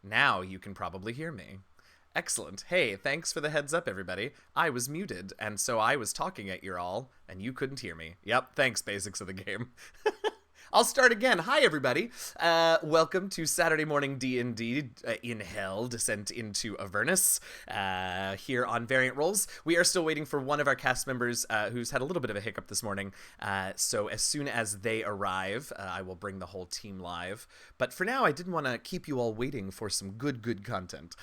Now you can probably hear me. Excellent. Hey, thanks for the heads up, everybody. I was muted, and so I was talking at you all, and you couldn't hear me. Yep, thanks, basics of the game. I'll start again. Hi, everybody. Welcome to Saturday Morning D&D in Hell, Descent into Avernus, here on Variant Roles. We are still waiting for one of our cast members who's had a little bit of a hiccup this morning, so as soon as they arrive, I will bring the whole team live. But for now, I didn't want to keep you all waiting for some good content.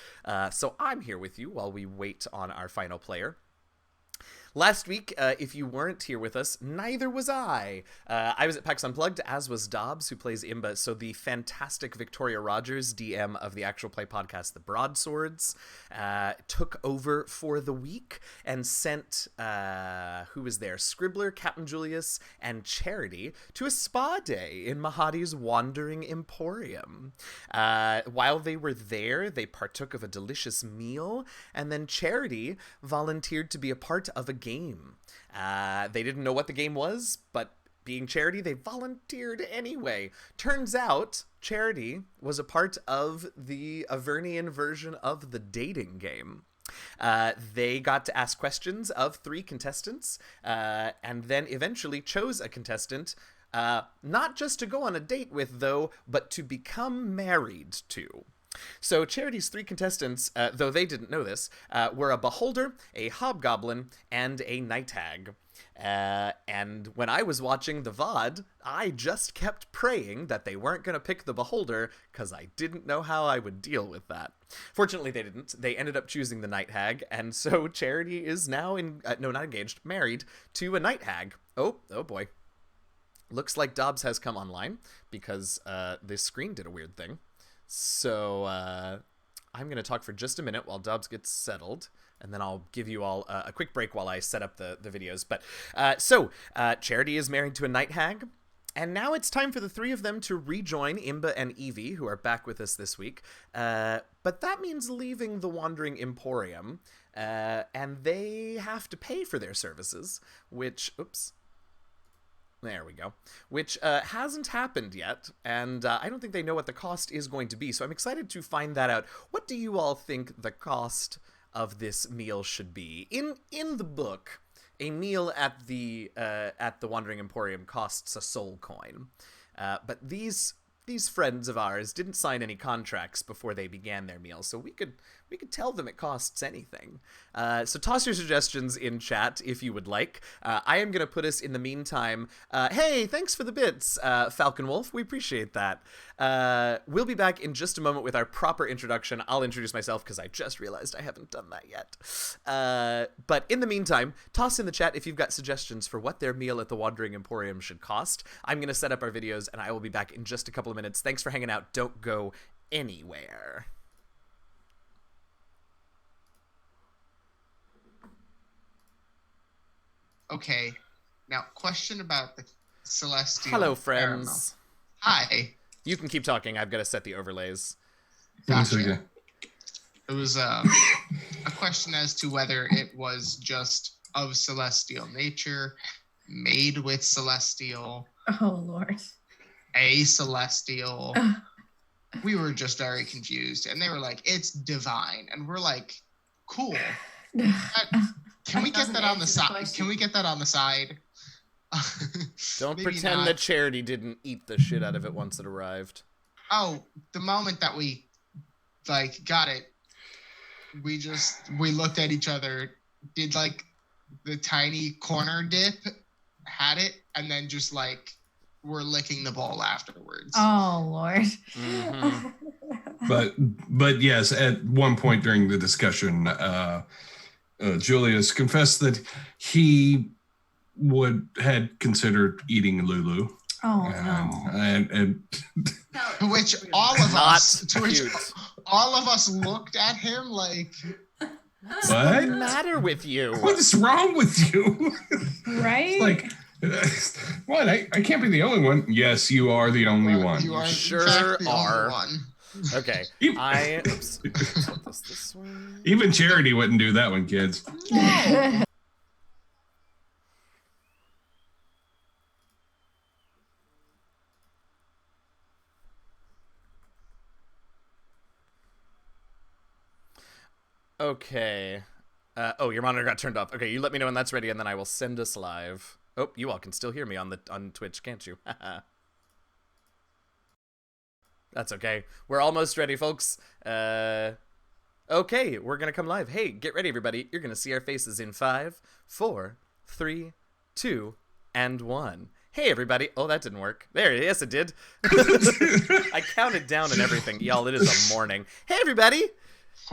So I'm here with you while we wait on our final player. Last week, if you weren't here with us, neither was I. I was at PAX Unplugged, as was Dobbs, who plays Imba. So the fantastic Victoria Rogers, DM of the actual play podcast, The Broadswords, took over for the week and sent, who was there? Scribbler, Captain Julius, and Charity to a spa day in Mahadi's Wandering Emporium. While they were there, they partook of a delicious meal, and then Charity volunteered to be a part of a game. They didn't know what the game was, but being Charity, they volunteered anyway. Turns out, Charity was a part of the Avernian version of the dating game. They got to ask questions of 3 contestants, and then eventually chose a contestant, not just to go on a date with, though, but to become married to. So Charity's 3 contestants, though they didn't know this, were a beholder, a hobgoblin, and a night hag. And when I was watching the VOD, I just kept praying that they weren't going to pick the beholder, because I didn't know how I would deal with that. Fortunately, they didn't. They ended up choosing the night hag, and so Charity is now not engaged, married to a night hag. Oh boy. Looks like Dobbs has come online, because this screen did a weird thing. So I'm going to talk for just a minute while Dobbs gets settled, and then I'll give you all a quick break while I set up the videos. But so Charity is married to a night hag, and now it's time for the 3 of them to rejoin Imba and Evie, who are back with us this week. But that means leaving the Wandering Emporium, and they have to pay for their services, which... Oops. There we go. Which hasn't happened yet, and I don't think they know what the cost is going to be, so I'm excited to find that out. What do you all think the cost of this meal should be? In the book, a meal at the Wandering Emporium costs a soul coin, but these friends of ours didn't sign any contracts before they began their meal, so we could tell them it costs anything. So toss your suggestions in chat if you would like. I am going to put us in the meantime. Hey, thanks for the bits, Falcon Wolf. We appreciate that. We'll be back in just a moment with our proper introduction. I'll introduce myself because I just realized I haven't done that yet. But in the meantime, toss in the chat if you've got suggestions for what their meal at the Wandering Emporium should cost. I'm going to set up our videos, and I will be back in just a couple of minutes. Thanks for hanging out. Don't go anywhere. Okay, now question about the Celestial. Hello, friends. Hi. You can keep talking. I've got to set the overlays. Gotcha. It was a question as to whether it was just of celestial nature, made with celestial. Oh, Lord. A celestial. We were just very confused, and they were like, "It's divine," and we're like, "Cool." Can we get that on the side? Can we get that on the side? Don't pretend that Charity didn't eat the shit out of it once it arrived. Oh, the moment that we got it, we looked at each other, did the tiny corner dip, had it, and then just we're licking the bowl afterwards. Oh, Lord. Mm-hmm. But yes, at one point during the discussion, Julius confessed that he had considered eating Lulu. Oh, no. And to which all of us looked at him like, what's the matter with you? What is wrong with you? Right? What? I can't be the only one. Yes, you are the only one. You are sure the are. only one. Okay. Oops. This way. Even Charity wouldn't do that one, kids. No. Okay. Oh, your monitor got turned off. Okay, you let me know when that's ready, and then I will send us live. Oh, you all can still hear me on Twitch, can't you? That's okay. We're almost ready, folks. Okay, we're gonna come live. Hey, get ready, everybody. You're gonna see our faces in 5, 4, 3, 2, and 1. Hey, everybody. Oh, that didn't work. There, yes, it did. I counted down and everything. Y'all, it is a morning. Hey, everybody.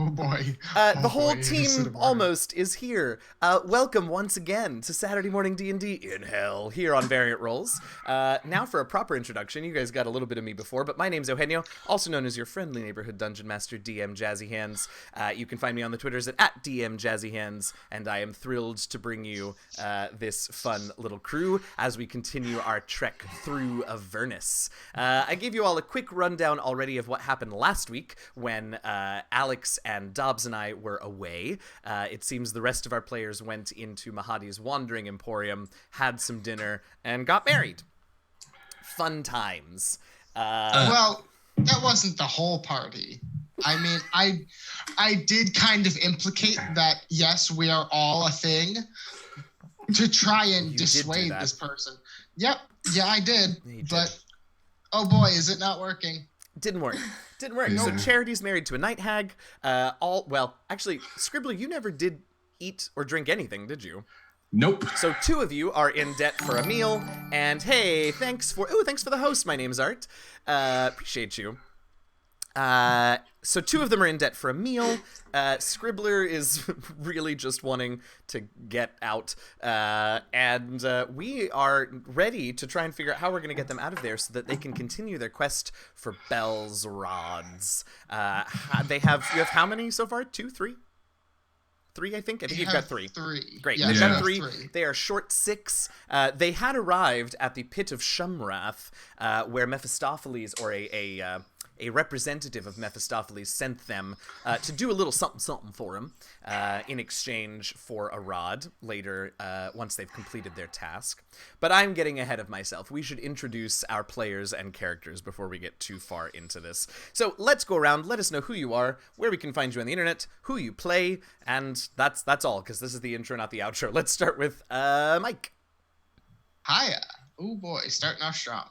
Oh boy. The whole team almost is here. Welcome once again to Saturday Morning D&D in Hell here on Variant Rolls. Now for a proper introduction. You guys got a little bit of me before, but my name's Eugenio, also known as your friendly neighborhood dungeon master, DM Jazzy Hands. You can find me on the Twitters at DM Jazzy Hands, and I am thrilled to bring you this fun little crew as we continue our trek through Avernus. I gave you all a quick rundown already of what happened last week when Alex and Dobbs and I were away. It seems the rest of our players went into Mahadi's Wandering Emporium, had some dinner, and got married. Fun times. Well, that wasn't the whole party. I mean, I did kind of implicate that, yes, we are all a thing to try and dissuade this person. Yep, yeah, I did. But, oh boy, is it not working. Didn't work. Yeah. So Charity's married to a night hag. Actually, Scribbler, you never did eat or drink anything, did you? Nope. So 2 of you are in debt for a meal. And hey, thanks for the host. My name's Art. Appreciate you. So 2 of them are in debt for a meal. Scribbler is really just wanting to get out. And we are ready to try and figure out how we're going to get them out of there so that they can continue their quest for Bell's rods. You have how many so far? 2, 3? 3, I think. I think you've got 3. 3. Great. Yeah, They've got 3. 3. They are short 6. They had arrived at the Pit of Shumrath, where Mephistopheles, or a representative of Mephistopheles, sent them to do a little something for him in exchange for a rod later once they've completed their task. But I'm getting ahead of myself. We should introduce our players and characters before we get too far into this. So let's go around. Let us know who you are, where we can find you on the internet, who you play, and that's all, because this is the intro, not the outro. Let's start with Mike. Hiya. Oh boy, starting off strong.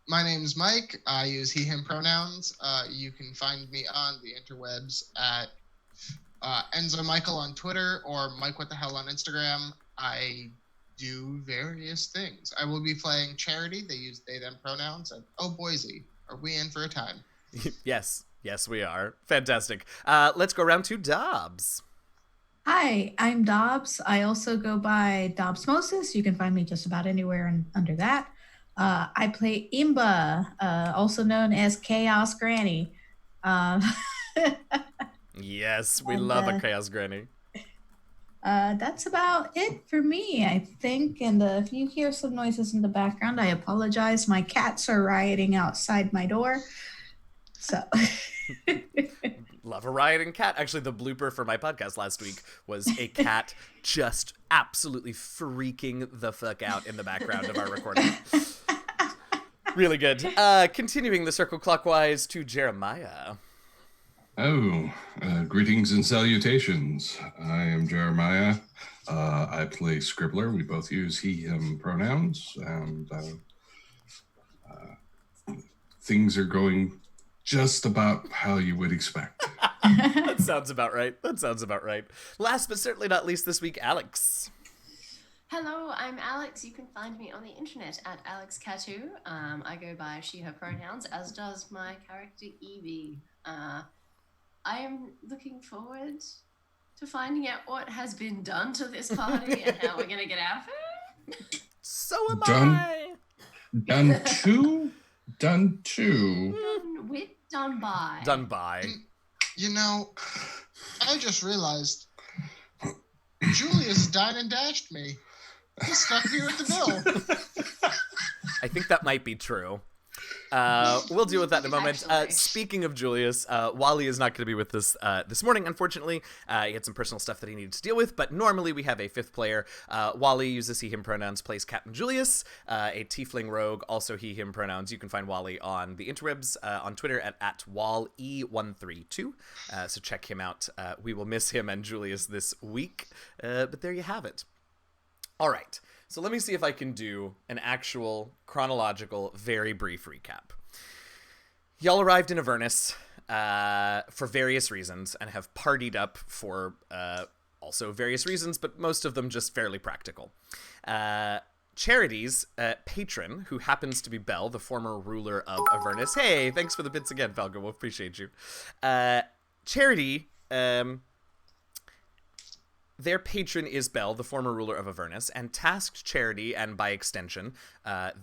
My name's Mike. I use he, him pronouns. You can find me on the interwebs at Enzo Michael on Twitter or Mike What the Hell on Instagram. I do various things. I will be playing Charity. They use they, them pronouns. And oh, Boise, are we in for a time? Yes, we are. Fantastic. Let's go around to Dobbs. Hi, I'm Dobbs. I also go by Dobbsmosis. You can find me just about anywhere under that. I play Imba, also known as Chaos Granny. Yes, we love a Chaos Granny. That's about it for me, I think. And if you hear some noises in the background, I apologize. My cats are rioting outside my door. So... Love a rioting cat. Actually, the blooper for my podcast last week was a cat just absolutely freaking the fuck out in the background of our recording. Really good. Continuing the circle clockwise to Jeremiah. Oh, greetings and salutations. I am Jeremiah. I play Scribbler. We both use he, him pronouns, and things are going just about how you would expect. That sounds about right. Last but certainly not least this week, Alex. Hello, I'm Alex. You can find me on the internet at AlexCatu. I go by she, her pronouns, as does my character Evie. I am looking forward to finding out what has been done to this party and how we're going to get out of it. So am I. Done to? Done with, done by. Done by. You know, I just realized Julius dined and dashed me. He stuck me with the bill. I think that might be true. We'll deal with that in a moment. Actually. Speaking of Julius, Wally is not going to be with us this morning, unfortunately. He had some personal stuff that he needed to deal with, but normally we have a fifth player. Wally uses he, him pronouns, plays Captain Julius, a tiefling rogue, also he, him pronouns. You can find Wally on the interwebs, on Twitter at WallE132, so check him out. We will miss him and Julius this week, but there you have it. All right. So let me see if I can do an actual chronological, very brief recap. Y'all arrived in Avernus for various reasons and have partied up for also various reasons, but most of them just fairly practical. Charity's patron, who happens to be Bell, the former ruler of Avernus. Hey, thanks for the bits again, Falco. We'll appreciate you. Charity... Their patron is Bell, the former ruler of Avernus, and tasked Charity, and by extension,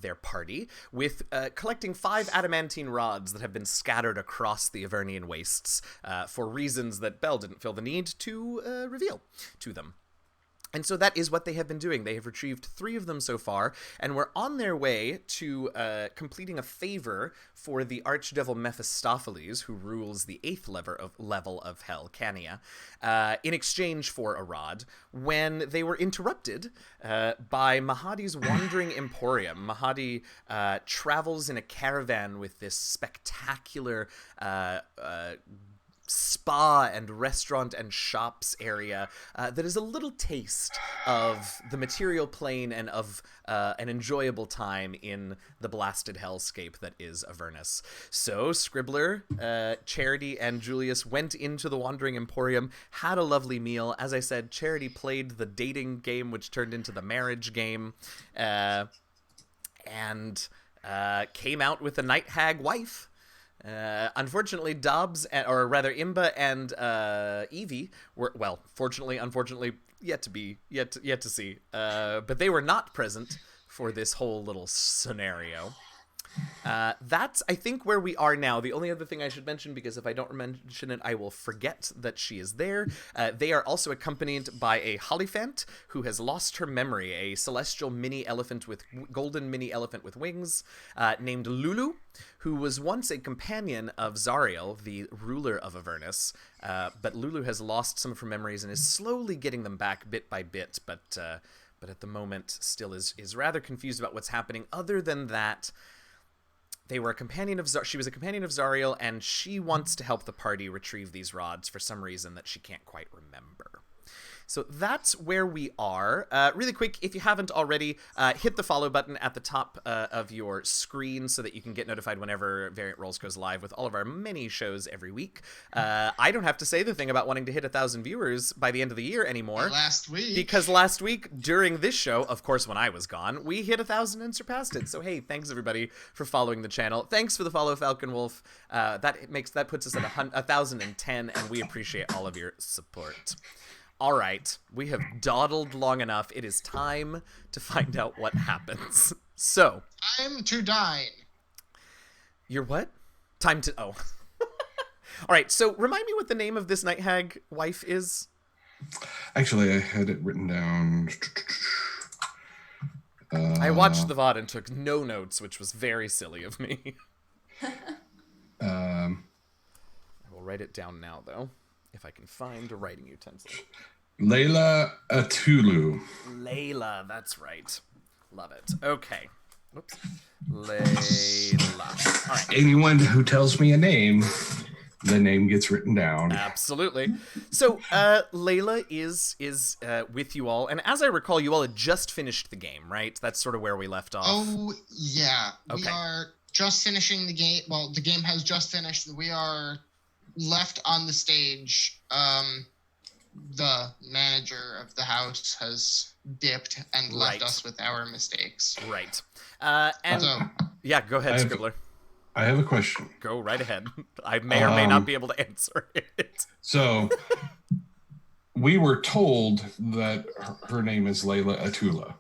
their party, with collecting 5 adamantine rods that have been scattered across the Avernian wastes for reasons that Bell didn't feel the need to reveal to them. And so that is what they have been doing. They have retrieved 3 of them so far, and we're on their way to completing a favor for the archdevil Mephistopheles, who rules the 8th level of Hell, Cania, in exchange for a rod, when they were interrupted by Mahadi's wandering emporium. Mahadi travels in a caravan with this spectacular spa and restaurant and shops area that is a little taste of the material plane and of an enjoyable time in the blasted hellscape that is Avernus. So Scribbler, Charity, and Julius went into the Wandering Emporium, had a lovely meal. As I said, Charity played the dating game, which turned into the marriage game, and came out with a night hag wife. Unfortunately, Imba and Evie were, well, fortunately, unfortunately, yet to see. But they were not present for this whole little scenario. That's, I think, where we are now. The only other thing I should mention, because if I don't mention it, I will forget that she is there. They are also accompanied by a Hollyphant who has lost her memory, a celestial golden mini elephant with wings, named Lulu, who was once a companion of Zariel, the ruler of Avernus. But Lulu has lost some of her memories and is slowly getting them back bit by bit, but at the moment still is rather confused about what's happening. Other than that, she was a companion of Zariel, and she wants to help the party retrieve these rods for some reason that she can't quite remember. So that's where we are. Really quick, if you haven't already, hit the follow button at the top of your screen so that you can get notified whenever Variant Rolls goes live with all of our many shows every week. I don't have to say the thing about wanting to hit 1,000 viewers by the end of the year anymore. Last week. Because last week, during this show, of course, when I was gone, we hit 1,000 and surpassed it. So hey, thanks everybody for following the channel. Thanks for the follow, Falcon Wolf. That puts us at 1,010, and we appreciate all of your support. All right, we have dawdled long enough. It is time to find out what happens. So. Time to dine. You're what? Time to... Oh. All right, so remind me what the name of this night hag wife is. Actually, I had it written down. I watched the VOD and took no notes, which was very silly of me. I will write it down now, though, if I can find a writing utensil. Layla Atulu. Layla, that's right. Love it. Okay. Whoops. Layla. All right. Anyone who tells me a name, the name gets written down. Absolutely. So, Layla is with you all, and as I recall, you all had just finished the game, right? That's sort of where we left off. Oh, yeah. Okay. We are just finishing the game. Well, the game has just finished, and we are left on the stage. The manager of the house has dipped and left us with our mistakes. Right. Yeah, go ahead, Scribbler. I have a question. Go right ahead. I may or may not be able to answer it. So, we were told that her name is Layla Atula.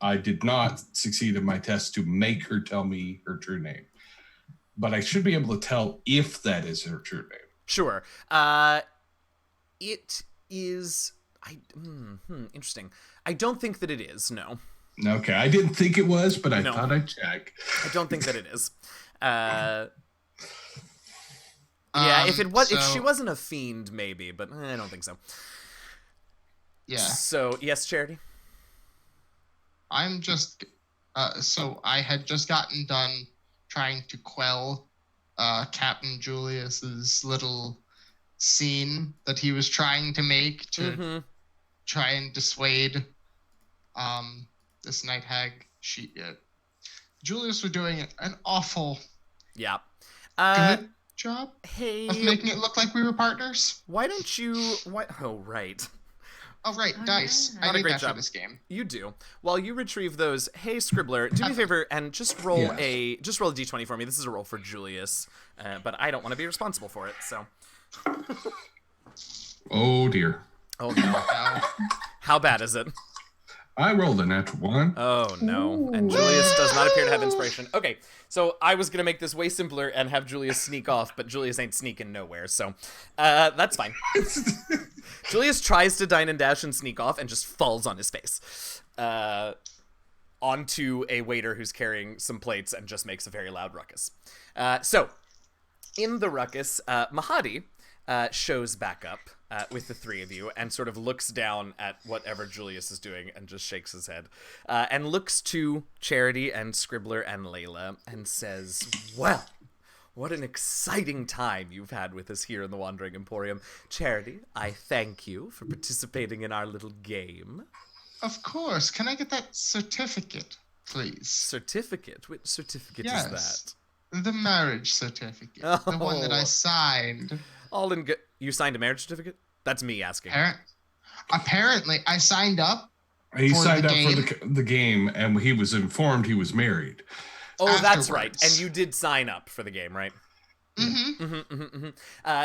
I did not succeed in my test to make her tell me her true name. But I should be able to tell if that is her true name. Sure. It is... Interesting. I don't think that it is, no. Okay, I didn't think it was, but I No. thought I'd check. I don't think that it is. Yeah, if it was, if she wasn't a fiend, maybe, but I don't think so. Yeah. So yes, Charity. I'm just so I had just gotten done trying to quell Captain Julius's little scene that he was trying to make to try and dissuade this night hag. Julius was doing an awful good job of making it look like we were partners. Why don't you? Oh, right. Oh, right, dice. Yeah. I Not a need great that job. for this game. You do. While you retrieve those, hey Scribbler, do me a favor and just roll Yes. a d20 for me. This is a roll for Julius, but I don't want to be responsible for it. So. Oh dear. Oh no. How bad is it? I rolled a natural 1. Oh no. And Ooh. Julius does not appear to have inspiration. Okay, so I was gonna make this way simpler and have Julius sneak off, but Julius ain't sneaking nowhere, so that's fine. Julius tries to dine and dash and sneak off and just falls on his face. Onto a waiter who's carrying some plates and just makes a very loud ruckus. So, in the ruckus, Mahadi shows back up with the three of you and sort of looks down at whatever Julius is doing and just shakes his head. And looks to Charity and Scribbler and Layla and says, well, what an exciting time you've had with us here in the Wandering Emporium. Charity, I thank you for participating in our little game. Of course. Can I get that certificate, please? Certificate? Which certificate is Yes. The marriage certificate. The one that I Oh. signed. All in good. You signed a marriage certificate? That's me asking. Apparently, I signed up. He For signed the up for the game, and he was informed he was married. Oh, that's right. afterwards. And you did sign up for the game, right? Mm-hmm.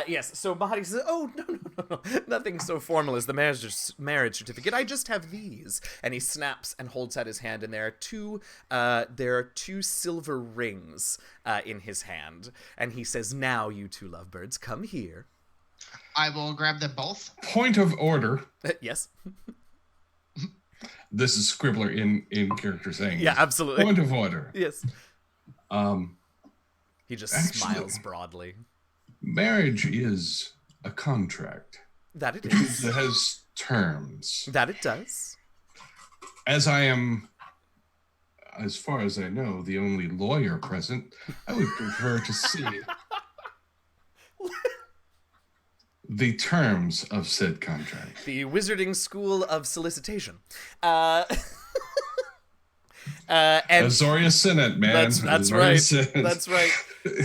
Yes, so Mahadi says, oh, no, nothing so formal as the marriage certificate. I just have these. And he snaps and holds out his hand, and there are two silver rings in his hand. And he says, now, you two lovebirds, come here. I will grab them both. Point of order. Yes? This is Scribbler in character saying. Yeah, this. absolutely. Point of order. Yes. He just Actually- smiles broadly. Marriage is a contract That it is. that has terms. That it does. As I am, as far as I know, the only lawyer present, I would prefer to see the terms of said contract. The Wizarding School of Solicitation. And Azoria Senate, man. that's Azoria right. Senate. That's right.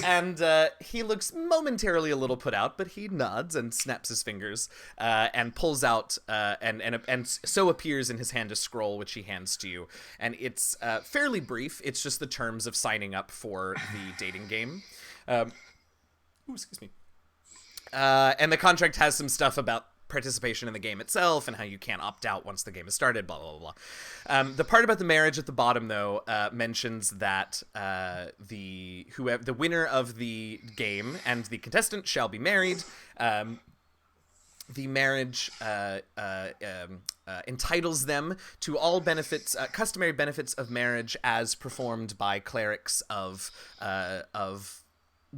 And he looks momentarily a little put out, but he nods and snaps his fingers and pulls out and so appears in his hand a scroll, which he hands to you. And it's fairly brief. It's just the terms of signing up for the dating game. Excuse me. And the contract has some stuff about participation in the game itself and how you can't opt out once the game has started, blah, blah, blah, blah. The part about the marriage at the bottom, though, mentions that the winner of the game and the contestant shall be married. The marriage entitles them to all benefits, customary benefits of marriage as performed by clerics of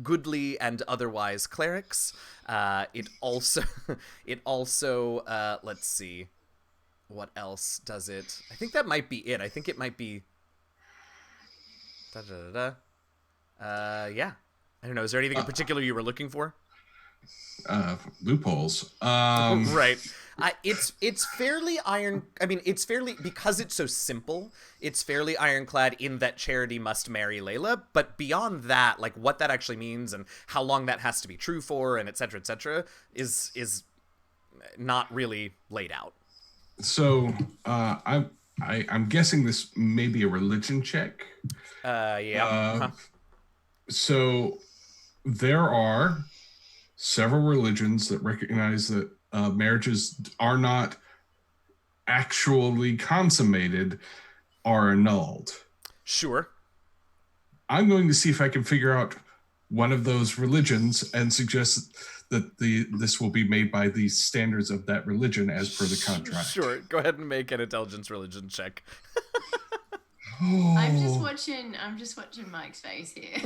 goodly and otherwise clerics. It also let's see, what else does it? I think that might be it. I think it might be. Yeah. I don't know. Is there anything in particular you were looking for? Loopholes. Right. It's fairly iron. I mean, it's fairly, because it's so simple. It's fairly ironclad in that Charity must marry Layla. But beyond that, like what that actually means and how long that has to be true for, and et cetera, is not really laid out. So I'm guessing this may be a religion check. Yeah. So there are several religions that recognize that marriages are not actually consummated, are annulled. Sure. I'm going to see if I can figure out one of those religions and suggest that this will be made by the standards of that religion as per the contract. Sure. Go ahead and make an intelligence religion check. I'm just watching Mike's face here.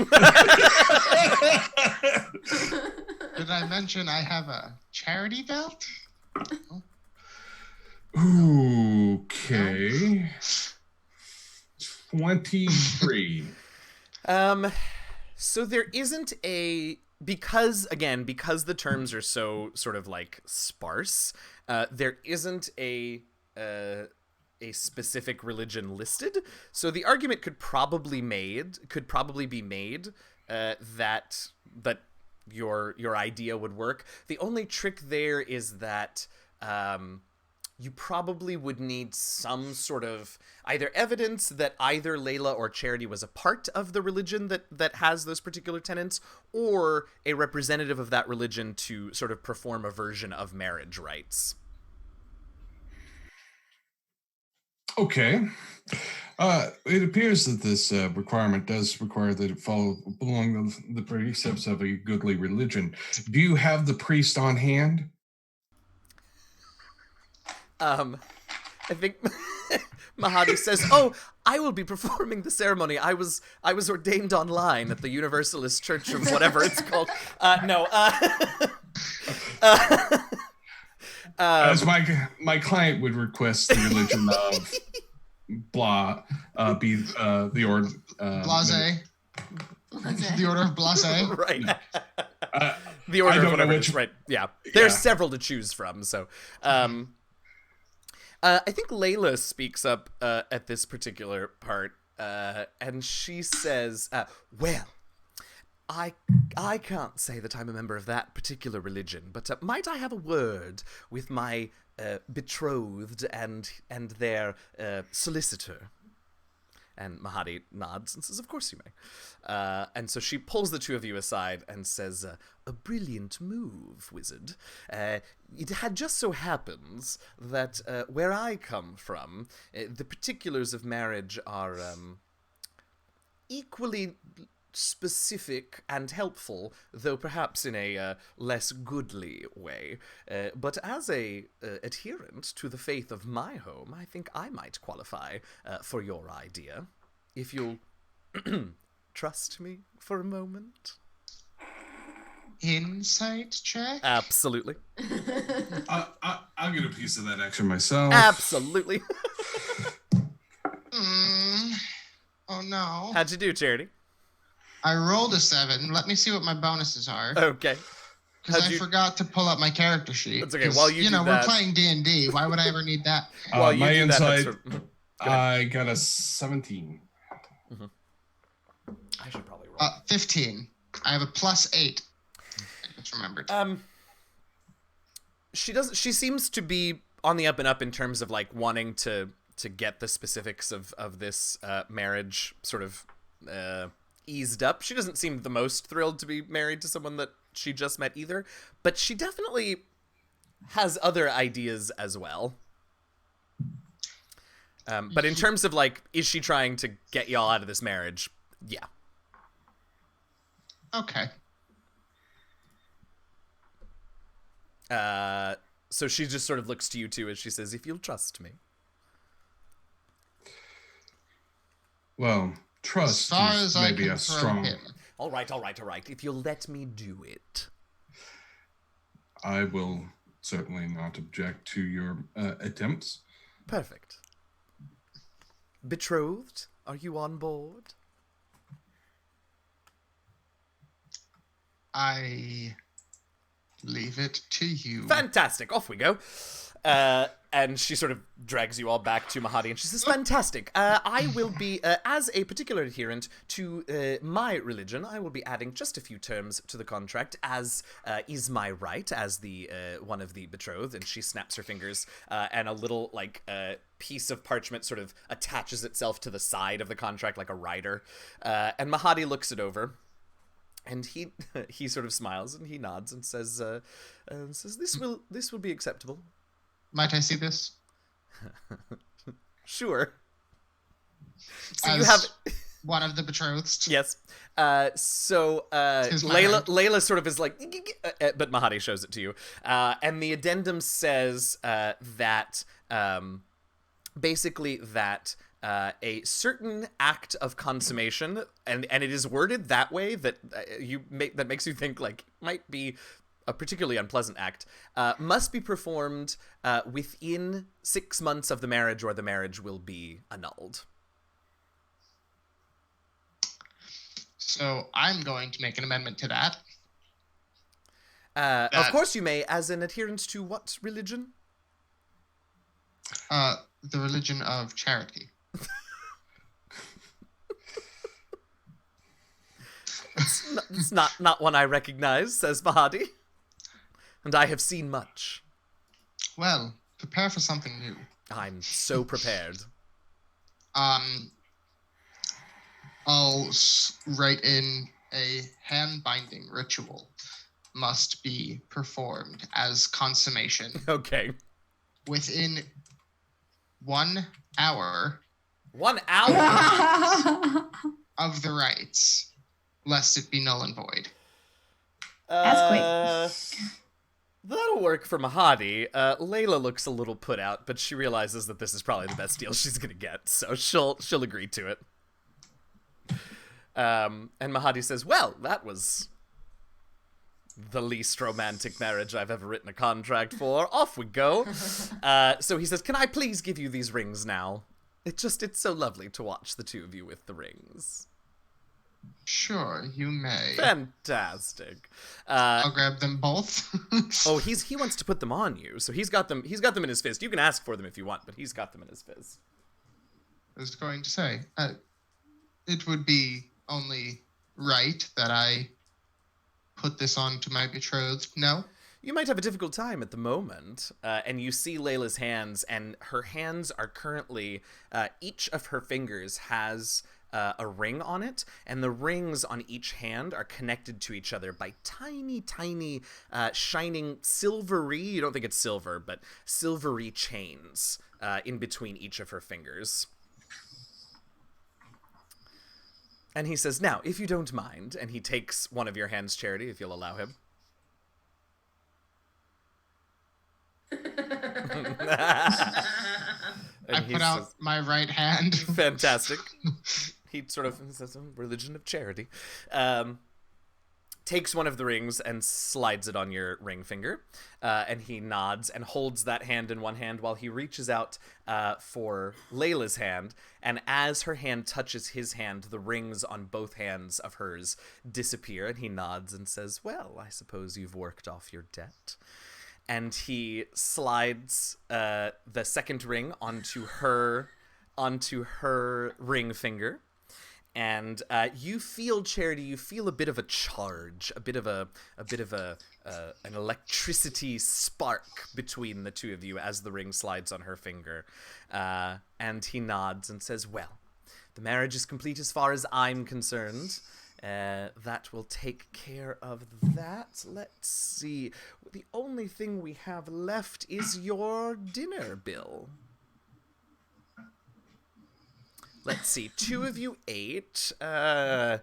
Did I mention I have a charity belt? Okay. 23. So there isn't because the terms are so sort of like sparse, there isn't a specific religion listed. So the argument could probably be made that your idea would work. The only trick there is that you probably would need some sort of either evidence that either Layla or Charity was a part of the religion that has those particular tenets, or a representative of that religion to sort of perform a version of marriage rites. Okay. It appears that this requirement does require that it follow along the precepts of a goodly religion. Do you have the priest on hand? I think Mahadi says, "Oh, I will be performing the ceremony. I was ordained online at the Universalist Church of whatever it's called." No. As my client would request the religion of blah be the order Blase. The order of Blase. Right. The order of whatever it is, right. Yeah. There's several to choose from, so I think Layla speaks up at this particular part, and she says, well, I can't say that I'm a member of that particular religion, but might I have a word with my betrothed and their solicitor? And Mahadi nods and says, of course you may. And so she pulls the two of you aside and says, a brilliant move, wizard. It had just so happens that where I come from, the particulars of marriage are equally specific and helpful, though perhaps in a less goodly way. But as a adherent to the faith of my home, I think I might qualify for your idea. If you'll trust me for a moment. Insight check? Absolutely. I'll get a piece of that action myself. Absolutely. Oh no. How'd you do, Charity? I rolled a 7. Let me see what my bonuses are. Okay. Because I forgot to pull up my character sheet. That's okay. While you do that, we're playing D&D. Why would I ever need that? While my you do insight, that, I got a 17. Mm-hmm. I should probably roll. 15. I have a +8. I just remembered. She seems to be on the up and up in terms of like wanting to get the specifics of this marriage sort of eased up. She doesn't seem the most thrilled to be married to someone that she just met either, but she definitely has other ideas as well. But in terms of like, is she trying to get y'all out of this marriage? Yeah. Okay. So she just sort of looks to you two as she says, if you'll trust me. Well, trust as far is as I maybe can a throw strong... him. All right. If you'll let me do it. I will certainly not object to your attempts. Perfect. Betrothed, are you on board? I leave it to you. Fantastic. Off we go. And she sort of drags you all back to Mahadi, and she says, fantastic. I will be, as a particular adherent to my religion, I will be adding just a few terms to the contract, as is my right, as the one of the betrothed. And she snaps her fingers, and a little, like, piece of parchment sort of attaches itself to the side of the contract like a rider. And Mahadi looks it over. And he sort of smiles and he nods and says, "This will be acceptable." Might I see this? Sure. So As you have one of the betrothed. yes. Layla sort of is like, but Mahadi shows it to you, and the addendum says that basically that a certain act of consummation, and it is worded that way that that makes you think like might be a particularly unpleasant act, must be performed within 6 months of the marriage, or the marriage will be annulled. So I'm going to make an amendment to that. Of course you may, as an adherent to what religion? The religion of charity. It's not one I recognize, says Mahadi. And I have seen much. Well, prepare for something new. I'm so prepared. I'll write in a hand-binding ritual must be performed as consummation. Okay. Within 1 hour. 1 hour? Of the rites, lest it be null and void. That's quick. That'll work for Mahadi. Layla looks a little put out, but she realizes that this is probably the best deal she's gonna get, so she'll agree to it. And Mahadi says, well, that was the least romantic marriage I've ever written a contract for. Off we go. So he says, can I please give you these rings now? It's so lovely to watch the two of you with the rings. Sure, you may. Fantastic. I'll grab them both. Oh, he wants to put them on you, so he's got them in his fist. You can ask for them if you want, but he's got them in his fist. I was going to say, it would be only right that I put this on to my betrothed. No? You might have a difficult time at the moment, and you see Layla's hands, and her hands are currently, each of her fingers has a ring on it, and the rings on each hand are connected to each other by tiny, shining silvery, you don't think it's silver, but silvery chains in between each of her fingers. And he says, now, if you don't mind, and he takes one of your hands, Charity, if you'll allow him. I put out my right hand. Fantastic. He sort of says, religion of charity. Takes one of the rings and slides it on your ring finger. And he nods and holds that hand in one hand while he reaches out for Layla's hand. And as her hand touches his hand, the rings on both hands of hers disappear. And he nods and says, well, I suppose you've worked off your debt. And he slides the second ring onto her ring finger. And you feel, Charity, you feel a bit of a charge, a bit of an electricity spark between the two of you as the ring slides on her finger. And he nods and says, well, the marriage is complete as far as I'm concerned. That will take care of that. Let's see. The only thing we have left is your dinner bill. Let's see. 2 of you ate. I'm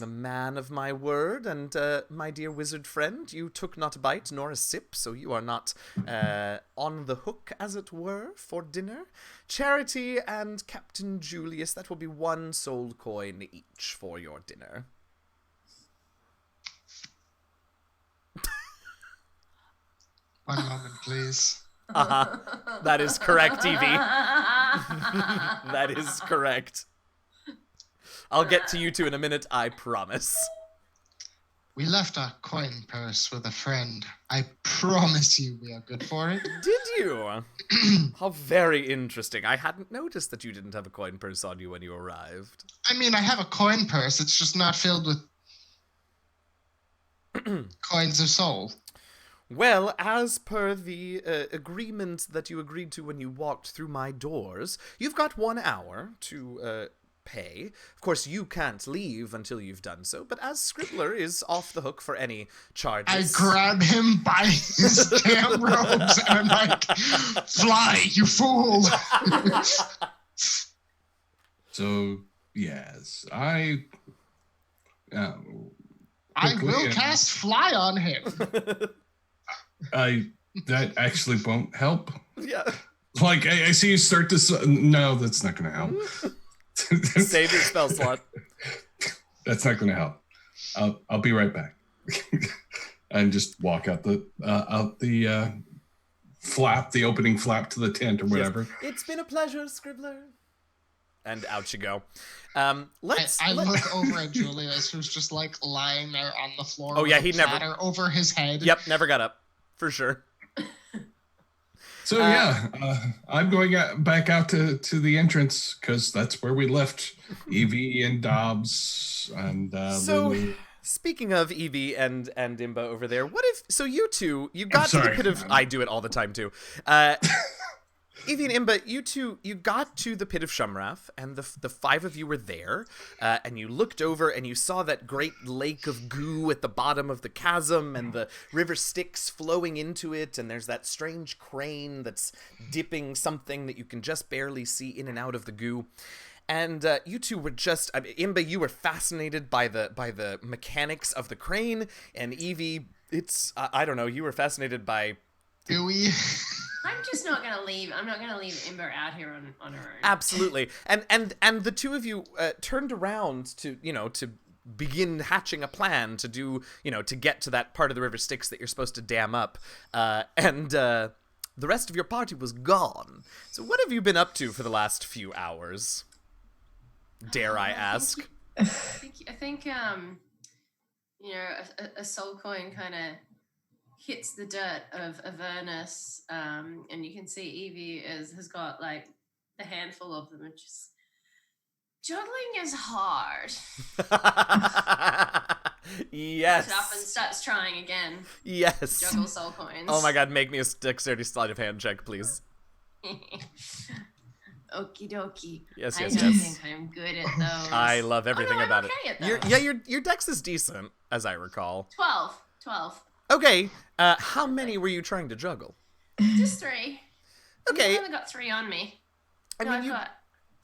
a man of my word, and my dear wizard friend, you took not a bite nor a sip, so you are not on the hook, as it were, for dinner. Charity and Captain Julius, that will be 1 soul coin each for your dinner. One moment, please. That is correct, Evie. That is correct. I'll get to you two in a minute, I promise. We left our coin purse with a friend. I promise you we are good for it. Did you? How very interesting. I hadn't noticed that you didn't have a coin purse on you when you arrived. I mean, I have a coin purse. It's just not filled with coins of soul. Well, as per the agreement that you agreed to when you walked through my doors, you've got 1 hour to pay. Of course, you can't leave until you've done so, but as Scribbler is off the hook for any charges... I grab him by his damn robes and I'm like, fly, you fool! So, yes, I will cast fly on him. That actually won't help. Yeah. Like, I see you start to... No, that's not going to help. Save your spell slot. That's not going to help. I'll be right back. And just walk out the flap, the opening flap to the tent or whatever. Yes. It's been a pleasure, Scribbler. And out you go. I look over at Julius, who's just like lying there on the floor. Oh, yeah, with he a never- platter over his head. Yep, never got up. For sure. So I'm going back out to the entrance because that's where we left Evie and Dobbs and Lulu. Speaking of Evie and Imba over there, what if... So you two, you got to the pit of... I do it all the time, too. Evie and Imba, you got to the pit of Shumrath, and the five of you were there, and you looked over and you saw that great lake of goo at the bottom of the chasm, and the river Styx flowing into it, and there's that strange crane that's dipping something that you can just barely see in and out of the goo. And you two were just... Imba, you were fascinated by the mechanics of the crane, and Evie, it's... I don't know, you were fascinated by... Gooey. I'm just not gonna leave. I'm not gonna leave Ember out here on her own. Absolutely. And the two of you turned around to begin hatching a plan to do, to get to that part of the River Styx that you're supposed to dam up. And the rest of your party was gone. So what have you been up to for the last few hours? Dare I ask? I think a soul coin kind of hits the dirt of Avernus, and you can see Evie has got like a handful of them, and just juggling is hard. Yes. Gets up and starts trying again. Yes. Juggle soul coins. Oh my god, make me a dexterity sleight of hand check, please. Okie dokie. Yes, I yes, don't yes. think I'm good at those. I love everything I'm about okay it. At those. Your dex is decent, as I recall. 12. Okay, how many were you trying to juggle? Just 3. Okay. I've only got 3 on me. I No, mean, I've got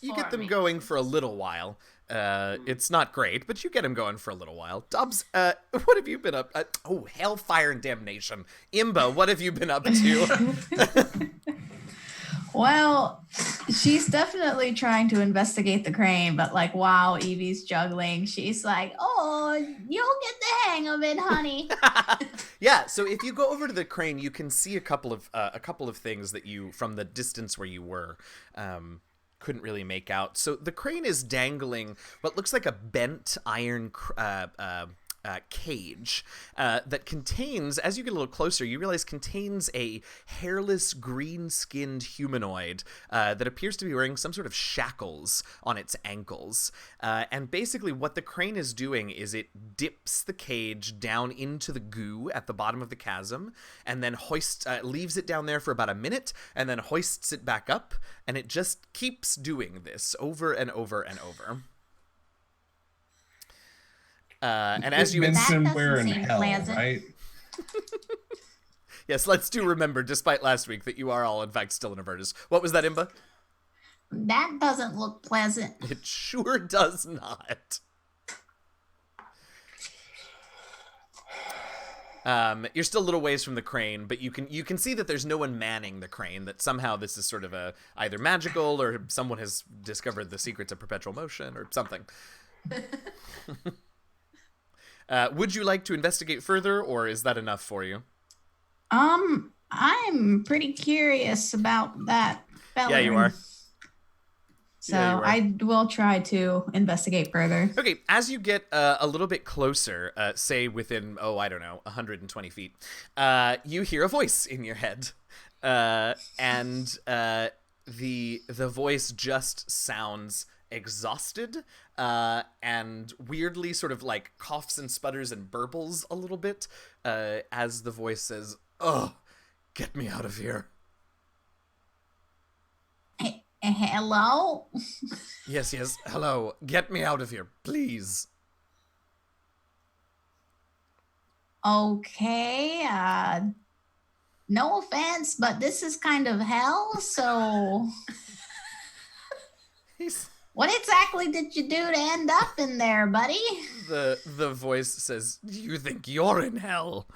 you 4 get on them me. going for a little while. It's not great, but you get them going for a little while. Dobbs, what have you been up? Oh, hellfire and damnation. Imba, what have you been up to? Well, she's definitely trying to investigate the crane, but like while Evie's juggling, she's like, "Oh, you'll get the hang of it, honey." Yeah, so if you go over to the crane, you can see a couple of things that you, from the distance where you were, couldn't really make out. So the crane is dangling what looks like a bent iron cage that contains, as you get a little closer, you realize contains a hairless, green-skinned humanoid that appears to be wearing some sort of shackles on its ankles. And basically what the crane is doing is it dips the cage down into the goo at the bottom of the chasm, and then leaves it down there for about a minute, and then hoists it back up, and it just keeps doing this over and over and over. And as you That somewhere doesn't in seem hell, pleasant. right? Yes, let's do remember, despite last week, that you are all, in fact, still in Avernus. What was that, Imba? That doesn't look pleasant. It sure does not. You're still a little ways from the crane, but you can see that there's no one manning the crane, that somehow this is sort of either magical or someone has discovered the secrets of perpetual motion or something. Would you like to investigate further, or is that enough for you? I'm pretty curious about that fella. Yeah, you are. So Yeah, you are. I will try to investigate further. Okay, as you get a little bit closer, say within, 120 feet, you hear a voice in your head. And the voice just sounds exhausted and weirdly sort of like coughs and sputters and burbles a little bit as the voice says, "Oh, get me out of here." Hello? Yes, hello, get me out of here, please. Okay, no offense, but this is kind of hell, so what exactly did you do to end up in there, buddy? The voice says, "You think you're in hell?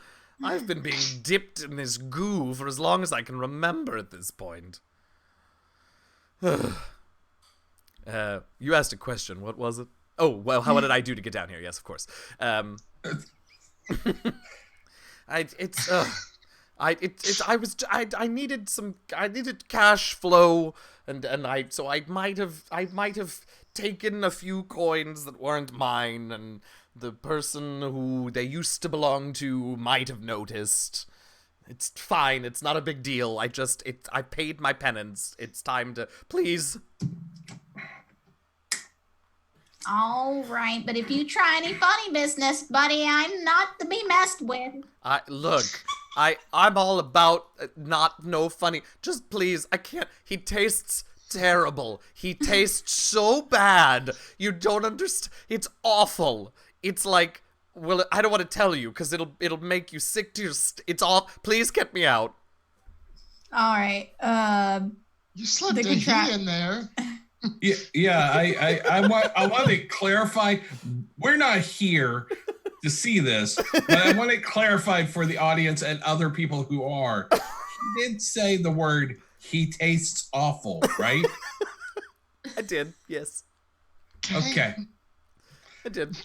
I've been being dipped in this goo for as long as I can remember at this point." You asked a question. What was it? Oh, well, what did I do to get down here? Yes, of course. I needed cash flow, and I might have taken a few coins that weren't mine, and the person who they used to belong to might have noticed. It's fine. It's not a big deal. I paid my penance. It's time to please. All right, but if you try any funny business, buddy, I'm not to be messed with. I'm all about no funny. Just please, I can't. He tastes terrible. He tastes so bad. You don't understand. It's awful. It's like, well, I don't want to tell you because it'll make you sick to your. It's all. Please get me out. All right. You slipped a he in there. Yeah. I want to clarify. We're not here to see this, but I want it clarified for the audience and other people who are. He did say the word, he tastes awful, right? I did, yes. Okay. I did.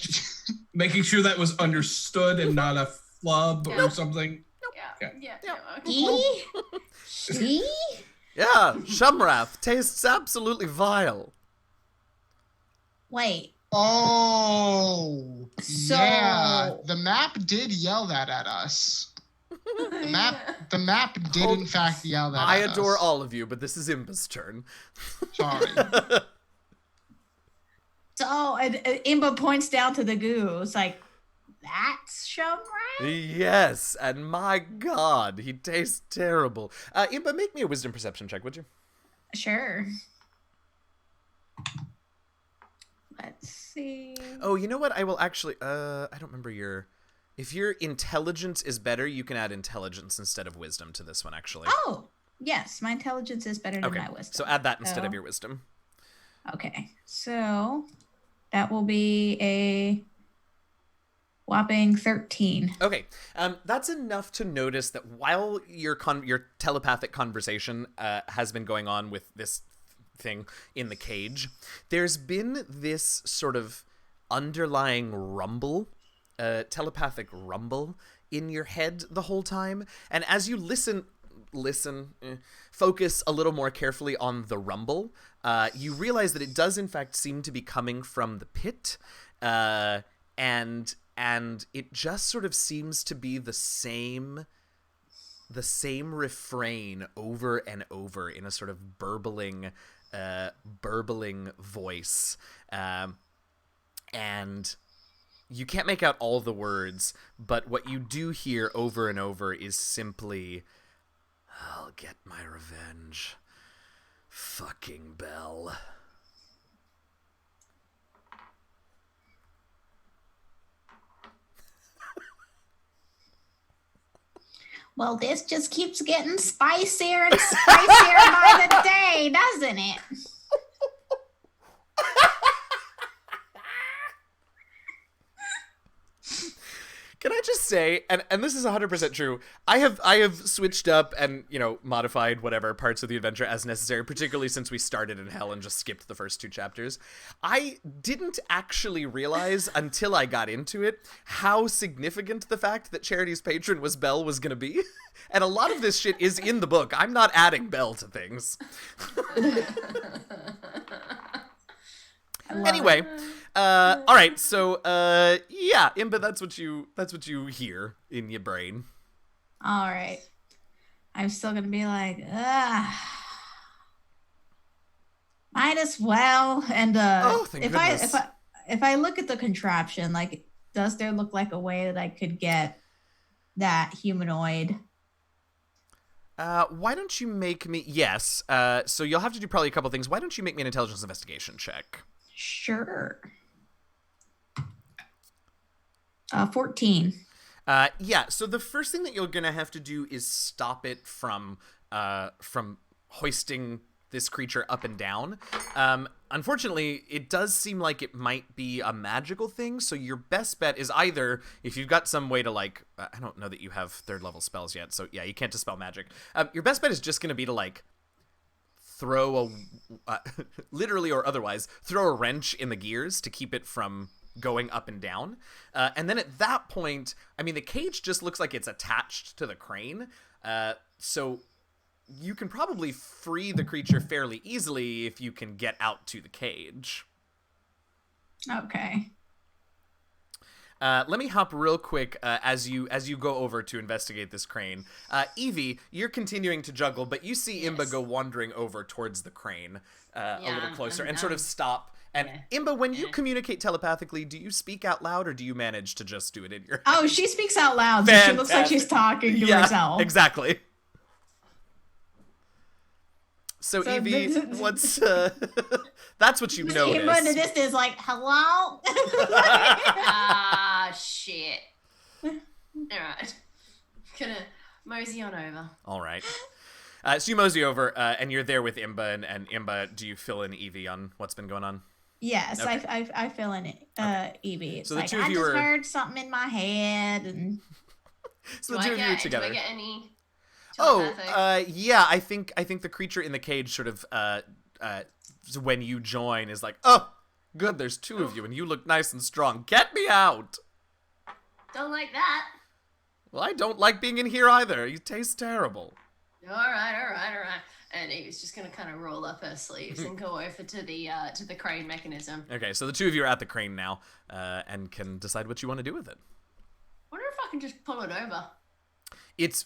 Making sure that was understood and not a flub or something. Yeah. Okay. Yeah. She? Yeah, Shumrath tastes absolutely vile. Wait. Oh. So yeah, the map did yell that at us. The map did in fact yell that I at us. adore all of you, but this is Imba's turn. Sorry. So Imba points down to the goo. It's like, that's Shumrath? Yes, and my god, he tastes terrible. Imba, make me a wisdom perception check, would you? Sure. Let's see. Oh, you know what? I will actually, I don't remember your... If your intelligence is better, you can add intelligence instead of wisdom to this one, actually. Oh, yes. My intelligence is better than my wisdom. So add that instead of your wisdom. Okay. So that will be a whopping 13. Okay. That's enough to notice that while your telepathic conversation has been going on with this thing in the cage, there's been this sort of underlying rumble, telepathic rumble in your head the whole time. And as you focus a little more carefully on the rumble, you realize that it does in fact seem to be coming from the pit, and it just sort of seems to be the same refrain over and over in a sort of burbling voice, and you can't make out all the words, but what you do hear over and over is simply, "I'll get my revenge. Fucking Bell." Well, this just keeps getting spicier and spicier by the day, doesn't it? Can I just say, and this is 100% true, I have switched up and, modified whatever parts of the adventure as necessary, particularly since we started in hell and just skipped the first 2 chapters. I didn't actually realize until I got into it how significant the fact that Charity's patron was Belle was going to be. And a lot of this shit is in the book. I'm not adding Belle to things. Anyway, all right, so yeah, Imba, that's what you hear in your brain. All right. I'm still gonna be like, might as well. And thank goodness. if I look at the contraption, like, does there look like a way that I could get that humanoid? Why don't you make me... Yes, so you'll have to do probably a couple things. Why don't you make me an intelligence investigation check? Sure. 14. Yeah, so the first thing that you're gonna have to do is stop it from hoisting this creature up and down. Unfortunately, it does seem like it might be a magical thing, so your best bet is either, if you've got some way to, like, I don't know that you have 3rd level spells yet, so yeah, you can't dispel magic. Your best bet is just gonna be to, like, throw literally or otherwise, throw a wrench in the gears to keep it from going up and down. And then at that point, I mean, the cage just looks like it's attached to the crane. So you can probably free the creature fairly easily if you can get out to the cage. Okay. Let me hop real quick as you go over to investigate this crane. Evie, you're continuing to juggle, but you see Imba go wandering over towards the crane a little closer and sort of stop. And Imba, when you communicate telepathically, do you speak out loud or do you manage to just do it in your head? Oh, she speaks out loud, so she looks like she's talking to herself. Exactly. So Evie, what's that's what you noticed. Imba in the distance, like, hello? Shit. Alright. Gonna mosey on over. Alright. So you mosey over, and you're there with Imba, and Imba, do you fill in Evie on what's been going on? Yes, Okay. I fill in it, Evie. It's So the like, two of I you just are- heard something in my head, and So the two of you are together. Do I get any Oh, telepathic? yeah, I think the creature in the cage sort of, when you join is like, oh, good, there's two of you, and you look nice and strong. Get me out! Don't like that. Well, I don't like being in here either. You taste terrible. Alright. And Eve's just gonna kind of roll up her sleeves and go over to the crane mechanism. Okay, so the two of you are at the crane now, and can decide what you want to do with it. Wonder if I can just pull it over. It's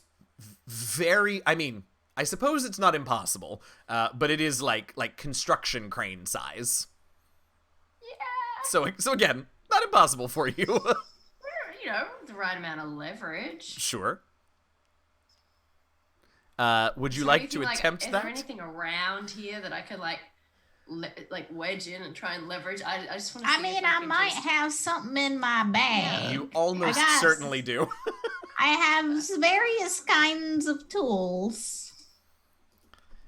very, I mean, I suppose it's not impossible, but it is like construction crane size. Yeah. So again, not impossible for you. You know, the right amount of leverage. Sure. Would you Is there like to anything, attempt is that? there anything around here that I could like wedge in and try and leverage? I just want to. I mean, I might have something in my bag. You almost I got- certainly do. I have various kinds of tools.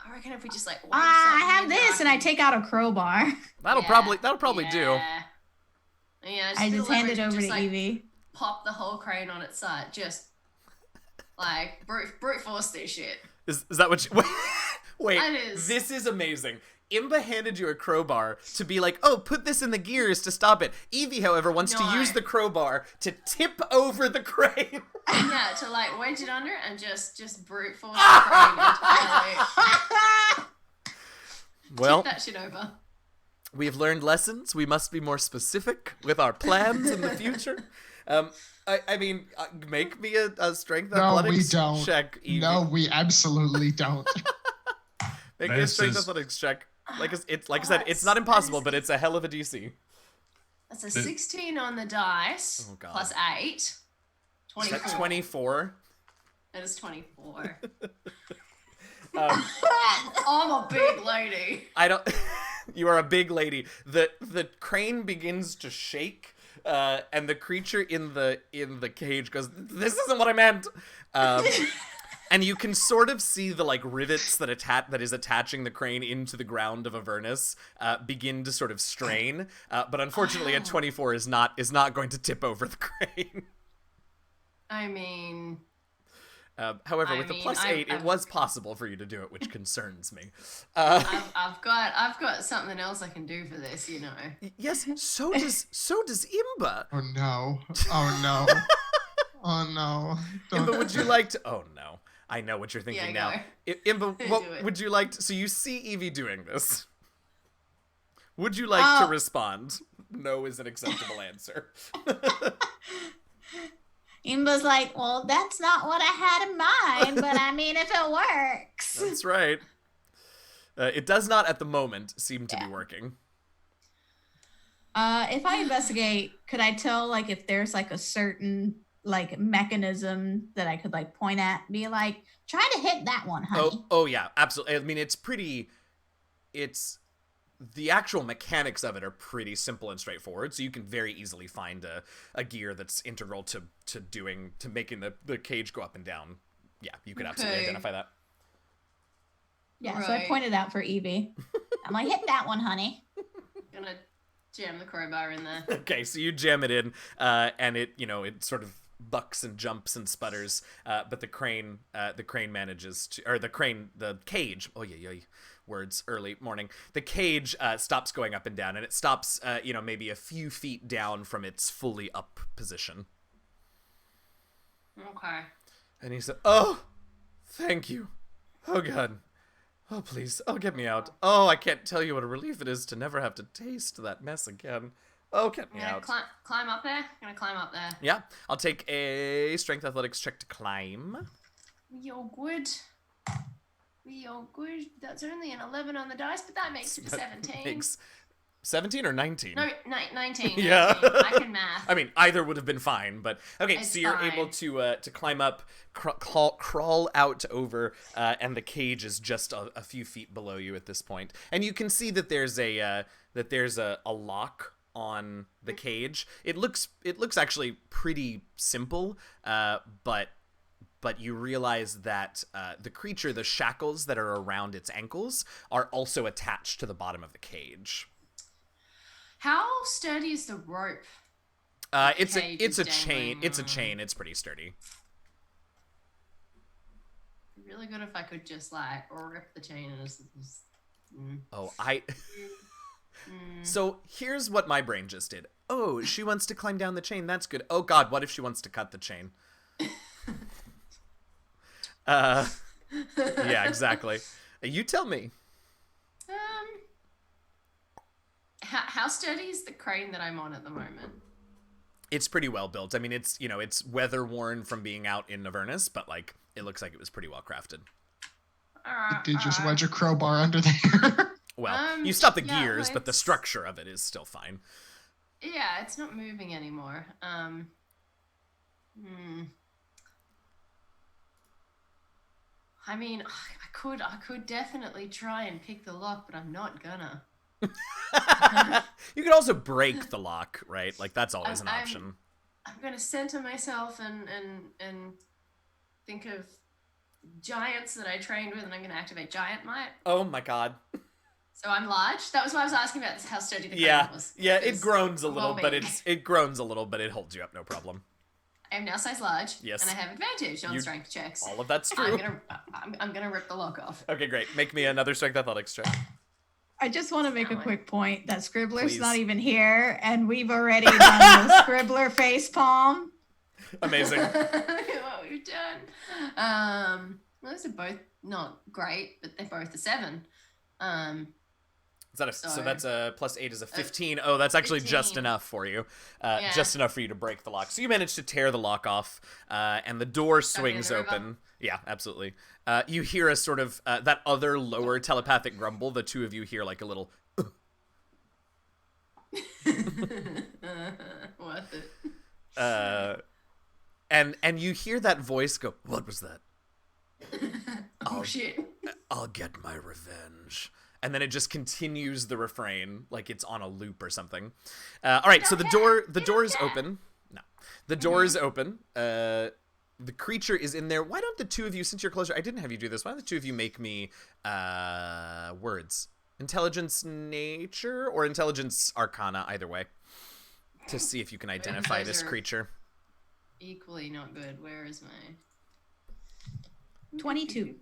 I reckon if we just like. I have this, and I take out a crowbar. That'll probably do. Yeah, I just hand it over to like, Evie. Pop the whole crane on its side. Just like brute force this shit. Is that what you... Wait, That is- this is amazing. Imba handed you a crowbar to be like, oh, put this in the gears to stop it. Evie, however, wants to No. use the crowbar to tip over the crane. Yeah, to like wedge it under and just brute force the crane entirely. Well, Tip that shit over. we've learned lessons. We must be more specific with our plans in the future. I mean, make me a strength No, athletics we don't. check, Evie. No, we absolutely don't. Make me a This strength is- athletics check. Like I said, it's not impossible, but it's a hell of a DC. That's a 16 on the dice. Oh, God. Plus 8. Is 24. that 24? That is 24. Um, I'm a big lady. I don't. You are a big lady. The crane begins to shake, and the creature in the cage goes, "This isn't what I meant." And you can sort of see the like rivets that is attaching the crane into the ground of Avernus begin to sort of strain. But unfortunately, a 24 is not going to tip over the crane. I mean, However, I with the mean, plus I've- 8, it I've- was possible for you to do it, which concerns me. I've got something else I can do for this, you know. Yes, so does Imba. Oh no. Oh no. Oh no. Imba, would you like to? Oh no, I know what you're thinking Yeah, now. Imba, Do what it. would you like to? So you see Evie doing this. Would you like to respond? No is an acceptable answer. Imba's like, well, that's not what I had in mind, but I mean, if it works. That's right. It does not at the moment seem to be working. If I investigate, could I tell, like, if there's, like, a certain, like, mechanism that I could, like, point at and be like, try to hit that one, honey. Oh yeah, absolutely. I mean, the actual mechanics of it are pretty simple and straightforward, so you can very easily find a gear that's integral to making the cage go up and down. Yeah, you could absolutely Okay. identify that. Yeah, so I Right. pointed out for Evie. I'm like, hit that one, honey. Gonna jam the crowbar in there. Okay, so you jam it in, and it sort of bucks and jumps and sputters, but the crane manages to, or the cage. Oh yeah, words early morning. The cage stops going up and down, and it stops, maybe a few feet down from its fully up position. Okay. And he said, "Oh, thank you. Oh God. Oh please. Oh, get me out. Oh, I can't tell you what a relief it is to never have to taste that mess again. Oh, get me out." Climb up there. I'm gonna climb up there. Yeah, I'll take a strength athletics check to climb. We all good. That's only an 11 on the dice, but that makes it a 17. Makes 17 or 19? No, 19. Yeah. 19. I can math. I mean, either would have been fine, but okay. It's so you're fine. able to climb up, crawl out over, and the cage is just a few feet below you at this point, and you can see that there's a lock on the cage. It looks actually pretty simple, but you realize that the creature, the shackles that are around its ankles, are also attached to the bottom of the cage. How sturdy is the rope? It's a chain. dangling. It's a chain. It's pretty sturdy. Really good if I could just rip the chain and just Oh, So here's what my brain just did. Oh, she wants to climb down the chain. That's good. Oh God, what if she wants to cut the chain? Yeah, exactly. You tell me. How sturdy is the crane that I'm on at the moment? It's pretty well built. I mean, it's weather worn from being out in Avernus, but like it looks like it was pretty well crafted. Did just wedge a crowbar under there. Well, you stop the yeah, gears, well, but the structure of it is still fine. Yeah, it's not moving anymore. I mean, I could definitely try and pick the lock, but I'm not gonna. You could also break the lock, right? Like that's always an option. I'm gonna center myself and think of giants that I trained with, and I'm gonna activate giant might. Oh my God. So I'm large. That was why I was asking about how sturdy the crane was. Yeah, it groans a little, but well-being. it holds you up, no problem. I am now size large. Yes. And I have advantage on strength checks. All of that's true. I'm gonna rip the lock off. Okay, great. Make me another strength athletics check. I just want to make a quick point that Scribbler's Please. not even here, and we've already done the Scribbler face palm. Amazing. Look at what we've done. Those are both not great, but they're both a 7. Is that so that's a plus 8 is a 15. Uh, Oh, that's actually 15. just enough for you. Just enough for you to break the lock. So you managed to tear the lock off, and the door swings in the river. open. Yeah, absolutely. You hear a sort of that other lower telepathic grumble. The two of you hear like a little. Worth it. And you hear that voice go, "What was that? Oh shit. I'll get my revenge." And then it just continues the refrain like it's on a loop or something. All right, so the door is open. No, the door is open. The creature is in there. Why don't the two of you, since you're closer, I didn't have you do this. Why don't the two of you make me words? Intelligence nature or intelligence arcana, either way, to see if you can identify this creature. Equally not good. Where is my 22.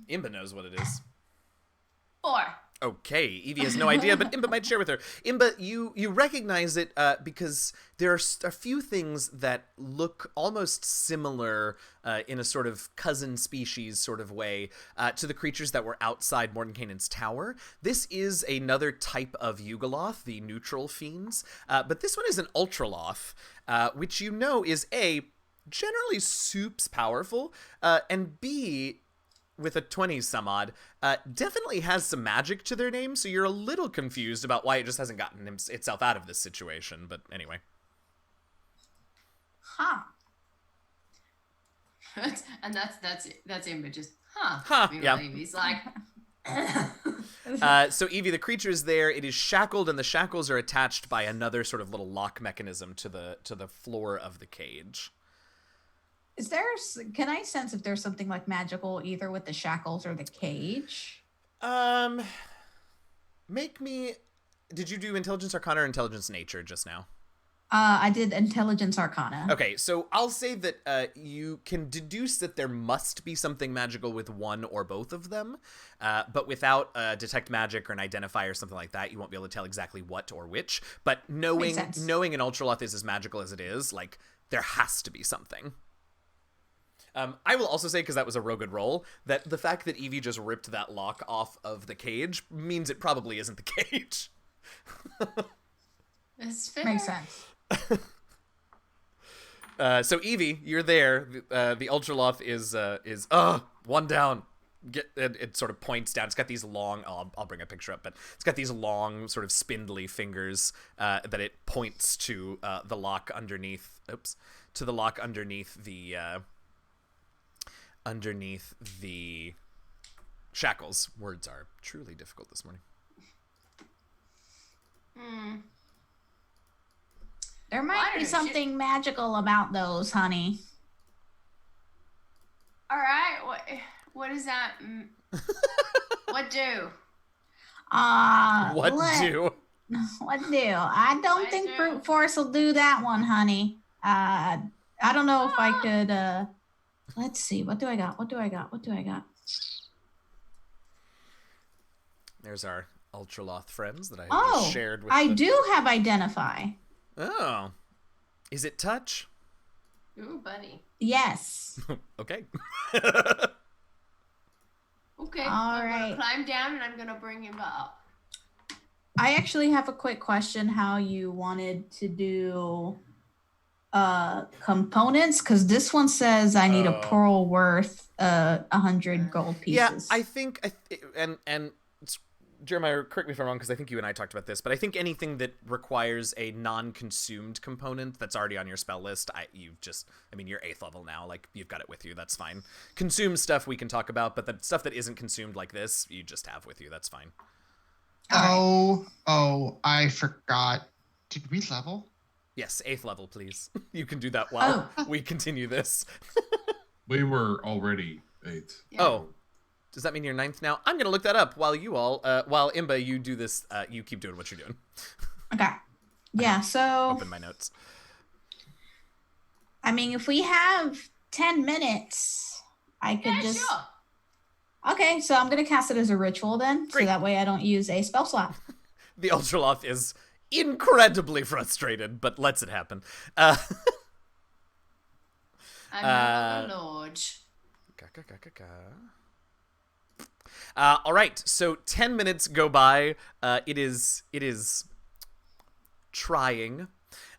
Imba knows what it is. 4. Okay, Evie has no idea, but Imba might share with her. Imba, you recognize it because there are a few things that look almost similar in a sort of cousin species sort of way to the creatures that were outside Mordenkainen's tower. This is another type of Yugoloth, the neutral fiends, but this one is an Ultraloth, which you know is A, generally soups powerful, and B, with a 20 some odd, definitely has some magic to their name, so you're a little confused about why it just hasn't gotten itself out of this situation, but anyway. Huh. And that's him, but just yeah. He's like So Evie, the creature is there. It is shackled, and the shackles are attached by another sort of little lock mechanism to the floor of the cage. Can I sense if there's something like magical either with the shackles or the cage? Make me. Did you do intelligence arcana or intelligence nature just now? I did Intelligence Arcana. Okay, so I'll say that you can deduce that there must be something magical with one or both of them, but without Detect Magic or an Identify or something like that, you won't be able to tell exactly what or which. But knowing an Ultraloth is as magical as it is, like, there has to be something. I will also say, because that was a real good roll, that the fact that Evie just ripped that lock off of the cage means it probably isn't the cage. It's fair. Makes sense. So Evie, you're there. The Ultraloth is one down. It sort of points down. It's got these long. I'll bring a picture up, but it's got these long, sort of spindly fingers that it points to the lock underneath. Oops, to the lock underneath the shackles. Words are truly difficult this morning. There might be something magical about those, honey. All right, what does that? What do? What do? What do? I don't think brute force will do that one, honey. I don't know if I could. Let's see. What do I got? There's our Ultraloth friends that I just shared with. I do have Identify. Oh, is it touch? Ooh, buddy. Yes. Okay. Okay. All I'm right. gonna climb down and I'm gonna bring him up. I actually have a quick question. How you wanted to do components? Because this one says I need a pearl worth 100 gold pieces. Yeah, I think and Jeremiah, correct me if I'm wrong, because I think you and I talked about this, but I think anything that requires a non-consumed component that's already on your spell list, you're 8th level now, like, you've got it with you, that's fine. Consumed stuff we can talk about, but the stuff that isn't consumed like this, you just have with you, that's fine. I forgot. Did we level? Yes, 8th level, please. You can do that while we continue this. We were already 8th. Yeah. Oh. Does that mean you're 9th now? I'm going to look that up while you all, while Imba, you do this, you keep doing what you're doing. Okay. Yeah, so... Open my notes. I mean, if we have 10 minutes, I could Sure. Okay, so I'm going to cast it as a ritual then, Great. so that way I don't use a spell slot. The Ultraloth is incredibly frustrated, but lets it happen. I'm not a lord. All right, so 10 minutes go by. It is trying.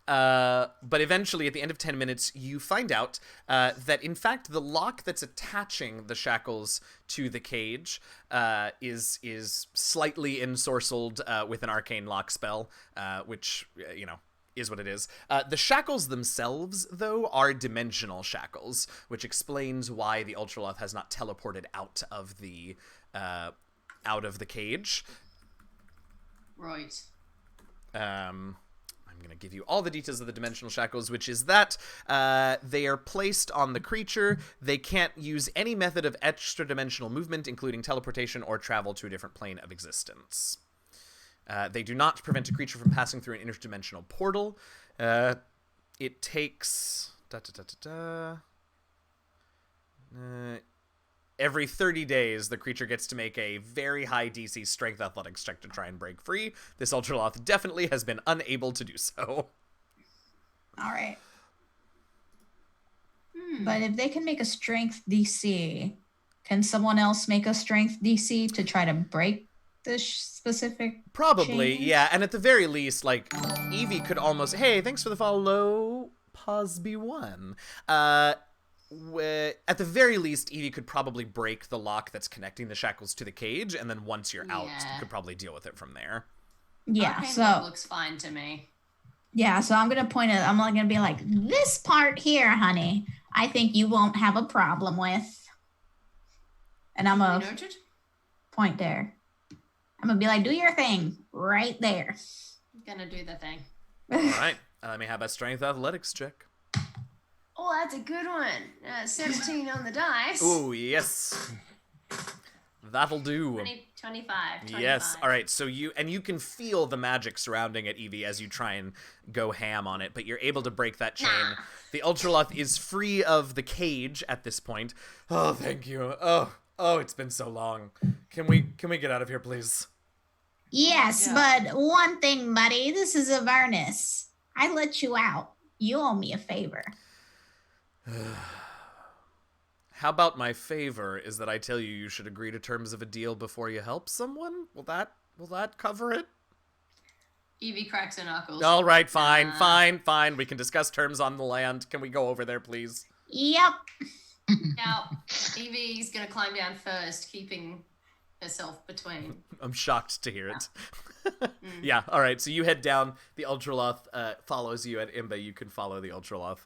But eventually, at the end of 10 minutes, you find out that, in fact, the lock that's attaching the shackles to the cage is slightly ensorcelled with an arcane lock spell, which, is what it is. The shackles themselves, though, are dimensional shackles, which explains why the Ultraloth has not teleported out of the cage. Right. I'm going to give you all the details of the dimensional shackles, which is that they are placed on the creature. They can't use any method of extra-dimensional movement, including teleportation or travel to a different plane of existence. They do not prevent a creature from passing through an interdimensional portal. It takes... every 30 days, the creature gets to make a very high DC strength athletics check to try and break free. This Ultraloth definitely has been unable to do so. All right. But if they can make a strength DC, can someone else make a strength DC to try to break this specific Probably, chain? yeah. And at the very least, like, Evie could almost... Hey, thanks for the follow, Posby1. At the very least, Evie could probably break the lock that's connecting the shackles to the cage, and then once you're out, you could probably deal with it from there. Yeah, Arcane so... Lock looks fine to me. Yeah, so I'm going to point it... I'm going to be like, this part here, honey, I think you won't have a problem with. And I'm going to point there. I'm going to be like, do your thing right there. I'm going to do the thing. All right. Let me have a strength athletics check. Oh, that's a good one. 17 on the dice. Oh, yes. That'll do. 25. Yes. All right. So you can feel the magic surrounding it, Evie, as you try and go ham on it, but you're able to break that chain. Nah. The Ultraloth is free of the cage at this point. Oh, thank you. Oh, it's been so long. Can we get out of here, please? Yes, Yeah. but one thing, buddy. This is Avernus. I let you out. You owe me a favor. How about my favor is that I tell you should agree to terms of a deal before you help someone? Will that cover it? Evie cracks her knuckles. All right, fine. We can discuss terms on the land. Can we go over there, please? Yep. Now, Evie's gonna climb down first, keeping herself between. I'm shocked to hear it. Yeah, all right. So you head down. The Ultraloth follows you, and Imba, you can follow the Ultraloth.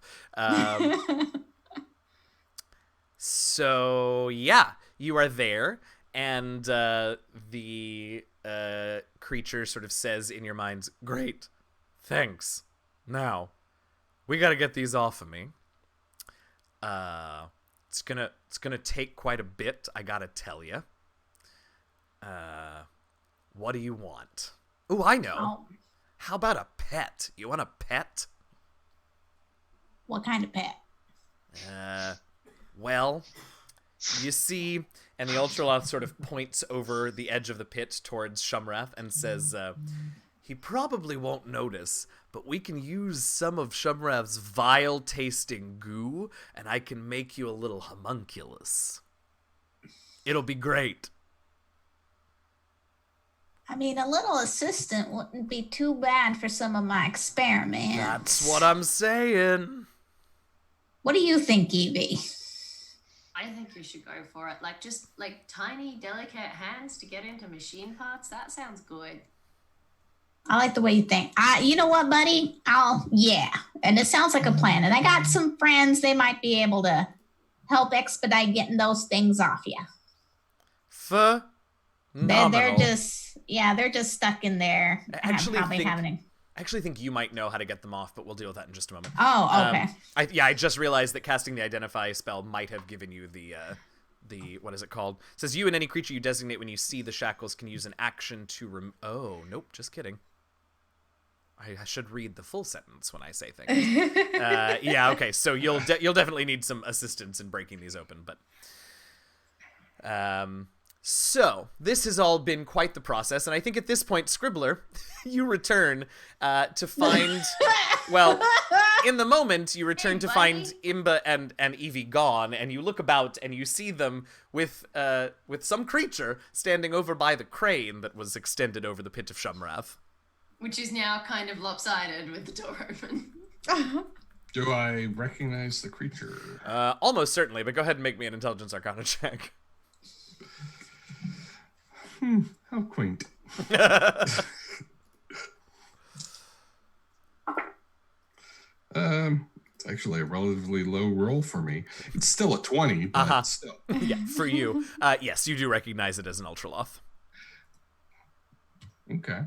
So yeah, you are there, and the creature sort of says in your minds, "Great, thanks. Now, we got to get these off of me. It's gonna take quite a bit. I gotta tell you. What do you want? Ooh, I know. Oh, How about a pet? You want a pet? what kind of pet? Well, you see, and the Ultraloth sort of points over the edge of the pit towards Shumrath and says, he probably won't notice, but we can use some of Shumrath's vile-tasting goo, and I can make you a little homunculus. It'll be great. I mean, a little assistant wouldn't be too bad for some of my experiments. That's what I'm saying. What do you think, Evie? I think you should go for it. Just tiny, delicate hands to get into machine parts. That sounds good. I like the way you think. You know what, buddy? Yeah. And it sounds like a plan. And I got some friends. They might be able to help expedite getting those things off you. They're just stuck in there. I actually think you might know how to get them off, but we'll deal with that in just a moment. Oh, okay. I just realized that casting the Identify spell might have given you the what is it called? It says you and any creature you designate when you see the shackles can use an action to oh, nope, just kidding. I should read the full sentence when I say things. Yeah, okay. So you'll definitely need some assistance in breaking these open, but so this has all been quite the process, and I think at this point, Scribbler, you return to find. Well, in the moment, you return to find Imba and Evie gone, and you look about and you see them with some creature standing over by the crane that was extended over the pit of Shumrath. Which is now kind of lopsided with the door open. Do I recognize the creature? Almost certainly, but go ahead and make me an Intelligence Arcana check. How quaint. It's actually a relatively low roll for me. It's still a 20, but still. Yeah, for you. Yes, you do recognize it as an Ultraloth. Okay.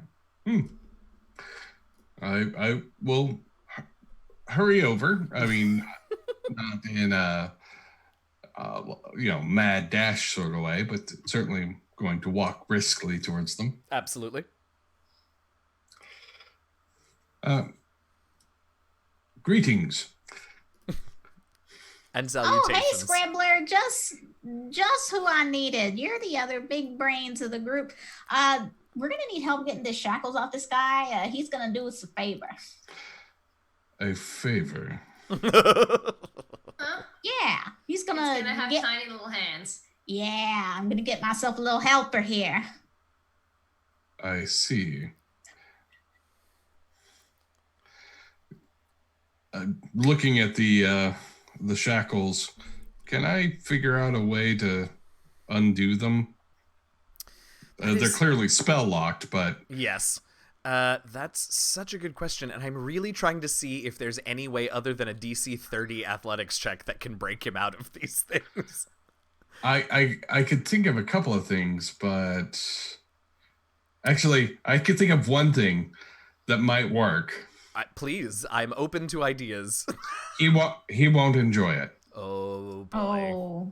I will hurry over. I mean, not in a mad dash sort of way, but certainly going to walk briskly towards them. Absolutely. Greetings. And salutations. Oh, hey, Scribbler. Just who I needed. You're the other big brains of the group. We're going to need help getting the shackles off this guy. He's going to do us a favor. A favor? Huh? Yeah. He's going It's gonna have tiny little hands. Yeah, I'm going to get myself a little helper here. I see. Looking at the shackles, can I figure out a way to undo them? They're clearly spell locked, but yes. That's such a good question, and I'm really trying to see if there's any way other than a DC 30 athletics check that can break him out of these things. I could think of a couple of things, but actually, I could think of one thing that might work. Please, I'm open to ideas. He won't enjoy it. Oh boy. Oh.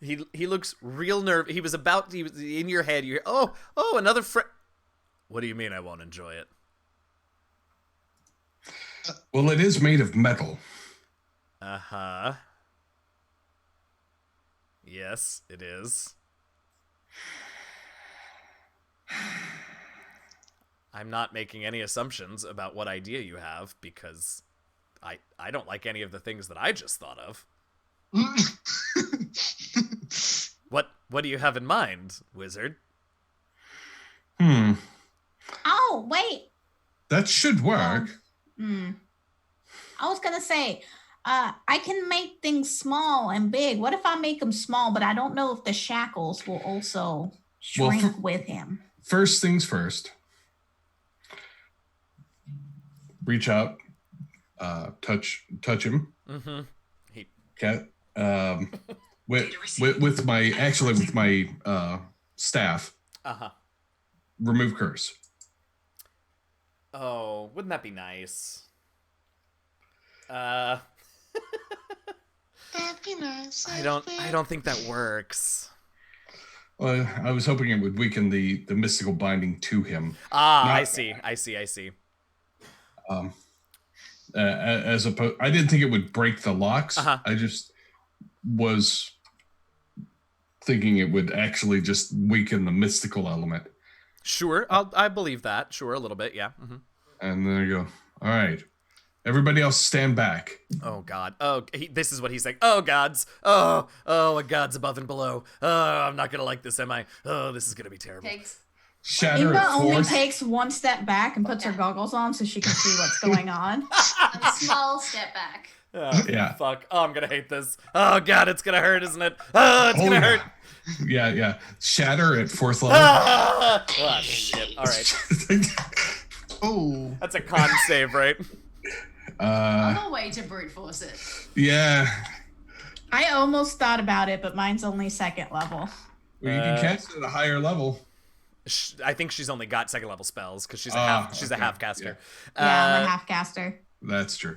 He looks real nervous. He was in your head. You're oh another friend. What do you mean I won't enjoy it? Well, it is made of metal. Uh-huh. Yes, it is. I'm not making any assumptions about what idea you have because I don't like any of the things that I just thought of. What do you have in mind, wizard? Oh, wait. That should work. I was going to say, I can make things small and big. What if I make them small, but I don't know if the shackles will also shrink with him? First things first. Reach out, touch him. Mm-hmm. With my staff. Uh-huh. Remove curse. Oh, wouldn't that be nice? That'd be nice. I don't think that works. Well, I was hoping it would weaken the mystical binding to him. I see. As opposed, I didn't think it would break the locks. Uh-huh. I just was thinking it would actually just weaken the mystical element. Sure, I believe that. Sure, a little bit, yeah. Mm-hmm. And there you go. All right, everybody else, stand back. Oh God. Oh, this is what he's saying. Oh gods. Oh, a gods above and below. Oh, I'm not gonna like this, am I? Oh, this is gonna be terrible. Pigs. Shatter Imba at only fourth. takes one step back and puts her goggles on so she can see what's going on. A small step back. Oh, Yeah. Fuck. Oh, I'm gonna hate this. Oh God, it's gonna hurt, isn't it? Oh, it's gonna hurt. Yeah. Shatter at fourth level. Ah! Oh, shit. All right. Oh. That's a con save, right? Other way to brute force it. Yeah. I almost thought about it, but mine's only second level. Well, you can cast it at a higher level. I think she's only got second level spells because she's a okay. half caster. Yeah, I'm a half caster. That's true.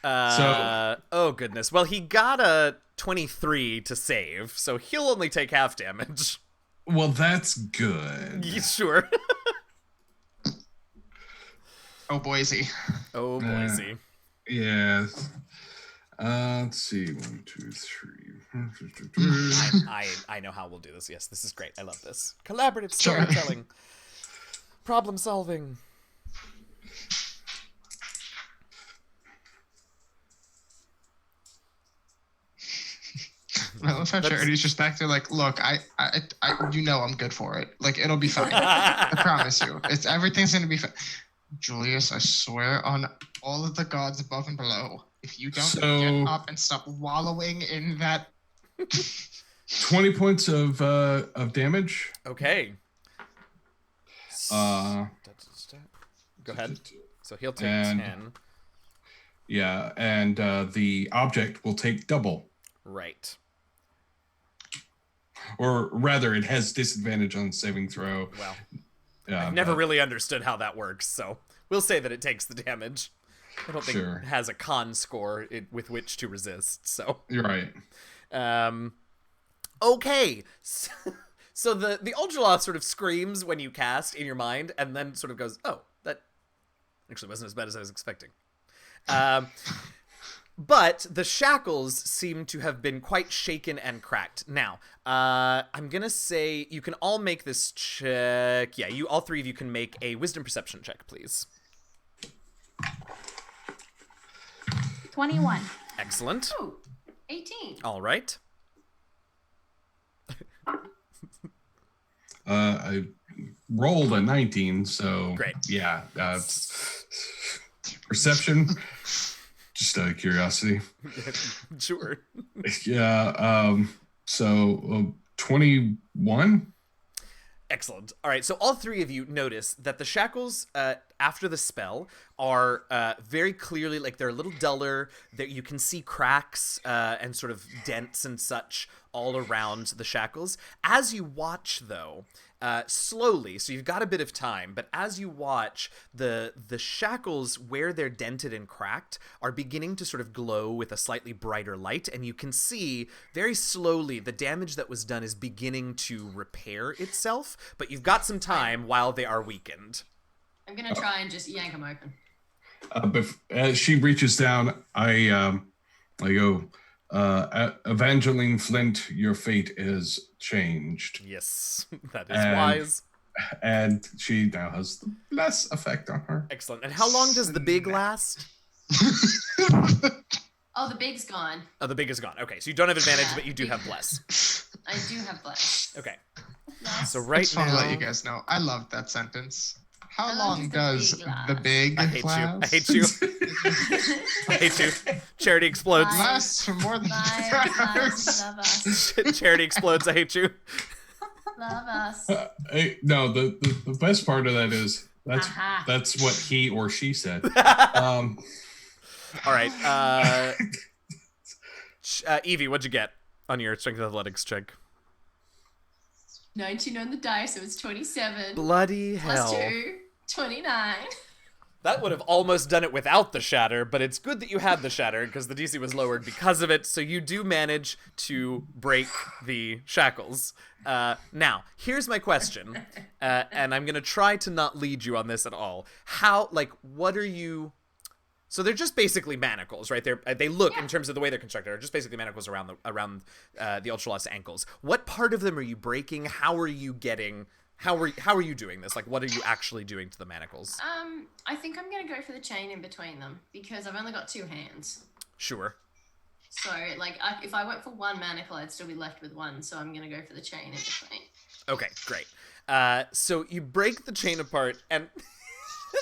Oh goodness. Well, he got a 23 to save, so he'll only take half damage. Well, that's good. Yeah, sure. Oh, Boise. Oh, Boise. Yeah. Let's see. 1, 2, 3. I know how we'll do this. Yes, this is great. I love this. Collaborative storytelling. Problem solving. I love how Charity's just back there like, look, I you know I'm good for it. Like, it'll be fine. I promise you. Everything's gonna be fine. Julius, I swear on all of the gods above and below, if you don't get up and stop wallowing in that 20 points of damage. Okay. Go ahead. So he'll take 10. Yeah, and the object will take double. Right. Or rather, it has disadvantage on saving throw. Well, I've never really understood how that works, so we'll say that it takes the damage. I don't think it has a con score with which to resist, so. You're right. Okay. So the Ultraloth sort of screams when you cast in your mind, and then sort of goes, oh, that actually wasn't as bad as I was expecting. But the shackles seem to have been quite shaken and cracked. Now, I'm going to say you can all make this check. Yeah, all three of you can make a wisdom perception check, please. 21. Excellent. Ooh, 18. All right. I rolled a 19, so great. Yeah. Perception, just out of curiosity. Sure. Yeah. So 21. Excellent. All right, so all three of you notice that the shackles, after the spell, are very clearly, like, they're a little duller. That you can see cracks and sort of dents and such all around the shackles. As you watch, though, slowly, so you've got a bit of time, but as you watch, the shackles, where they're dented and cracked, are beginning to sort of glow with a slightly brighter light, and you can see very slowly the damage that was done is beginning to repair itself, but you've got some time while they are weakened. I'm gonna try and just yank them open. As she reaches down, I go, Evangeline Flint, your fate is changed. Yes, that is wise. And she now has less effect on her. Excellent. And how long does the big last? Oh, the big's gone. Oh, the big is gone. Okay, so you don't have advantage, but you do have bless. I do have bless. Okay. Yes. So right Just want to now, let you guys know, I love that sentence. How How long long does does the big I hate you. last? I hate you. I hate you. Charity explodes. Bye. Lasts for more than Bye, 3 guys. hours. Love us. Charity explodes. I hate you. Love us. No, the best part of that is Aha. that's what he or she said. All right. Evie, what'd you get on your strength athletics check? 19 on the dice, so it's 27. Bloody Plus hell. 2, 29. That would have almost done it without the shatter, but it's good that you had the shatter because the DC was lowered because of it, so you do manage to break the shackles. Now, here's my question, and I'm going to try to not lead you on this at all. What are you... So they're just basically manacles, right? They look, in terms of the way they're constructed, are just basically manacles around the Ultraloth's ankles. What part of them are you breaking? How are you doing this? Like, what are you actually doing to the manacles? I think I'm gonna go for the chain in between them because I've only got 2 hands. Sure. So, like, if I went for one manacle, I'd still be left with one. So I'm gonna go for the chain in between. Okay, great. So you break the chain apart, and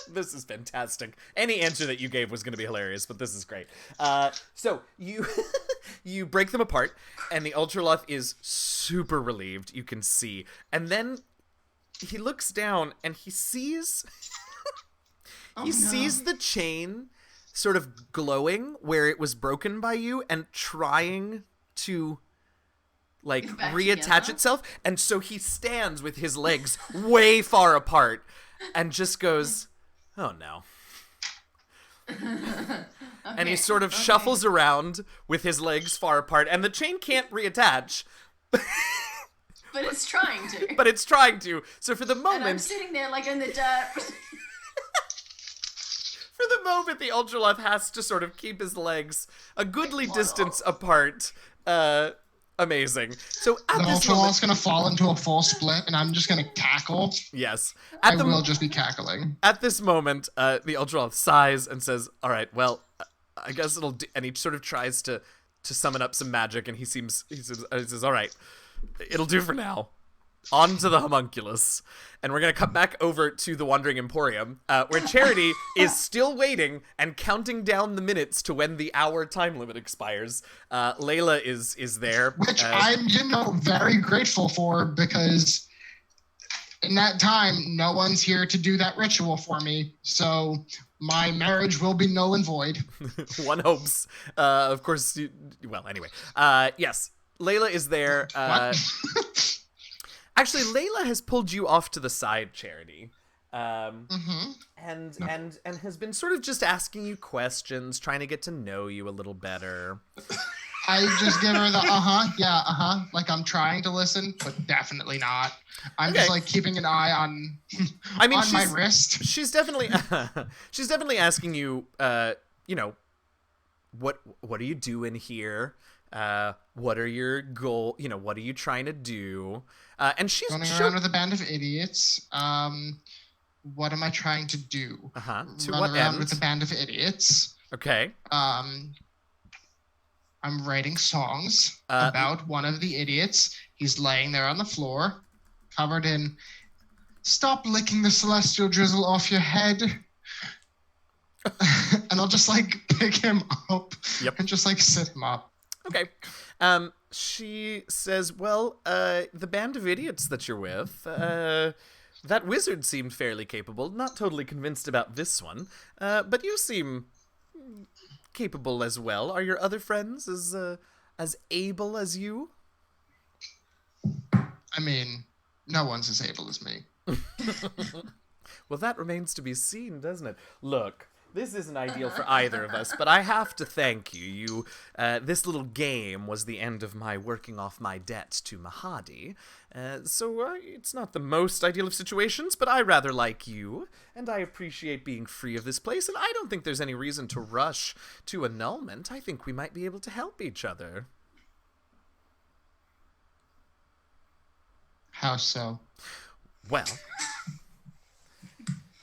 this is fantastic. Any answer that you gave was going to be hilarious, but this is great. So you you break them apart, and the Ultraloth is super relieved. You can see, and then he looks down and he sees sees the chain sort of glowing where it was broken by you and trying to Back reattach together? itself. And so he stands with his legs way far apart and just goes, "Oh no." And he sort of shuffles around with his legs far apart, and the chain can't reattach. But it's trying to. But it's trying to. So for the And I'm moment, sitting there like in the dirt. the Ultraloth has to sort of keep his legs a goodly Like, distance apart. Amazing. So at The this Ultraloth's moment, gonna fall into a full split, and I'm just gonna cackle. yes, I will just be cackling. at this moment, the Ultraloth sighs and says, "All right, well, I guess it'll do," and he sort of tries to summon up some magic, and he says, "All right, it'll do for now. On to the homunculus." And we're going to cut back over to the Wandering Emporium, where Charity is still waiting and counting down the minutes to when the hour time limit expires. Layla is there. Which I'm, very grateful for, because in that time, no one's here to do that ritual for me. So my marriage will be null and void. One hopes. Of course, anyway. Yes, Layla is there. What? Actually, Layla has pulled you off to the side, Charity. Mm-hmm. And has been sort of just asking you questions, trying to get to know you a little better. I just give her the like I'm trying to listen, but definitely not. I'm just like keeping an eye on on my wrist. She's definitely asking you, what are you doing here? What are your goal? What are you trying to do? And she's Running around with a band of idiots. What am I trying to do? To Run what around end? with a band of idiots. Okay. I'm writing songs about one of the idiots. He's laying there on the floor, covered in "Stop licking the celestial drizzle off your head." And I'll just pick him up and just sit him up. Okay. She says, "Well, the band of idiots that you're with, That wizard seemed fairly capable. Not totally convinced about this one, but you seem capable as well. Are your other friends as able as you? I mean, no one's as able as me. Well, that remains to be seen, doesn't it? Look, this isn't ideal for either of us, but I have to thank you. This little game was the end of my working off my debt to Mahadi. So it's not the most ideal of situations, but I rather like you, and I appreciate being free of this place, and I don't think there's any reason to rush to annulment. I think we might be able to help each other. How so? Well,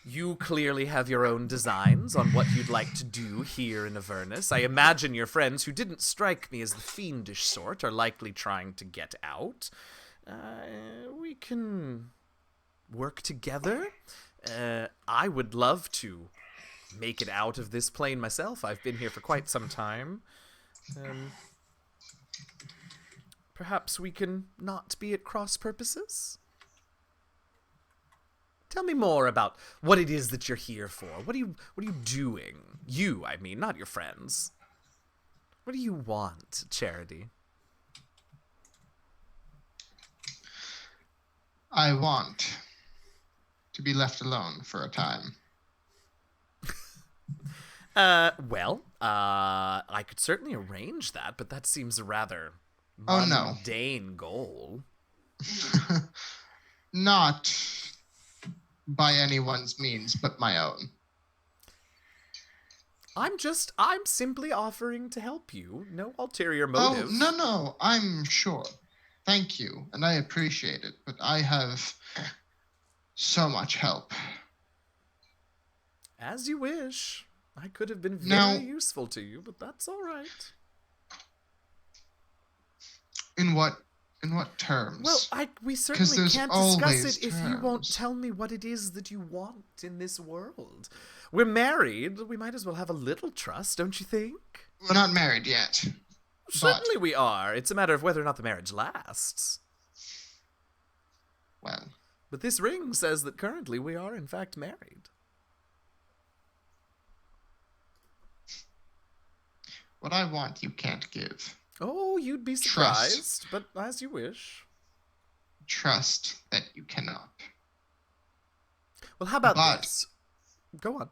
you clearly have your own designs on what you'd like to do here in Avernus. I imagine your friends, who didn't strike me as the fiendish sort, are likely trying to get out. We can work together. I would love to make it out of this plane myself. I've been here for quite some time. Perhaps we can not be at cross purposes? Tell me more about what it is that you're here for. What are you doing? You, I mean, not your friends. What do you want, Charity? I want to be left alone for a time. Well, I could certainly arrange that, but that seems a rather Oh, no. mundane goal. Not by anyone's means, but my own. I'm simply offering to help you. No ulterior motive. Oh, no, I'm sure. Thank you, and I appreciate it, but I have so much help. As you wish. I could have been very Now- useful to you, but that's all right. In what terms? Well, we certainly there's can't discuss always it if you won't terms. tell me what it is that you want in this world. We're married. We might as well have a little trust, don't you think? We're not married yet. Certainly we are. It's a matter of whether or not the marriage lasts. Well, But this ring says that currently we are, in fact, married. what I want you can't give. Oh, you'd be surprised, but as you wish. Trust that you cannot. Well, how about But- this? Go on.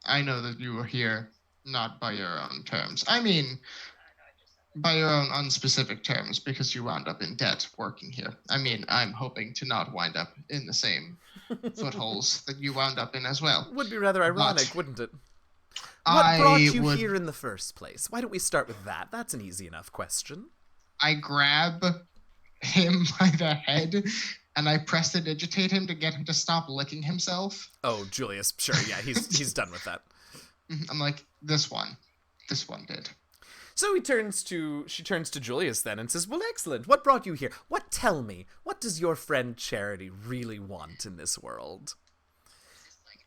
I know that you were here not by your own terms. I mean, by your own unspecific terms, because you wound up in debt working here. I mean, I'm hoping to not wind up in the same footholes that you wound up in as well. Would be rather ironic, But- wouldn't it? What brought you would- here in the first place? Why don't we start with that? That's an easy enough question. I grab him by the head and I prestidigitate him to get him to stop licking himself. Oh, Julius, sure, yeah, he's done with that. I'm like, this one did. So she turns to Julius then and says, "Well, excellent. What brought you here? Tell me, what does your friend Charity really want in this world?"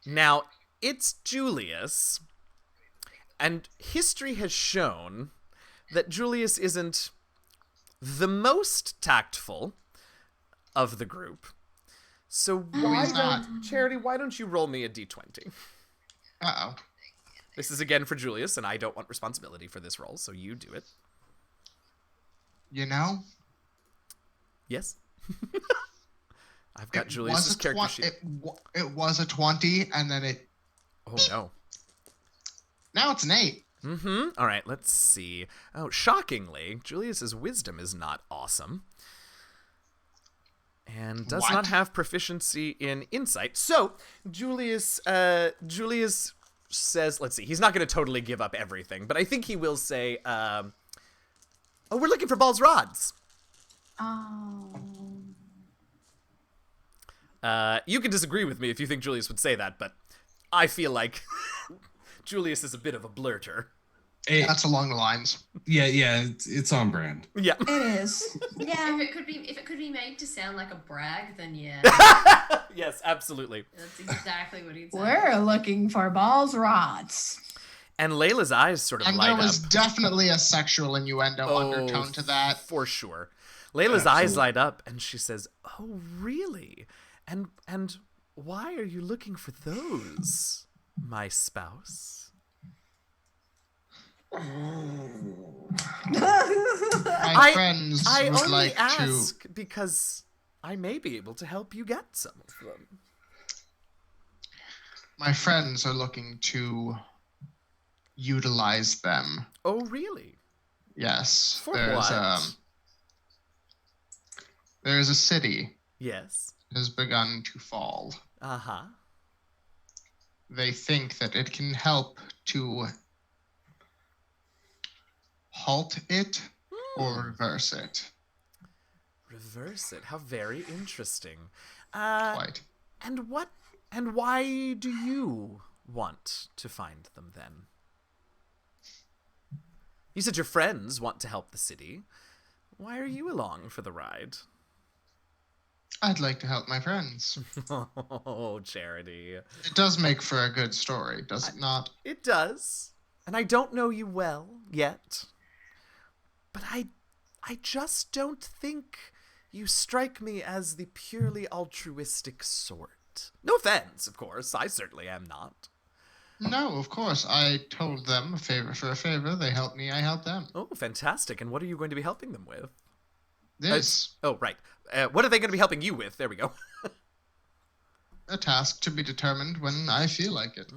Now, it's Julius, and history has shown that Julius isn't the most tactful of the group. So why he's not. Charity, why don't you roll me a d20? Uh-oh. This is again for Julius, and I don't want responsibility for this roll, so you do it. You know? Yes. I've got Julius's character sheet. It was a 20, and then it... Oh, no. Now it's an 8. Mm-hmm. All right, let's see. Oh, shockingly, Julius's wisdom is not awesome. And does What? not have proficiency in insight. So, Julius says, let's see, he's not going to totally give up everything, but I think he will say, oh, we're looking for Ball's rods. Oh. You can disagree with me if you think Julius would say that, but I feel like Julius is a bit of a blurter. That's along the lines. Yeah, it's on brand. Yeah. It is. Yeah. If it could be made to sound like a brag, then yeah, Yes, absolutely. that's exactly what he'd say. We're looking for balls rods. And Layla's eyes sort of And light there was up. definitely a sexual innuendo undertone to that. For sure. Layla's eyes Absolutely. light up, and she says, "Oh, really? And why are you looking for those, my spouse?" My friends I would only like to. ask because I may be able to help you get some of them. My friends are looking to utilize them. Oh, really? Yes. For what? There's a city Yes. has begun to fall. Uh-huh. They think that it can help to halt it or reverse it. Reverse it. How very interesting. Quite. And why do you want to find them then? You said your friends want to help the city. Why are you along for the ride? I'd like to help my friends. Oh, Charity. It does make for a good story, does it not? It does. And I don't know you well yet. But I just don't think you strike me as the purely altruistic sort. No offense, of course. I certainly am not. No, of course. I told them a favor for a favor. They helped me. I helped them. Oh, fantastic. And what are you going to be helping them with? This, Oh, right. What are they going to be helping you with? There we go. a task to be determined when I feel like it.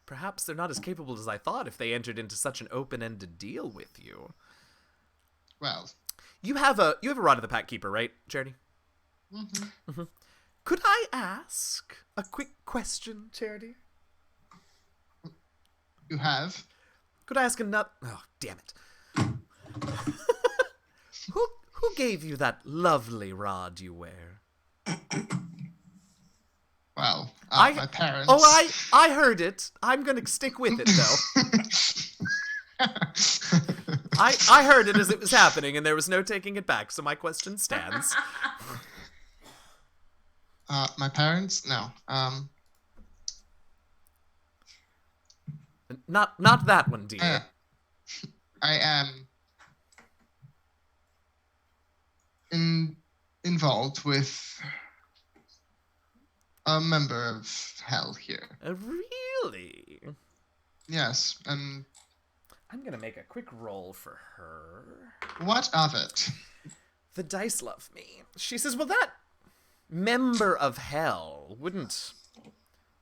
Perhaps they're not as capable as I thought if they entered into such an open-ended deal with you. Well, You have a rod of the pack keeper, right, Charity? mhm. Could I ask a quick question, Charity? You have? Could I ask another? Oh, damn it! Who gave you that lovely rod you wear? Well, my parents. Oh, I heard it. I'm gonna stick with it though. I heard it as it was happening, and there was no taking it back. So my question stands. My parents? No. Not that one, dear. I am involved with a member of Hell here. Really? Yes, and I'm gonna make a quick roll for her. what of it? The dice love me. She says, well, that member of Hell wouldn't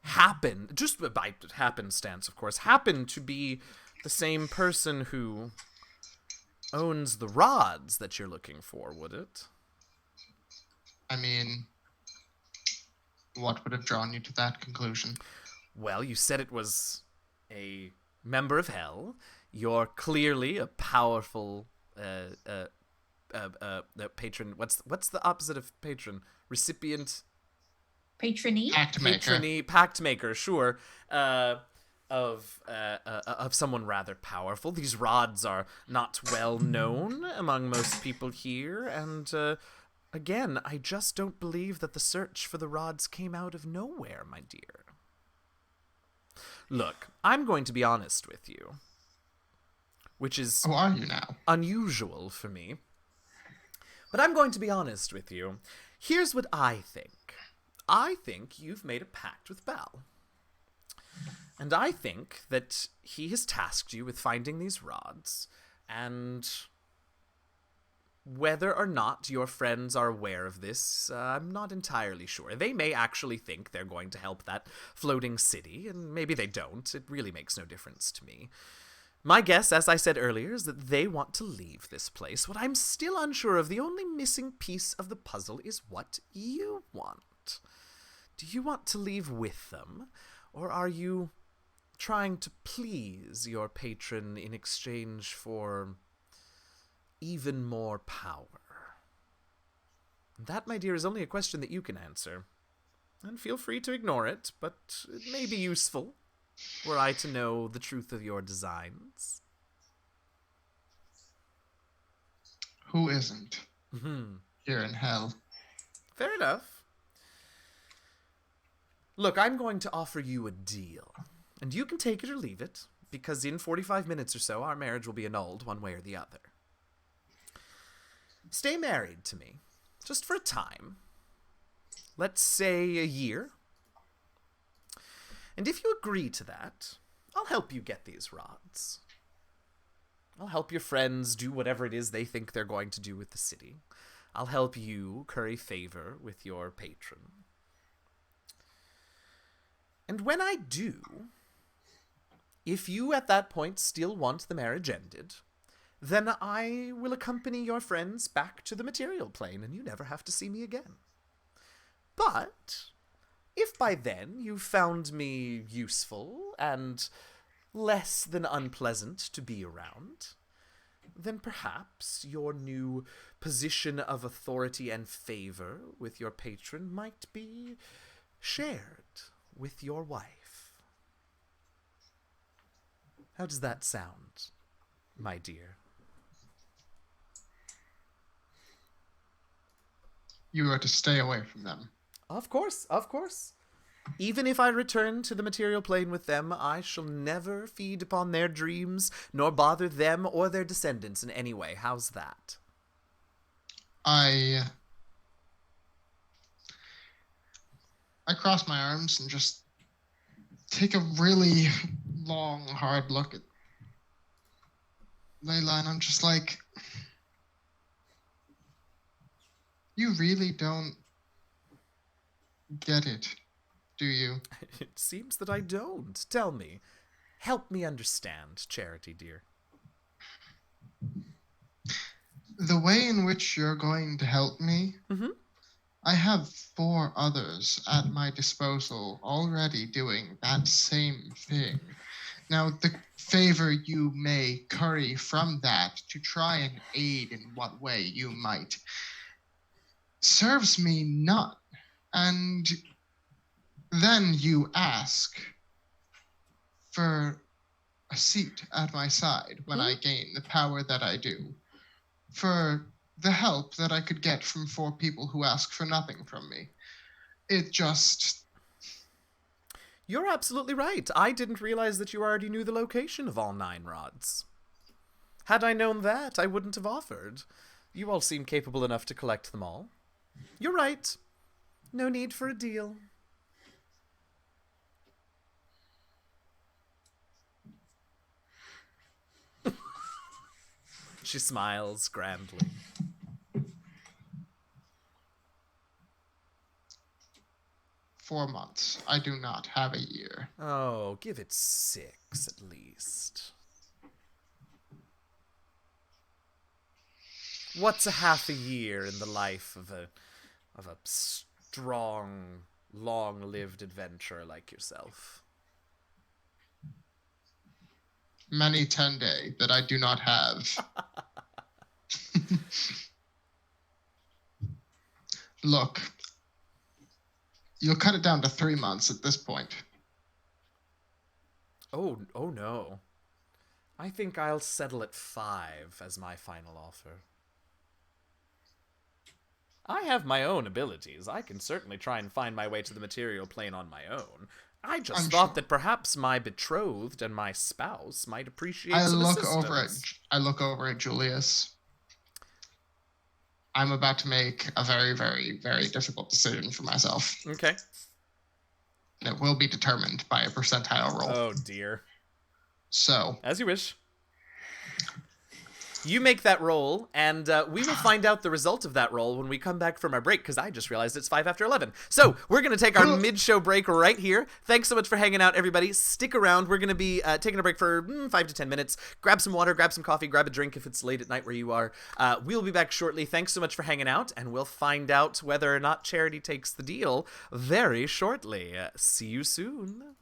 happen, just by happenstance, of course, happen to be the same person who owns the rods that you're looking for, would it? I mean, what would have drawn you to that conclusion? Well, you said it was a member of Hell. You're clearly a powerful patron. What's the opposite of patron? Recipient. Patrony? Act maker. Pact maker, sure. Of someone rather powerful. These rods are not well known among most people here, and again, I just don't believe that the search for the rods came out of nowhere, my dear. Look, I'm going to be honest with you, which is Who are you now? unusual for me. But I'm going to be honest with you. Here's what I think. I think you've made a pact with Bal. And I think that he has tasked you with finding these rods, and whether or not your friends are aware of this, I'm not entirely sure. They may actually think they're going to help that floating city, and maybe they don't. It really makes no difference to me. My guess, as I said earlier, is that they want to leave this place. What I'm still unsure of, the only missing piece of the puzzle, is what you want. Do you want to leave with them, or are you trying to please your patron in exchange for even more power? That, my dear, is only a question that you can answer. And feel free to ignore it, but it may be useful were I to know the truth of your designs. Who isn't? Mm-hmm. Here in Hell. Fair enough. Look, I'm going to offer you a deal. And you can take it or leave it, because in 45 minutes or so, our marriage will be annulled one way or the other. stay married to me, just for a time. Let's say a year. And if you agree to that, I'll help you get these rods. I'll help your friends do whatever it is they think they're going to do with the city. I'll help you curry favor with your patron. And when I do, if you at that point still want the marriage ended, then I will accompany your friends back to the material plane and you never have to see me again. But if by then you've found me useful and less than unpleasant to be around, then perhaps your new position of authority and favor with your patron might be shared with your wife. How does that sound, my dear? You are to stay away from them. Of course, of course. Even if I return to the material plane with them, I shall never feed upon their dreams, nor bother them or their descendants in any way. How's that? I cross my arms and just take a really long, hard look at Layla, and I'm just like, you really don't get it, do you? It seems that I don't. Tell me. Help me understand, Charity, dear. The way in which you're going to help me, I have 4 others at my disposal already doing that same thing. Now, the favor you may curry from that to try and aid in what way you might serves me none. And then you ask for a seat at my side when I gain the power that I do, for the help that I could get from 4 people who ask for nothing from me. It just... You're absolutely right. I didn't realize that you already knew the location of all 9 rods. Had I known that, I wouldn't have offered. You all seem capable enough to collect them all. You're right. No need for a deal. She smiles grandly. ...4 months. I do not have a year. Oh, give it 6 at least. What's a half a year in the life of a strong, long-lived adventurer like yourself? Many 10-day that I do not have. Look, you'll cut it down to 3 months at this point. Oh no. I think I'll settle at 5 as my final offer. I have my own abilities. I can certainly try and find my way to the material plane on my own. I just thought that perhaps my betrothed and my spouse might appreciate some assistance. I look over at Julius. I'm about to make a very, very, very difficult decision for myself. Okay. And it will be determined by a percentile roll. Oh, dear. So. As you wish. You make that roll, and we will find out the result of that roll when we come back from our break, because I just realized it's 5 after 11. So, we're going to take our mid-show break right here. Thanks so much for hanging out, everybody. Stick around. We're going to be taking a break for 5 to 10 minutes. Grab some water, grab some coffee, grab a drink if it's late at night where you are. We'll be back shortly. Thanks so much for hanging out, and we'll find out whether or not Charity takes the deal very shortly. See you soon.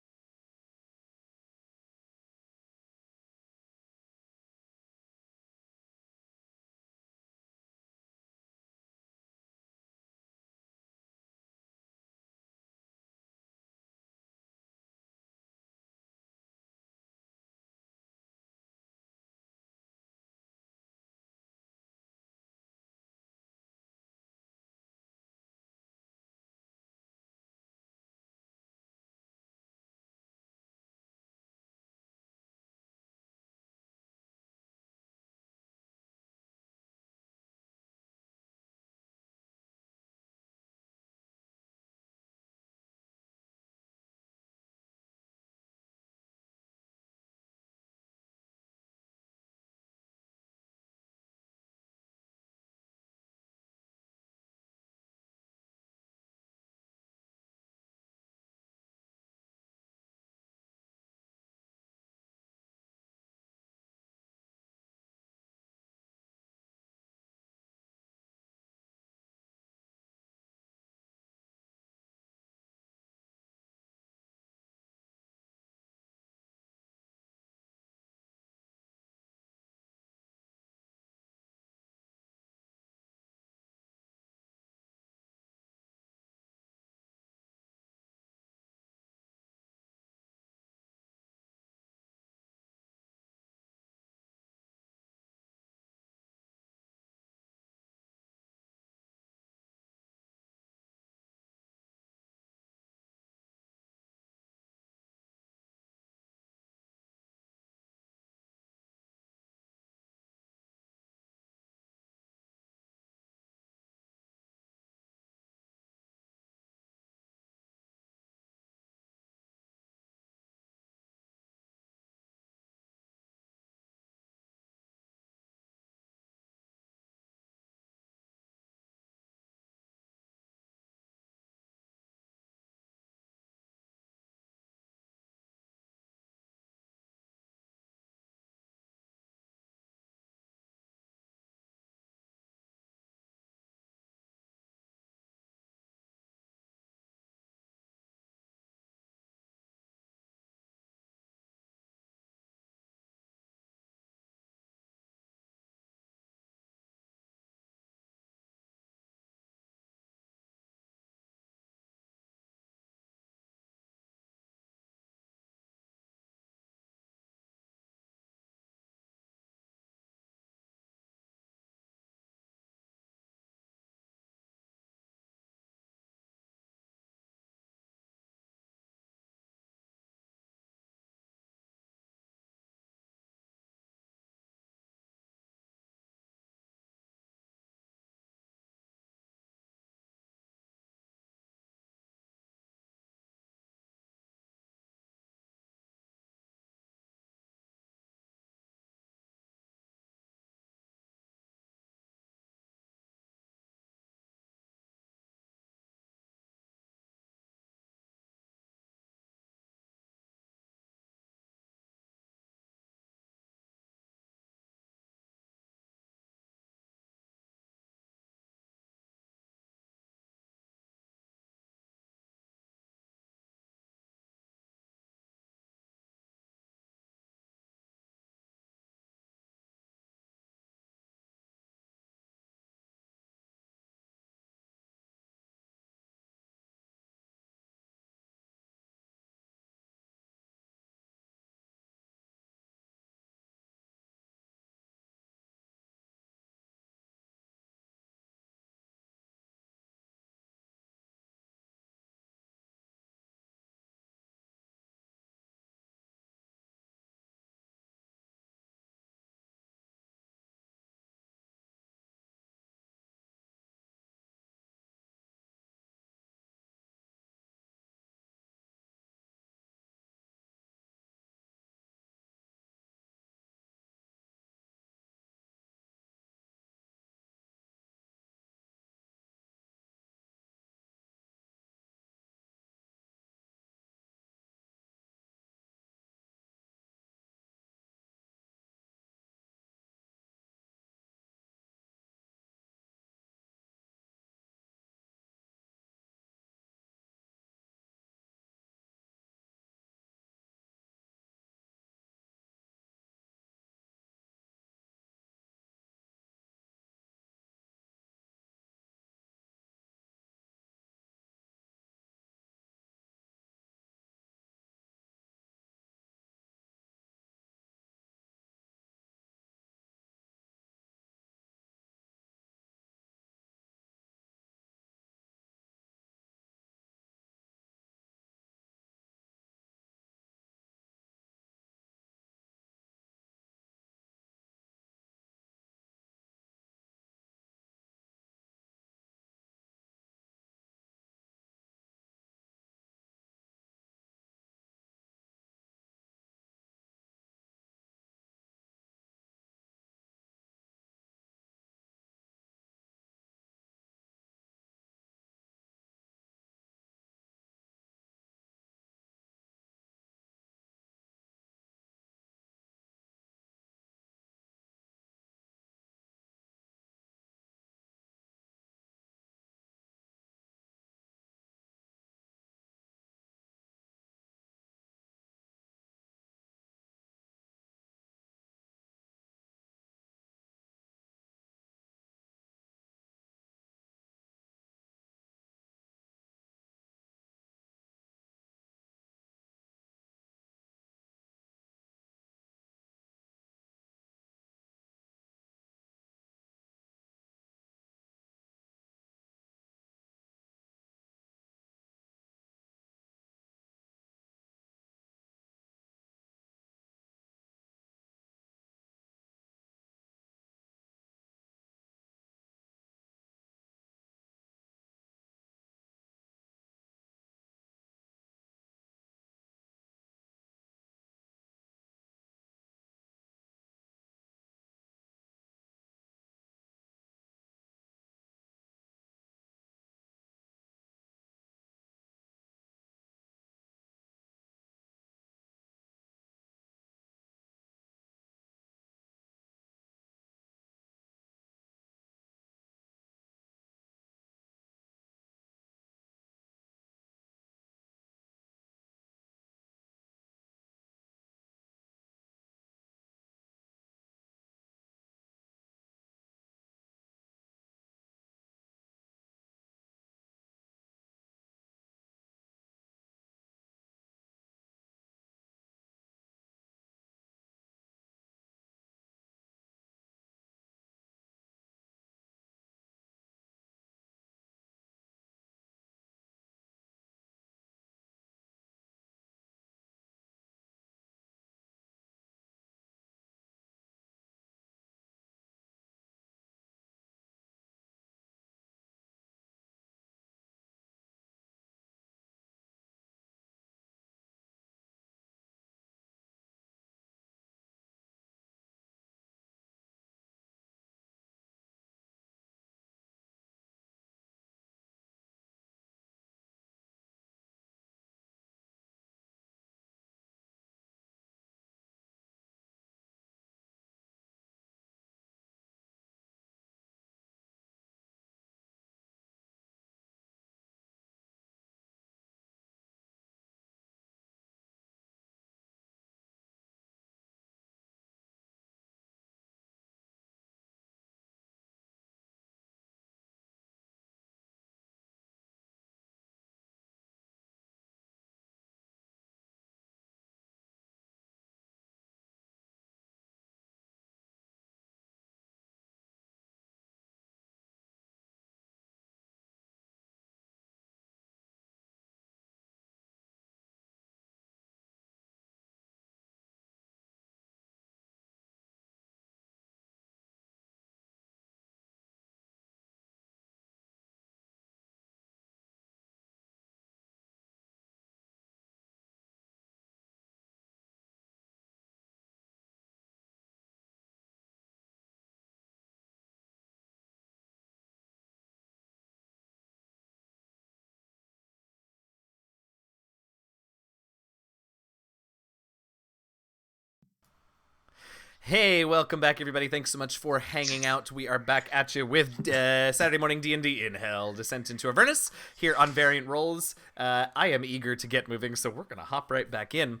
Hey, welcome back, everybody. Thanks so much for hanging out. We are back at you with Saturday Morning D&D in Hell, Descent into Avernus, here on Variant Rolls. I am eager to get moving, so we're going to hop right back in.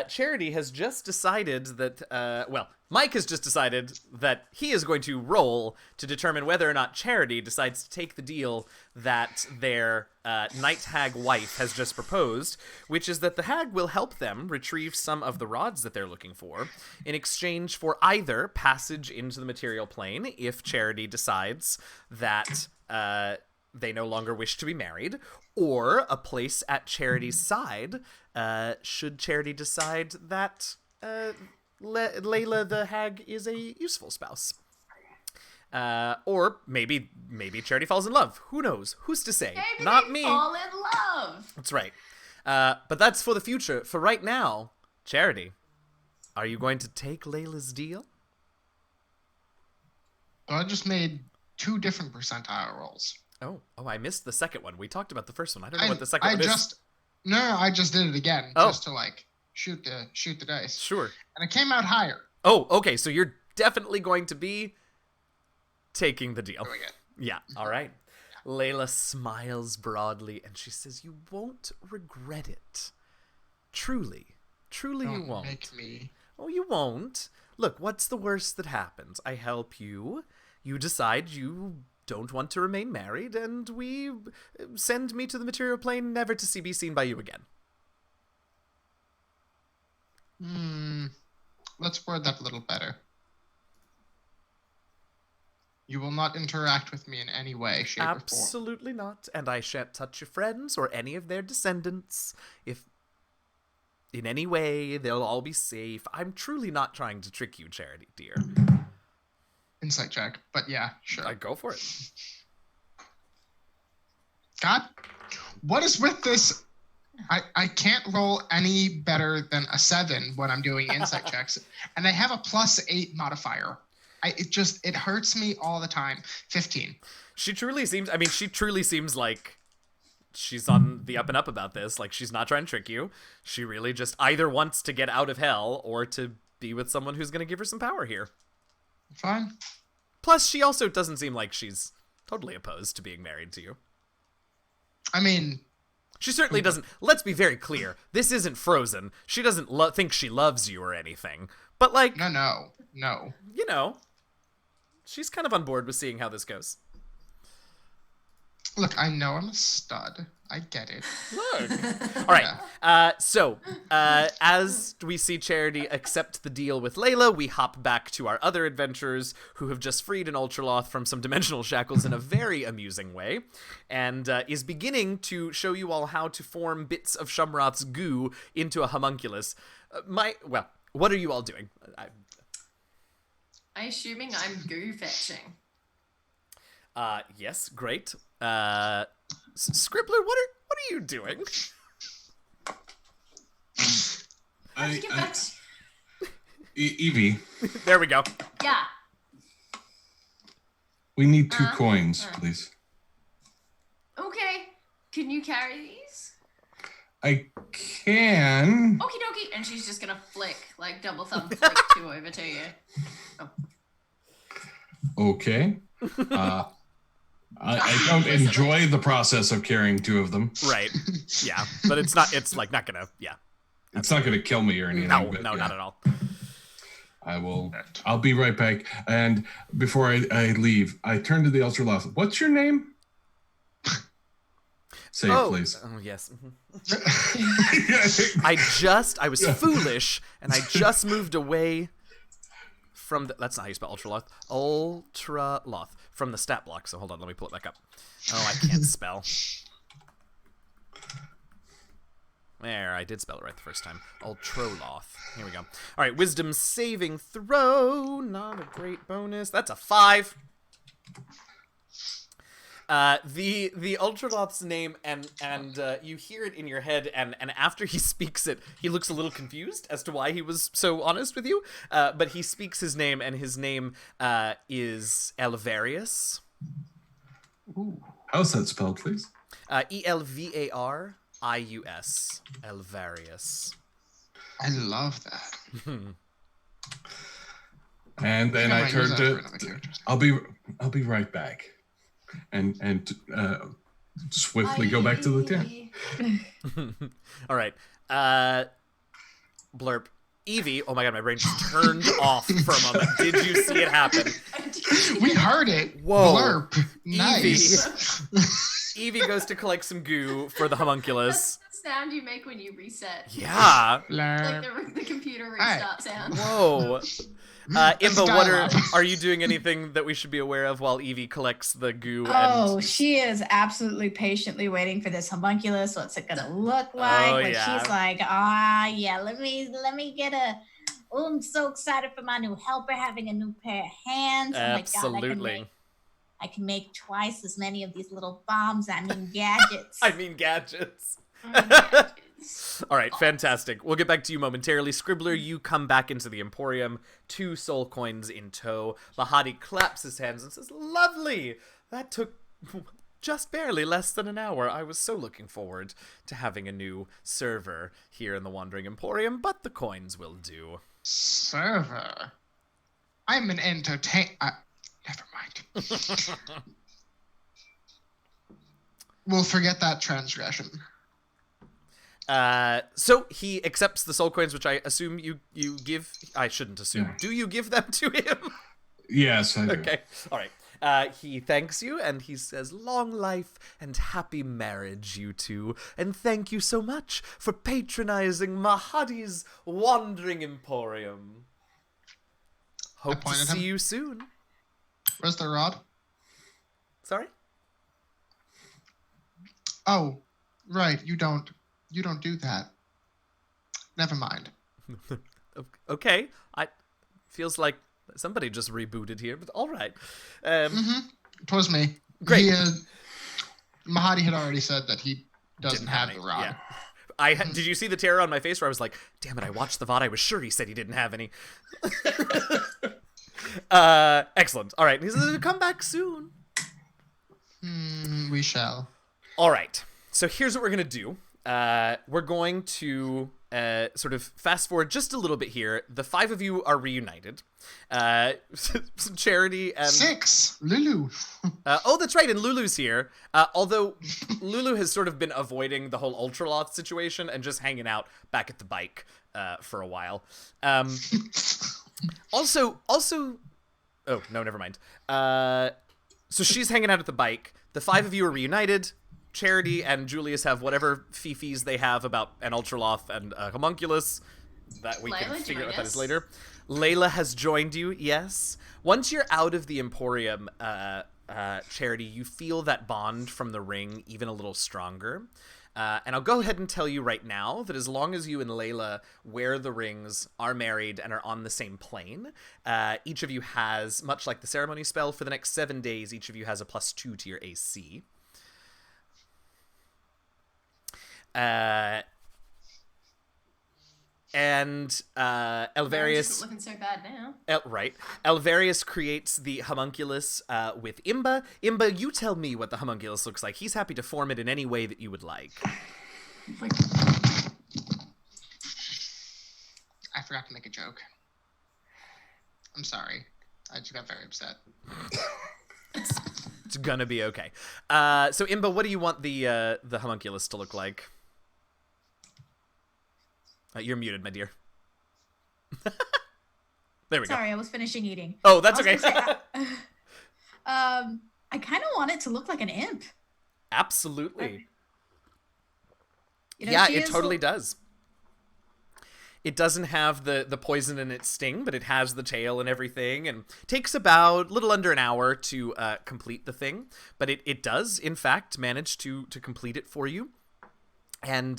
Charity has just decided that, Mike has just decided that he is going to roll to determine whether or not Charity decides to take the deal that their night hag wife has just proposed, which is that the hag will help them retrieve some of the rods that they're looking for in exchange for either passage into the material plane if Charity decides that they no longer wish to be married, or a place at Charity's side should Charity decide that Layla the hag is a useful spouse. Or maybe Charity falls in love. Who knows? Who's to say? Maybe Not they me. fall in love. That's right. But that's for the future. For right now, Charity, are you going to take Layla's deal? I just made 2 different percentile rolls. Oh, I missed the second one. We talked about the first one. I don't know what the second one is. I just did it again, just to shoot the dice. Sure. And it came out higher. Oh, okay. So you're definitely going to be taking the deal. Doing it. Yeah. All right. Layla smiles broadly and she says, "You won't regret it. Truly, you Don't won't." make me. Oh, you won't. Look, what's the worst that happens? I help you. You decide you don't want to remain married, and we send me to the material plane, never to be seen by you again. Let's word that a little better. You will not interact with me in any way, shape, or form. Absolutely not, and I shan't touch your friends or any of their descendants. If in any way, they'll all be safe. I'm truly not trying to trick you, Charity, dear. Insight check, but yeah, sure. I go for it. God, what is with this? I can't roll any better than a 7 when I'm doing insight checks, and I have a +8 modifier. It hurts me all the time. 15. She truly seems like she's on the up and up about this. Like, she's not trying to trick you. She really just either wants to get out of hell or to be with someone who's going to give her some power here. Fine. Plus, she also doesn't seem like she's totally opposed to being married to you. I mean, she certainly doesn't. Let's be very clear. This isn't Frozen. She doesn't think she loves you or anything. But, like... No. You know, she's kind of on board with seeing how this goes. Look, I know I'm a stud. I get it. Look. All right. So, as we see Charity accept the deal with Layla, we hop back to our other adventurers who have just freed an Ultraloth from some dimensional shackles in a very amusing way, and is beginning to show you all how to form bits of Shumroth's goo into a homunculus. What are you all doing? I'm assuming I'm goo fetching. Yes, great. Scribbler, what are you doing? Evie. There we go. Yeah. We need 2 coins, please. Okay. Can you carry these? I can. Okie dokie. And she's just gonna flick, like double thumb flick 2 over to you. Oh. Okay. I don't enjoy the process of carrying 2 of them. Right. Yeah. But it's not gonna, yeah. It's not gonna kill me or anything. No, but, not at all. I'll be right back. And before I leave, I turn to the Ultraloth. What's your name? Say it, please. Oh, yes. I was foolish, and I just moved away from that's not how you spell Ultraloth. Ultraloth. From the stat block, so hold on, let me pull it back up. Oh, I can't spell. There, I did spell it right the first time. Ultraloth. Here we go. All right, wisdom saving throw. Not a great bonus. That's a 5. The Ultraloth's name, and you hear it in your head, and after he speaks it, he looks a little confused as to why he was so honest with you, but he speaks his name, and his name is Elvarius. Ooh. How's that spelled, please? Elvarius. Elvarius. I love that. And then I might turn use that for to, another character. I'll be right back, and swiftly go back to the tent. All right. Blurp. Evie, oh my god, my brain just turned off for a moment. Did you see it happen? We heard it. Whoa. Blurp. Nice. Evie goes to collect some goo for the homunculus. That's the sound you make when you reset. Yeah. Like the computer restart sound. Whoa. That's Imba, what dialogue. are you doing anything that we should be aware of while Evie collects the goo? Oh, and... she is absolutely patiently waiting for this homunculus. What's it gonna look like? Oh, Like yeah. she's like, yeah, let me get a. Oh, I'm so excited for my new helper having a new pair of hands. Oh my God, Absolutely. I can make twice as many of these little bombs. I mean gadgets. I mean gadgets. Yeah, All right, fantastic. We'll get back to you momentarily. Scribbler, you come back into the Emporium, 2 soul coins in tow. Mahadi claps his hands and says, "Lovely! That took just barely less than an hour. I was so looking forward to having a new server here in the Wandering Emporium, but the coins will do." Server. I'm an entertain. Never mind. We'll forget that transgression. So he accepts the soul coins, which I assume you give. I shouldn't assume. Yeah. Do you give them to him? Yes, I do. Okay. All right. He thanks you and he says, "Long life and happy marriage, you two. And thank you so much for patronizing Mahadi's Wandering Emporium. Hope to pointed see him. you soon." Where's the rod? Sorry? Oh, right. You don't do that. Never mind. Okay. Feels like somebody just rebooted here, but all right. It was me. Great. Mahadi had already said that he doesn't Didn't have any. the rod. Yeah. Did you see the terror on my face where I was like, damn it, I watched the VOD, I was sure he said he didn't have any. Excellent. All right. He says, "Come back soon." We shall. All right. So here's what we're going to do. We're going to sort of fast forward just a little bit here. The 5 of you are reunited. Charity and... 6. Lulu. Oh, that's right. And Lulu's here. Although Lulu has sort of been avoiding the whole Ultraloth situation and just hanging out back at the bike for a while. Also... Oh, no, never mind. So she's hanging out at the bike. The 5 of you are reunited. Charity and Julius have whatever fifis they have about an Ultraloth and a homunculus that we can Layla, figure out join what that is us. later. Layla has joined you, yes. Once you're out of the Emporium, Charity, you feel that bond from the ring even a little stronger. And I'll go ahead and tell you right now that as long as you and Layla wear the rings, are married, and are on the same plane, each of you has, much like the ceremony spell, for the next 7 days, each of you has a +2 to your AC. And Elvarius... Isn't looking so bad now. Right. Elvarius creates the homunculus with Imba. Imba, you tell me what the homunculus looks like. He's happy to form it in any way that you would like. I forgot to make a joke. I'm sorry. I just got very upset. It's gonna be okay. So Imba, what do you want the homunculus to look like? You're muted, my dear. There we go. Sorry, I was finishing eating. Oh, that's I was okay. gonna say, I kind of want it to look like an imp. Absolutely. You know, Yeah, she it is totally does. It doesn't have the poison in its sting, but it has the tail and everything, and takes about a little under an hour to complete the thing. But it does, in fact, manage to complete it for you. And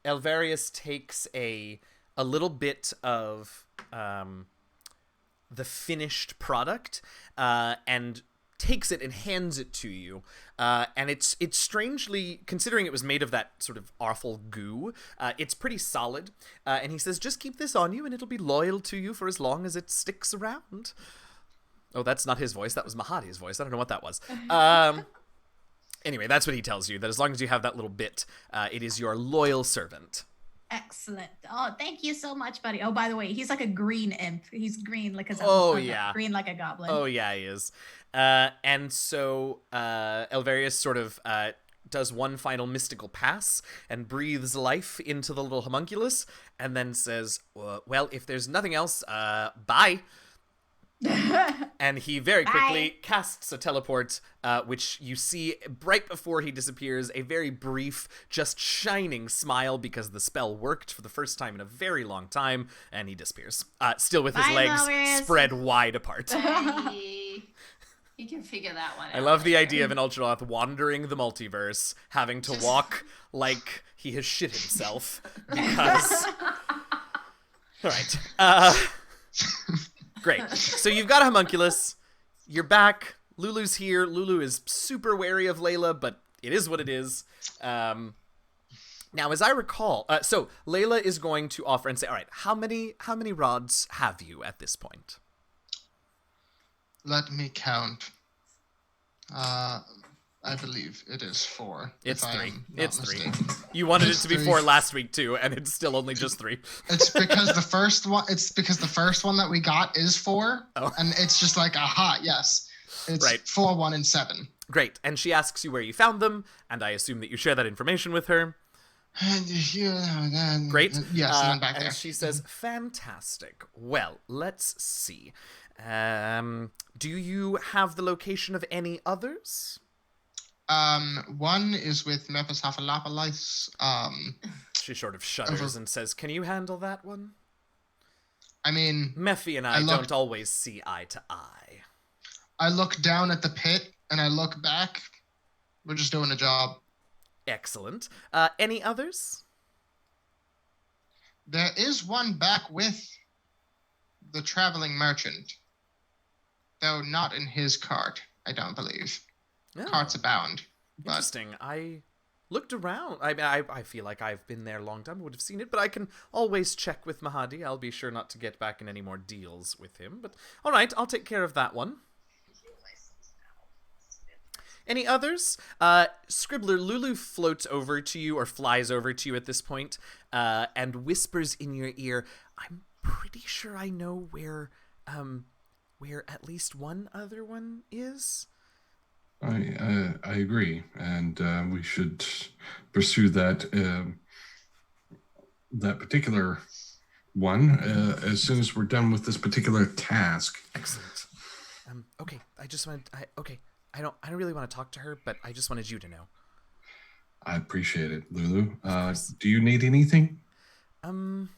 Elvarius takes a little bit of the finished product and takes it and hands it to you, and it's strangely, considering it was made of that sort of awful goo, it's pretty solid, and he says, "Just keep this on you and it'll be loyal to you for as long as it sticks around." Oh, that's not his voice, that was Mahadi's voice. I don't know what that was. Anyway, that's what he tells you, that as long as you have that little bit, it is your loyal servant. Excellent. Oh, thank you so much, buddy. Oh, by the way, he's like a green imp. He's green like a green like a goblin. Oh yeah, he is. And so Elvarius sort of does one final mystical pass and breathes life into the little homunculus, and then says, "Well, if there's nothing else, bye." And he very quickly casts a teleport, which you see right before he disappears, a very brief, just shining smile because the spell worked for the first time in a very long time, and he disappears. Still with his legs spread wide apart. You can figure that one out. I love the idea of an Ultraloth wandering the multiverse, having to walk like he has shit himself, because... Alright. Great. So you've got a homunculus. You're back. Lulu's here. Lulu is super wary of Layla, but it is what it is. Now, as I recall, so Layla is going to offer and say, "All right, how many rods have you at this point?" Let me count. I believe it is 4. It's 3. It's 3. Mistaken. You wanted It's it to be 3. 4 last week too, and it's still only just 3. It's because the first one. It's because the first one that we got is 4, and it's just like, aha, yes, it's Right. 4, 1, and 7. Great. And she asks you where you found them, and I assume that you share that information with her. Great. Yes, and then back and there. she says, "Fantastic. Well, let's see. Do you have the location of any others?" One is with Mephistopheles. She sort of shudders and says, "Can you handle that one?" I mean, Mephi and I don't always see eye to eye. I look down at the pit and I look back. We're just doing a job. Excellent. Any others? There is one back with the traveling merchant, though not in his cart, I don't believe. Oh, Carts abound. But interesting. I looked around. I feel like I've been there a long time. I would have seen it, but I can always check with Mahadi. I'll be sure not to get back in any more deals with him. But all right, I'll take care of that one. Any others? Scribbler, Lulu floats over to you, or flies over to you at this point, and whispers in your ear, "I'm pretty sure I know where at least one other one is." I agree, and we should pursue that that particular one as soon as we're done with this particular task. Excellent. Okay. I don't really want to talk to her, but I just wanted you to know. I appreciate it, Lulu. Do you need anything? Well,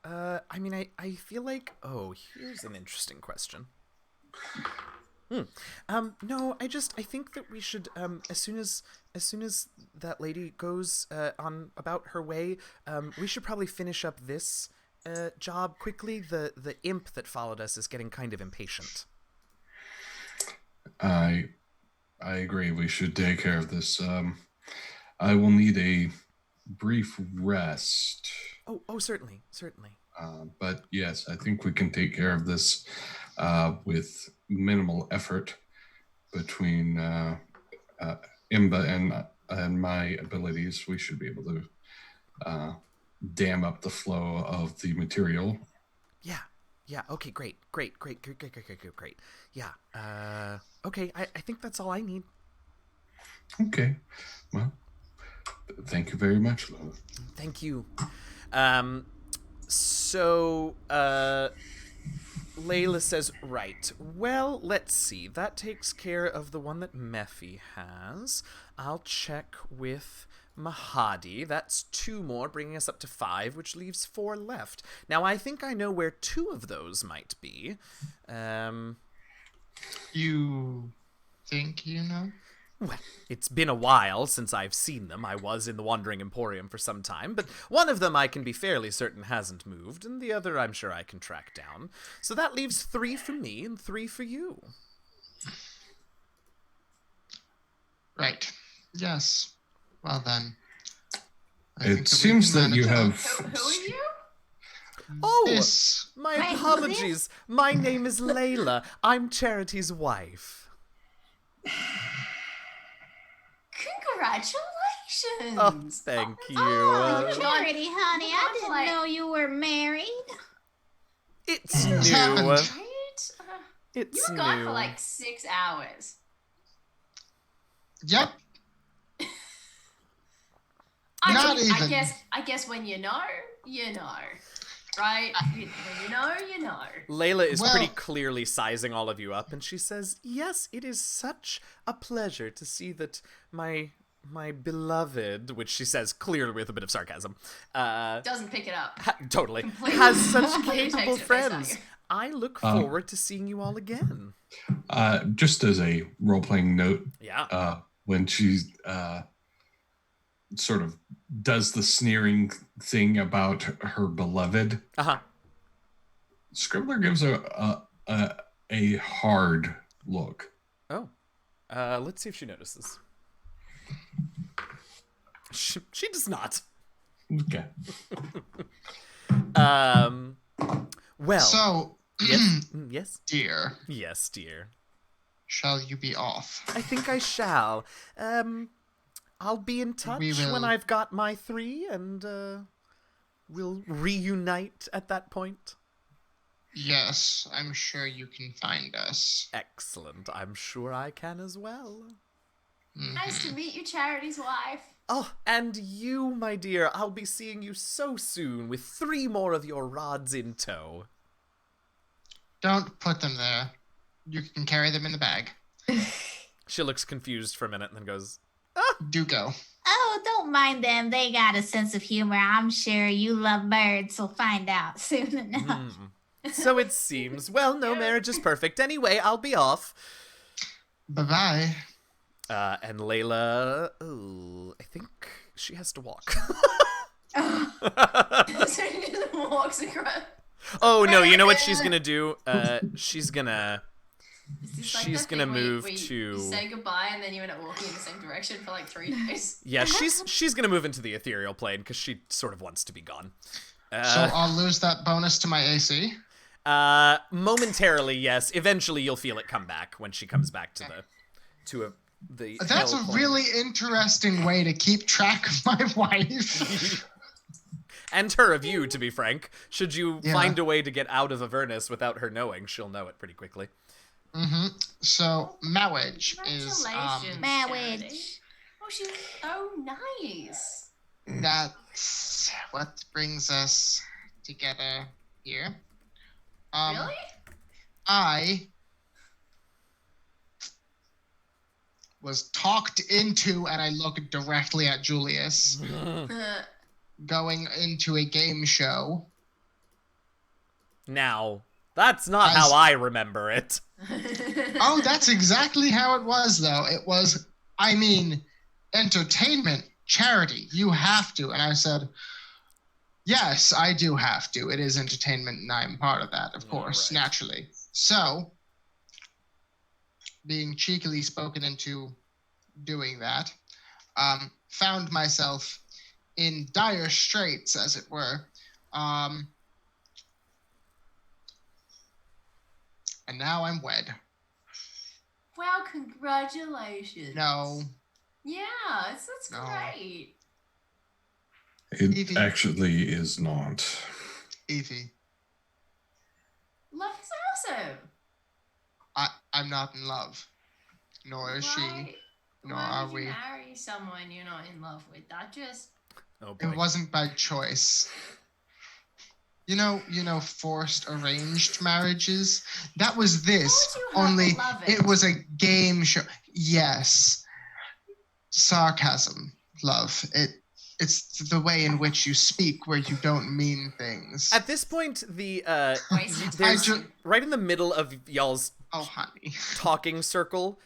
I mean, I feel like, here's an interesting question. No, I think that we should, as soon as that lady goes, on about her way, we should probably finish up this, job quickly. The imp that followed us is getting kind of impatient. I agree. We should take care of this. I will need a brief rest. Oh, certainly. But yes, I think we can take care of this with minimal effort between Imba and my abilities. We should be able to dam up the flow of the material. Yeah. Okay. Great. Yeah. Okay. I think that's all I need. Okay. Well, thank you very much, Lola. Thank you. So, Layla says, "Right. Well, let's see. That takes care of the one that Mephi has. I'll check with Mahadi. That's 2 more, bringing us up to 5, which leaves 4 left. Now, I think I know where 2 of those might be. you think you know? Well, it's been a while since I've seen them. I was in the Wandering Emporium for some time, but one of them I can be fairly certain hasn't moved, and the other I'm sure I can track down. So that leaves 3 for me and 3 for you." Right. Yes. Well then. It seems that you have... Who are you? Oh, This. my Wait, apologies. My name is Layla. I'm Charity's wife. Congratulations! Congratulations! thank you. Oh, John, Charity, honey, I John, didn't like- know you were married. It's What's new. happened? Right? You It's were gone new. for like 6 hours. Yep. I Not mean, even. I guess when you know, you know. Right? When you know, you know. Layla is Well- pretty clearly sizing all of you up, and she says, "Yes, it is such a pleasure to see that my beloved," which she says clearly with a bit of sarcasm, Doesn't pick it up. totally, Completely- has such completely capable takes it face friends. value. I look forward to seeing you all again. Just as a role-playing note, Yeah. when she sort of does the sneering thing about her beloved, Uh-huh. Scribbler gives a hard look. Oh. Let's see if she notices. She does not. Okay. Well. So, Yes. Yes. dear, Yes, dear. shall you be off? I think I shall. I'll be in touch when will- I've got my 3, and we'll reunite at that point. Yes, I'm sure you can find us. Excellent. I'm sure I can as well. Nice to meet you, Charity's wife. Oh, and you, my dear, I'll be seeing you so soon with 3 more of your rods in tow. Don't put them there. You can carry them in the bag. She looks confused for a minute and then goes, Do go. Oh, don't mind them. They got a sense of humor. I'm sure you love birds. We'll find out soon enough. So it seems. Well, no marriage is perfect. Anyway, I'll be off. Bye-bye. And Layla, I think she has to walk. So he just walks across. Oh no, you know what she's gonna do? She's gonna It's like She's that gonna thing where move you to- say goodbye and then you end up walking in the same direction for like 3 days. yeah, she's gonna move into the ethereal plane because she sort of wants to be gone. So I'll lose that bonus to my AC. Momentarily, yes. Eventually, you'll feel it come back when she comes back the That's hell a plane. really interesting way to keep track of my wife. And her of you, to be frank. Should you Yeah. find a way to get out of Avernus without her knowing, she'll know it pretty quickly. So marriage is Congratulations, Marriage. Charity. Oh, she's so nice. that's what brings us together here. Really? I was talked into, and I look directly at Julius, going into a game show. Now, that's not As- how I remember it. Oh, that's exactly how it was, though. It was, I mean, entertainment, charity. You have to. And I said, yes, I do have to. It is entertainment, and I'm part of that, of course, Alright. naturally. So, being cheekily spoken into doing that, found myself in dire straits, as it were. And now I'm wed. Wow, congratulations. No. Yeah, that's No. great. It Evie. actually is not. Evie, Love is awesome. I'm not in love. Nor is she. Why, Nor why are would we. you marry someone you're not in love with? That just... Oh boy. It wasn't by choice. You know, forced arranged marriages? That was this. How would you Only love it was a game show. Yes. Sarcasm, love. It's the way in which you speak where you don't mean things. At this point, the Wasted there's time. right in the middle of y'all's Oh, honey. talking circle,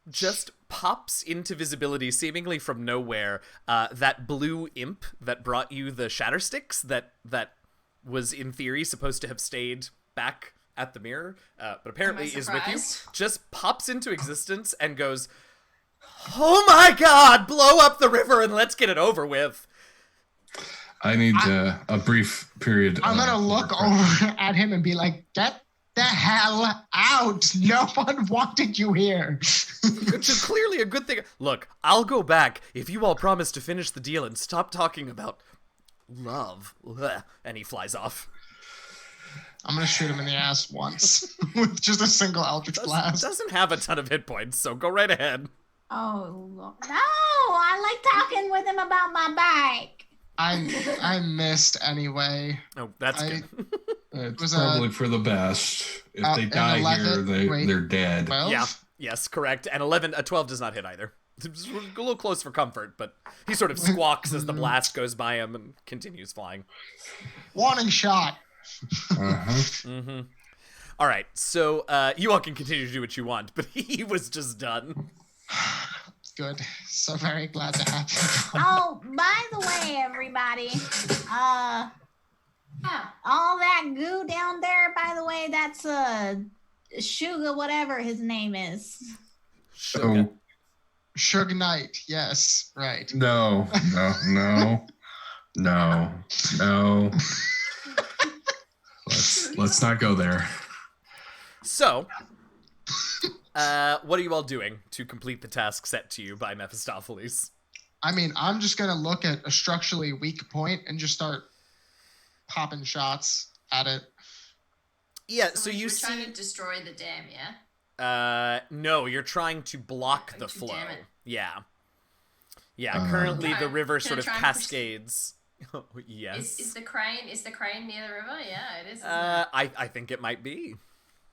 just pops into visibility seemingly from nowhere, that blue imp that brought you the shatter sticks that was in theory supposed to have stayed back at the mirror, but apparently Am I is with you, surprised? just pops into existence and goes, "Oh my god, blow up the river and let's get it over with." I need a brief period. I'm gonna look over at him and be like, get the hell out. No one wanted you here. Which is clearly a good thing. Look, I'll go back if you all promise to finish the deal and stop talking about love. Blech. And he flies off. I'm going to shoot him in the ass once with just a single Eldritch Blast. Doesn't have a ton of hit points, so go right ahead. Oh, no. I like talking with him about my bike. I missed anyway. Oh, that's good. It's was probably for the best. If they an die 11 here, they're dead. 12? Yeah. Yes, correct. And a 12 does not hit either. It's a little close for comfort, but he sort of squawks as the blast goes by him and continues flying. Warning shot. Uh-huh. All right, so you all can continue to do what you want, but he was just done. Good. So very glad to have you. Oh, by the way, everybody, all that goo down there, by the way, that's Sugar, whatever his name is. So, Suge Knight. Yes, right. no. Let's not go there. So, what are you all doing to complete the task set to you by Mephistopheles? I mean, I'm just going to look at a structurally weak point and just start popping shots at it. Yeah, so you we're see... trying to destroy the dam, yeah? No, you're trying to block the flow. Damn it. Yeah. Yeah, currently the river sort of try and cascades. Oh, yes. Is the crane near the river? Yeah, it is. Isn't it? I think it might be.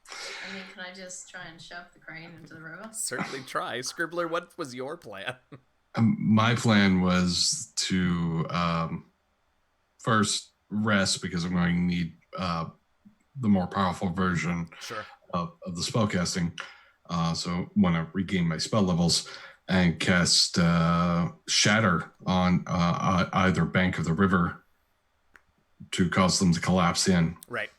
I mean, can I just try and shove the crane into the river? Certainly try. Scribbler, what was your plan? My plan was to first rest because I'm going to need the more powerful version Sure. of the spellcasting. So want to regain my spell levels and cast Shatter on either bank of the river to cause them to collapse in. Right.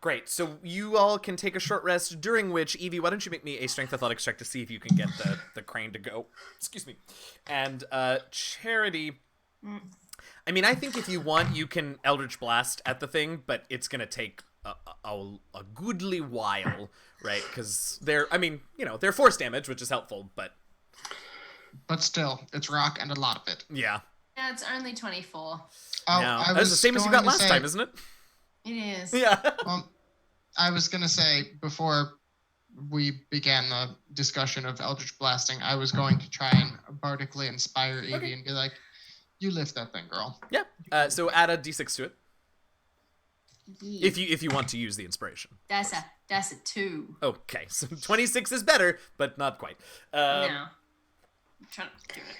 Great. So you all can take a short rest, during which, Evie, why don't you make me a strength athletics check to see if you can get the crane to go. Excuse me. And Charity, I mean, I think if you want, you can Eldritch Blast at the thing, but it's going to take a goodly while, right? Because they're force damage, which is helpful, but still, it's rock and a lot of it. yeah. Yeah, it's only 24. Oh, No. I That's was the same as you going got to last say- time, isn't it? It is. Yeah. I was going to say, before we began the discussion of Eldritch Blasting, I was going to try and bardically inspire Evie Okay. and be like, you lift that thing, girl. Yeah. So add a d6 to it Yeah. if you want to use the inspiration. That's a 2. Okay. So 26 is better, but not quite. No. I'm trying to do it.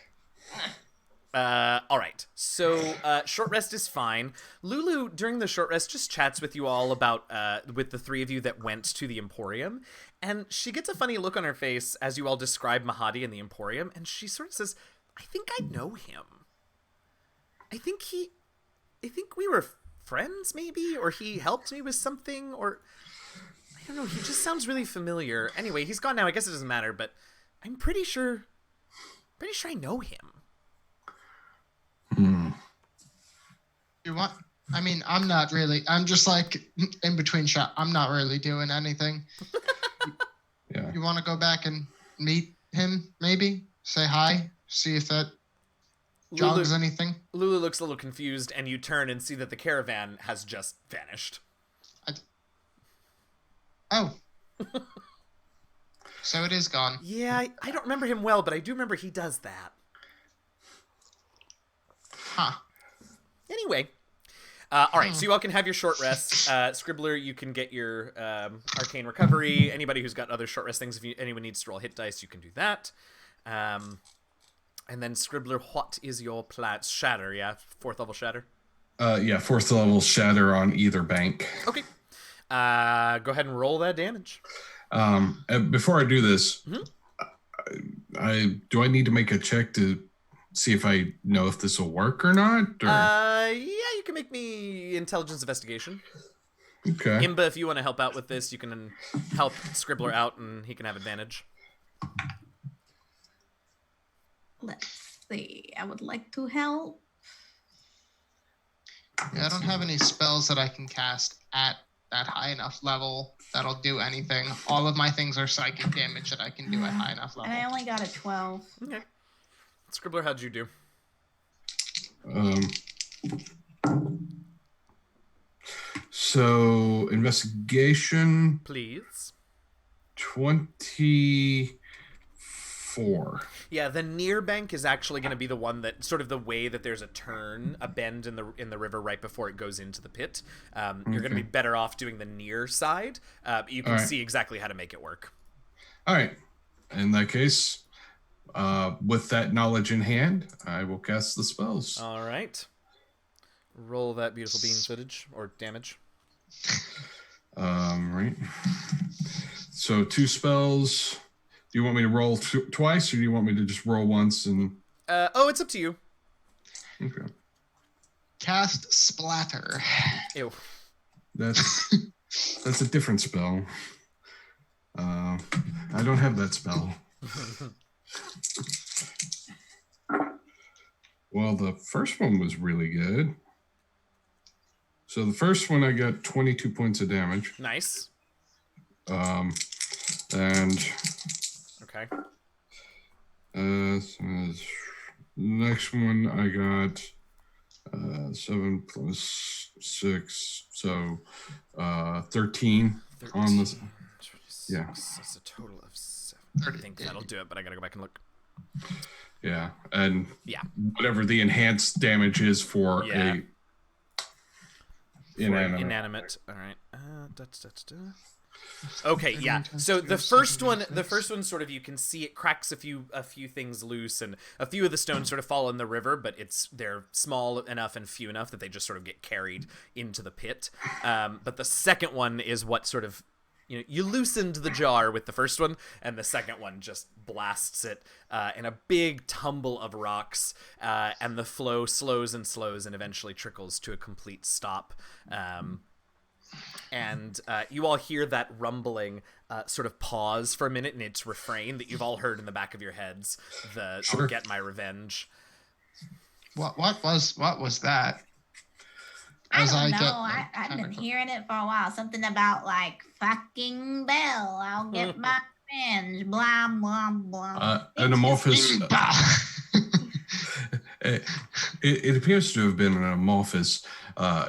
All right. So short rest is fine. Lulu, during the short rest, just chats with you all about with the three of you that went to the Emporium, and she gets a funny look on her face as you all describe Mahadi and the Emporium, and she sort of says, "I think I know him. I think we were friends, maybe, or he helped me with something, or I don't know. He just sounds really familiar. Anyway, he's gone now. I guess it doesn't matter, but I'm pretty sure I know him." You want? I mean, I'm not really. I'm just like in between shot. I'm not really doing anything. Yeah. You want to go back and meet him? Maybe say hi. See if that jogs anything. Lulu looks a little confused, and you turn and see that the caravan has just vanished. Oh. So it is gone. Yeah, I don't remember him well, but I do remember he does that. Huh. Anyway. All right, so you all can have your short rest. Scribbler, you can get your arcane recovery. Anybody who's got other short rest things, if anyone needs to roll hit dice, you can do that. And then Scribbler, what is your plan? Shatter, yeah? 4th level shatter? Yeah, 4th level Shatter on either bank. Okay. Go ahead and roll that damage. And before I do this, Mhm. do I need to make a check to see if I know if this will work or not? Or? Yeah, you can make me intelligence investigation. Okay. Imba, if you want to help out with this, you can help Scribbler out, and he can have advantage. Let's see. I would like to help. Yeah, I don't have any spells that I can cast at that high enough level that'll do anything. All of my things are psychic damage that I can do at high enough level. And I only got a 12. Okay. Scribbler, how'd you do? So investigation Please. 24. Yeah, the near bank is actually going to be the one that sort of the way that there's a turn, a bend in the river right before it goes into the pit. You're going to be better off doing the near side. But you can see exactly how to make it work. All right. In that case, with that knowledge in hand, I will cast the spells. All right. Roll that beautiful bean footage or damage. Right. So 2 spells. Do you want me to roll twice, or do you want me to just roll once and? It's up to you. Okay. Cast Splatter. Ew. That's a different spell. I don't have that spell. Well, the first one was really good. So the first one I got 22 points of damage. Nice. And okay. So next one I got 7 plus 6, so 13 on this. Yeah. That's a total of 7. I think that'll do it, but I gotta go back and look. Yeah, and yeah, whatever the enhanced damage is for a inanimate. All right. Okay, yeah. So the first one sort of, you can see it cracks a few things loose, and a few of the stones sort of fall in the river, but they're small enough and few enough that they just sort of get carried into the pit. But the second one is what sort of, you loosened the jar with the first one, and the second one just blasts it in a big tumble of rocks, and the flow slows and eventually trickles to a complete stop. And you all hear that rumbling sort of pause for a minute in its refrain that you've all heard in the back of your heads. I'll get my revenge. What was that? I don't know. I've been hearing it for a while. Something about like fucking bell. I'll get my revenge. Blah blah blah. An amorphous. It appears to have been an amorphous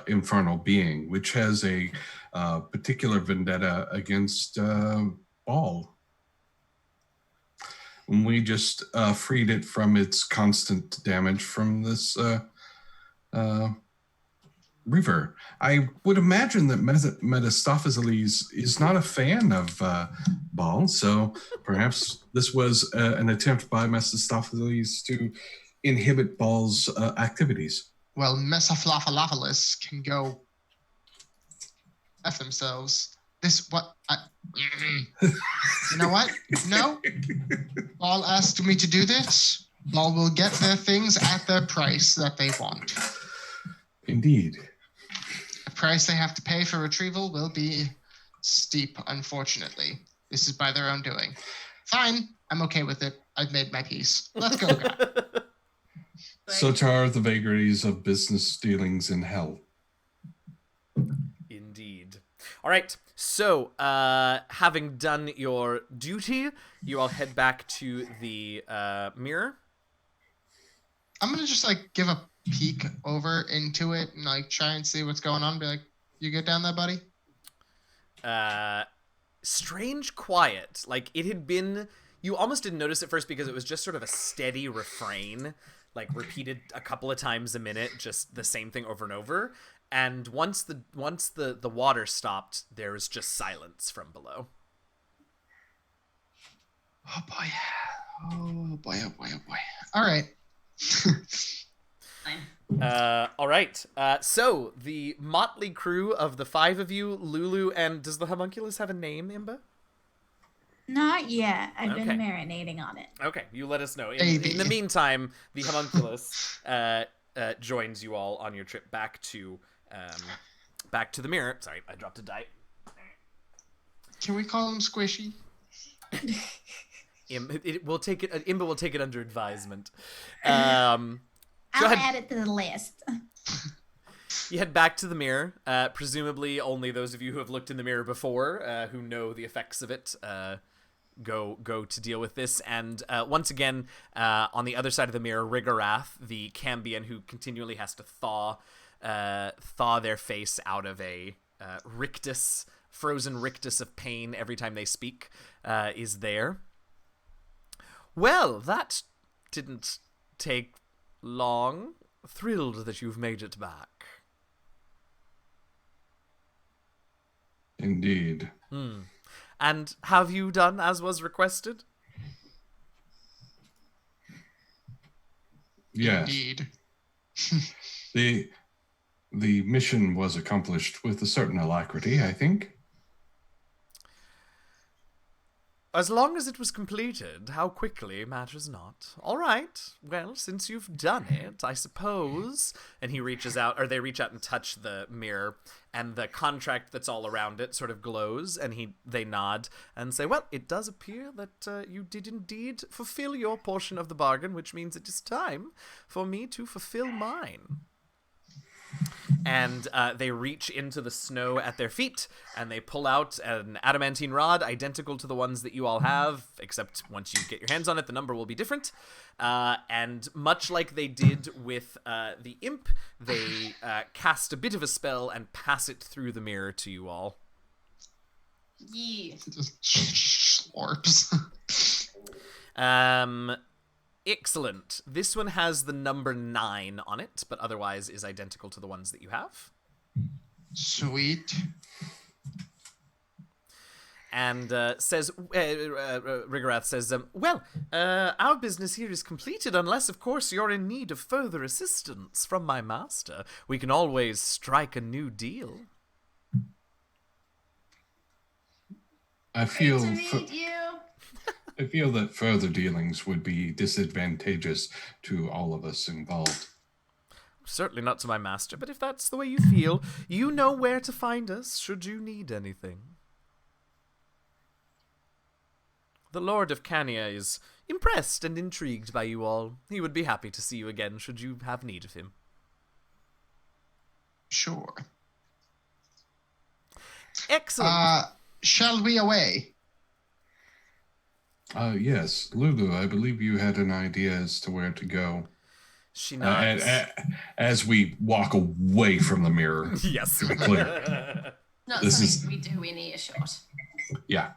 infernal being, which has a particular vendetta against Ball. And we just freed it from its constant damage from this river. I would imagine that Mephistopheles is not a fan of Ball, so perhaps this was an attempt by Mephistopheles to inhibit Ball's activities. Well, Mephistopheles can go F themselves. You know what? No. Ball asked me to do this. Ball will get their things at the price that they want. Indeed. The price they have to pay for retrieval will be steep, unfortunately. This is by their own doing. Fine. I'm okay with it. I've made my peace. Let's go, guy. Such are the vagaries of business dealings in hell. Indeed. All right. So, having done your duty, you all head back to the mirror. I'm gonna just give a peek over into it and try and see what's going on. Be like, "You good down there, buddy?" Strange quiet. It had been. You almost didn't notice at first because it was just sort of a steady refrain, repeated a couple of times a minute, just the same thing over and over. And once the water stopped, there was just silence from below. Oh boy. Oh boy, oh boy, oh boy. All right. All right. So the motley crew of the 5 of you, Lulu, and does the homunculus have a name, Imba? Not yet. I've been marinating on it. Okay, you let us know. In the meantime, the homunculus joins you all on your trip back to the mirror. Sorry, I dropped a die. Can we call him Squishy? Imba will take it under advisement. I'll add it to the list. You head back to the mirror. Presumably, only those of you who have looked in the mirror before, who know the effects of it, go to deal with this. And once again, on the other side of the mirror, Rigarath, the Cambion who continually has to thaw their face out of a rictus, frozen rictus of pain every time they speak, is there. Well, that didn't take long. Thrilled that you've made it back. Indeed. And have you done as was requested? Yes. Indeed. The mission was accomplished with a certain alacrity, I think. As long as it was completed, how quickly matters not. All right. Well, since you've done it, I suppose. And he reaches out, or they reach out and touch the mirror, and the contract that's all around it sort of glows, and they nod and say, "Well, it does appear that you did indeed fulfill your portion of the bargain, which means it is time for me to fulfill mine." And they reach into the snow at their feet, and they pull out an adamantine rod identical to the ones that you all have, except once you get your hands on it, the number will be different. And much like they did with the imp, they cast a bit of a spell and pass it through the mirror to you all. Yeah. It just slurps. Excellent. This one has the number 9 on it, but otherwise is identical to the ones that you have. Sweet. And Rigarath says, well, our business here is completed unless, of course, you're in need of further assistance from my master. We can always strike a new deal. I feel Great to meet you. I feel that further dealings would be disadvantageous to all of us involved. Certainly not to my master, but if that's the way you feel, you know where to find us should you need anything. The Lord of Cania is impressed and intrigued by you all. He would be happy to see you again should you have need of him. Sure. Excellent. Shall we away? Yes, Lulu, I believe you had an idea as to where to go. She nods. As we walk away from the mirror. Yes. To be clear. Not This something we do in earshot. Yeah.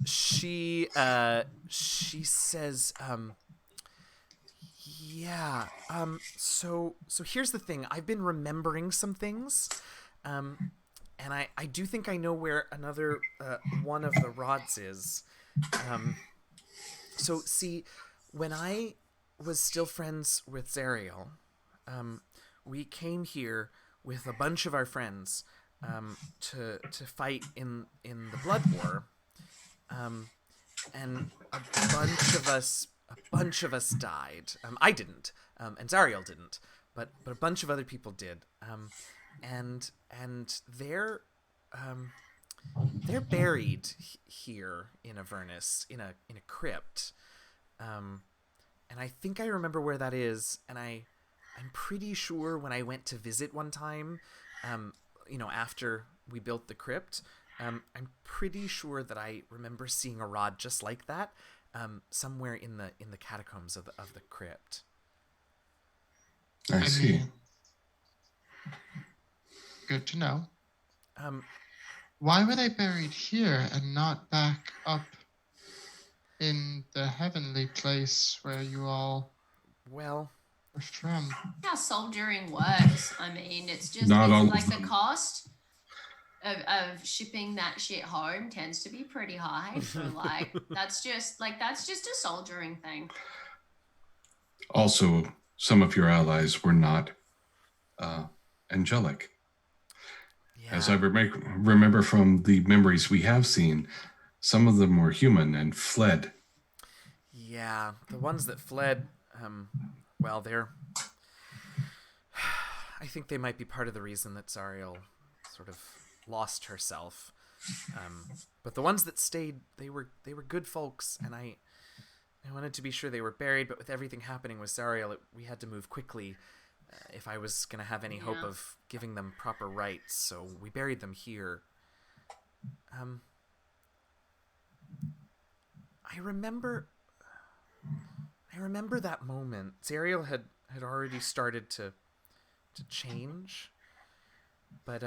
She says, yeah, so here's the thing. I've been remembering some things, and I do think I know where another one of the rods is. So see, when I was still friends with Zariel, we came here with a bunch of our friends to fight in the Blood War, and a bunch of us died. I didn't, and Zariel didn't, but a bunch of other people did. And they're buried here in Avernus in a crypt. And I think I remember where that is, and I'm pretty sure when I went to visit one time, after we built the crypt, I'm pretty sure that I remember seeing a rod just like that, somewhere in the catacombs of the crypt. I see. mean, good to know. Um, Why were they buried here and not back up in the heavenly place where you all well, are from? How soldiering works. I mean, it's just Not all of like the them. cost of shipping that shit home tends to be pretty high. So that's just a soldiering thing. Also, some of your allies were not angelic. yeah. As I remember from the memories we have seen, some of them were human and fled. Yeah, the ones that fled, they're... I think they might be part of the reason that Zariel sort of lost herself. But the ones that stayed, they were good folks, and I wanted to be sure they were buried, but with everything happening with Zariel, we had to move quickly if I was going to have any hope of giving them proper rites, so we buried them here. I remember that moment. Zariel had already started to change, but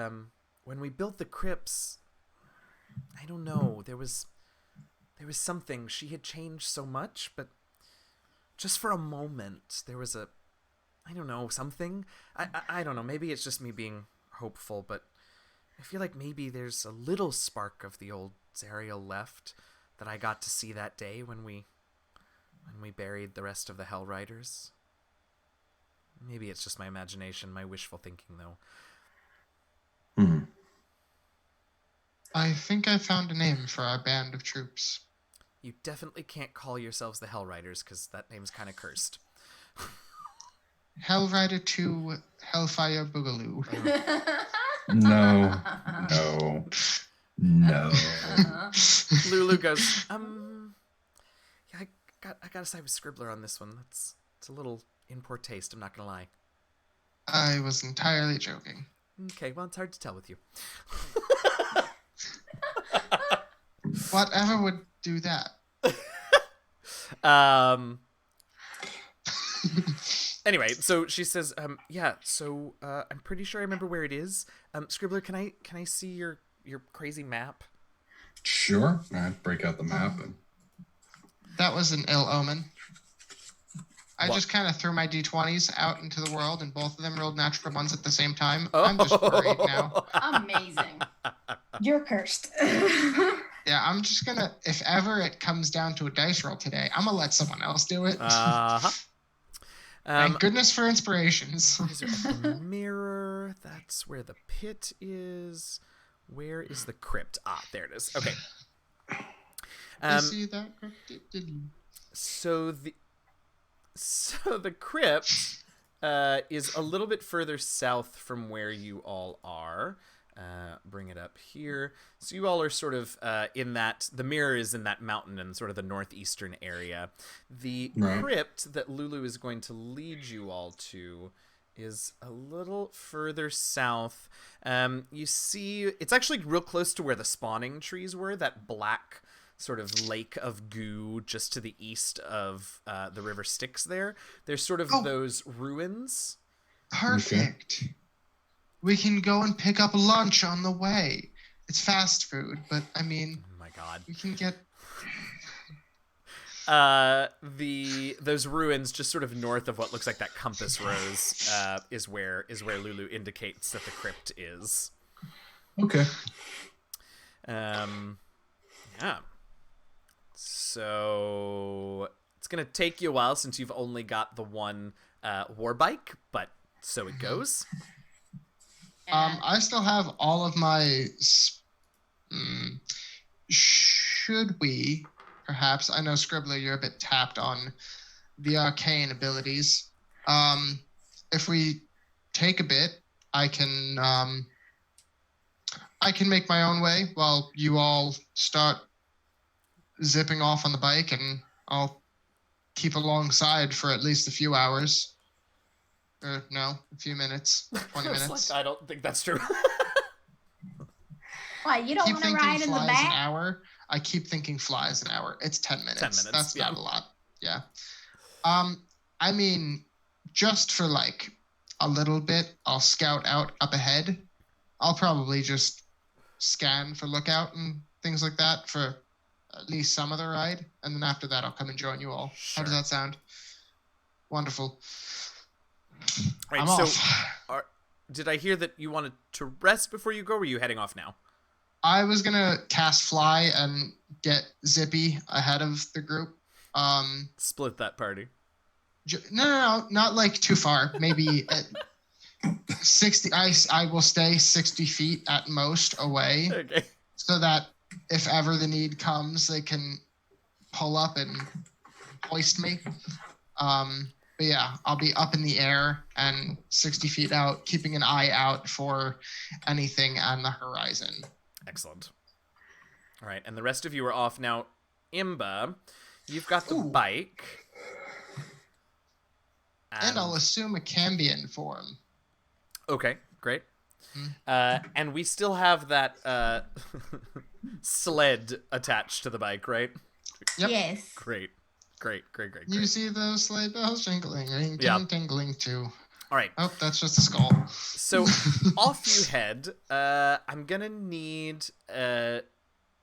when we built the crypts, I don't know, there was something. She had changed so much, but just for a moment, there was I don't know, something. I don't know, maybe it's just me being hopeful, but I feel like maybe there's a little spark of the old Zariel left that I got to see that day when we buried the rest of the Hell Riders. Maybe it's just my imagination, my wishful thinking, though. I think I found a name for our band of troops. You definitely can't call yourselves the Hell Riders, because that name's kind of cursed. Hell Rider 2 Hellfire Boogaloo. No. Lulu goes, yeah, I gotta side with Scribbler on this one. It's a little in poor taste, I'm not gonna lie. I was entirely joking. Okay, well, it's hard to tell with you. Whatever would do that? Anyway, so she says, yeah, so I'm pretty sure I remember where it is. Scribbler, can I see your crazy map? Sure. I'd break out the map. That was an ill omen. I What? just kind of threw my d20s out into the world, and both of them rolled natural ones at the same time. I'm just worried now. Amazing. You're cursed. Yeah, I'm just gonna, if ever it comes down to a dice roll today, I'm gonna let someone else do it. Uh-huh. Thank goodness for inspirations. Is there a mirror? That's where the pit is. Where is the crypt? Ah, there it is. Okay. You see that? So the crypt is a little bit further south from where you all are. Bring it up here. So you all are sort of in that, the mirror is in that mountain in sort of the northeastern area. The crypt that Lulu is going to lead you all to is a little further south. You see, it's actually real close to where the spawning trees were, that black sort of lake of goo just to the east of the river Styx there. There's sort of those ruins. Perfect. Okay. We can go and pick up lunch on the way. It's fast food, but I mean, oh my God, we can get those ruins just sort of north of what looks like that compass rose is where Lulu indicates that the crypt is. Okay. Yeah. So it's gonna take you a while since you've only got the one war bike, but so it goes. I still have all of my. Should we, perhaps? I know Scribbler, you're a bit tapped on the arcane abilities. If we take a bit, I can make my own way while you all start zipping off on the bike, and I'll keep alongside for at least a few hours. No, a few minutes, 20 minutes. Like, I don't think that's true. Why, you don't want to ride in the flies back? an hour. I keep thinking flies an hour. It's 10 minutes. 10 minutes, That's yeah. not a lot. Yeah. I mean, just for like a little bit, I'll scout out up ahead. I'll probably just scan for lookout and things like that for at least some of the ride. And then after that, I'll come and join you all. Sure. How does that sound? Wonderful. Right, I'm so off. did I hear that you wanted to rest before you go, or are you heading off now? I was going to cast fly and get Zippy ahead of the group. Split that party. No, not like too far. Maybe at 60. I will stay 60 feet at most away. Okay. So that if ever the need comes, they can pull up and hoist me. But yeah, I'll be up in the air and 60 feet out, keeping an eye out for anything on the horizon. Excellent. All right, and the rest of you are off now. Imba, You've got the Ooh. bike. And I'll assume a Cambion form. Okay, great. Hmm. And we still have that sled attached to the bike, right? Yep. Yes. Great. You see those sleigh bells jingling, ring, Yeah. tingling too. All right. Oh, that's just a skull. So off you head. I'm gonna need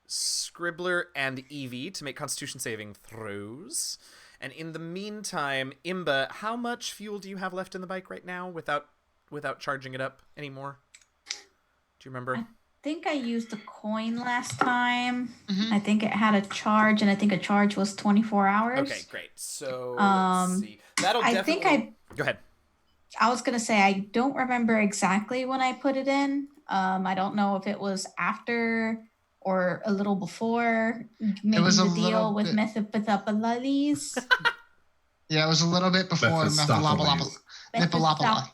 Scribbler and Evie to make Constitution saving throws. And in the meantime, Imba, how much fuel do you have left in the bike right now without charging it up anymore? Do you remember? I think I used a coin last time. Mhm. I think it had a charge, and I think a charge was 24 hours. Okay, great. So let's see. That'll I definitely. think Go ahead. I was gonna say I don't remember exactly when I put it in. I don't know if it was after or a little before making was a the deal little with bit- Methapathapalis. Yeah, it was a little bit before Mephistopheles. Mephistopolis.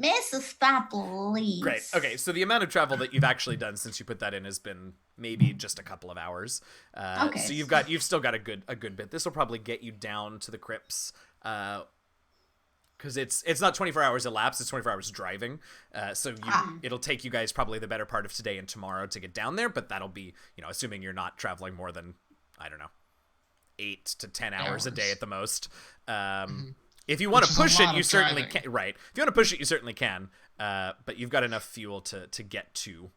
Methapathapalis. Great. Okay, so the amount of travel that you've actually done since you put that in has been maybe just a couple of hours. Okay. So you've still got a good bit. This will probably get you down to the crypts. Because it's not 24 hours elapsed, it's 24 hours driving. So it'll take you guys probably the better part of today and tomorrow to get down there, but that'll be, assuming you're not traveling more than, I don't know, 8 to 10 hours a day at the most. If you want to push it, you certainly can. Right. If you want to push it, you certainly can. But you've got enough fuel to get to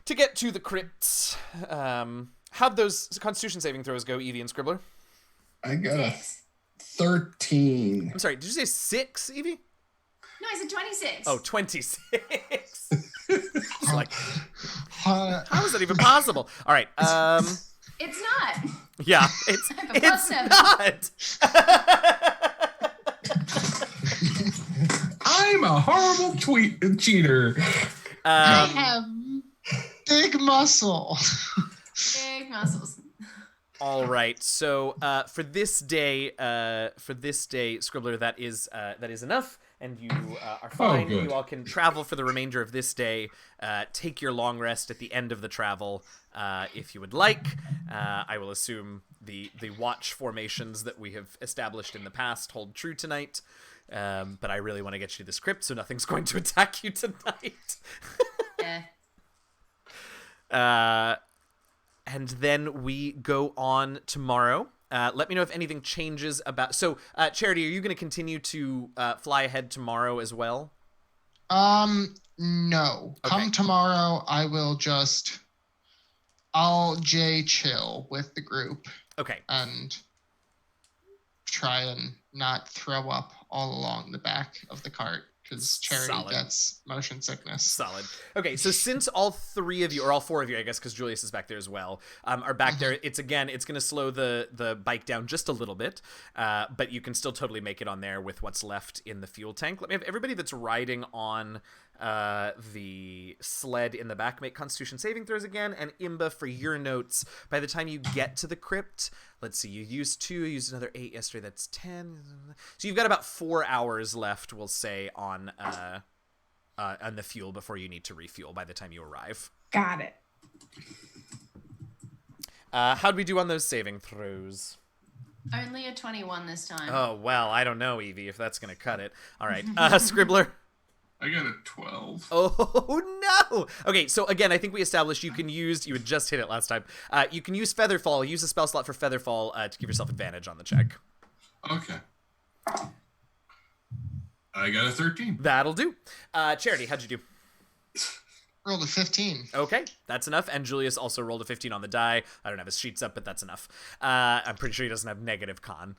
the crypts. How'd those Constitution saving throws go, Evie and Scribbler? I got a 13. I'm sorry, did you say 6, Evie? No, I said 26. Oh, 26. It's like, Uh, how is that even possible? All right. It's not. Yeah, it's I have a plus 7. not. I'm a horrible cheater. I have big muscle. Big muscles. All right. So for this day, Scribbler, that is enough, and you are fine. good. You all can travel for the remainder of this day. Take your long rest at the end of the travel, if you would like. I will assume the watch formations that we have established in the past hold true tonight. But I really want to get you to this crypt, so nothing's going to attack you tonight. Yeah. And then we go on tomorrow. Let me know if anything changes about... So, Charity, are you going to continue to fly ahead tomorrow as well? No. Okay. Come tomorrow, I'll chill with the group Okay. and try and not throw up all along the back of the cart because Charity Solid. gets motion sickness. Solid. Okay, so since all 3 of you, or all 4 of you, I guess, because Julius is back there as well, are back there, it's going to slow the bike down just a little bit, but you can still totally make it on there with what's left in the fuel tank. Let me have everybody that's riding on the sled in the back make Constitution saving throws again, and Imba, for your notes, by the time you get to the crypt, let's see, you used 2, you used another 8 yesterday, that's 10. So you've got about 4 hours left, we'll say, on the fuel before you need to refuel by the time you arrive. Got it. How'd we do on those saving throws? Only a 21 this time. Oh, well, I don't know, Evie, if that's going to cut it. All right. Scribbler? I got a 12. Oh, no! Okay, so again, I think we established you had just hit it last time. You can use Featherfall, use a spell slot for Featherfall to give yourself advantage on the check. Okay. I got a 13. That'll do. Charity, how'd you do? Rolled a 15. Okay, that's enough. And Julius also rolled a 15 on the die. I don't have his sheets up, but that's enough. I'm pretty sure he doesn't have negative con.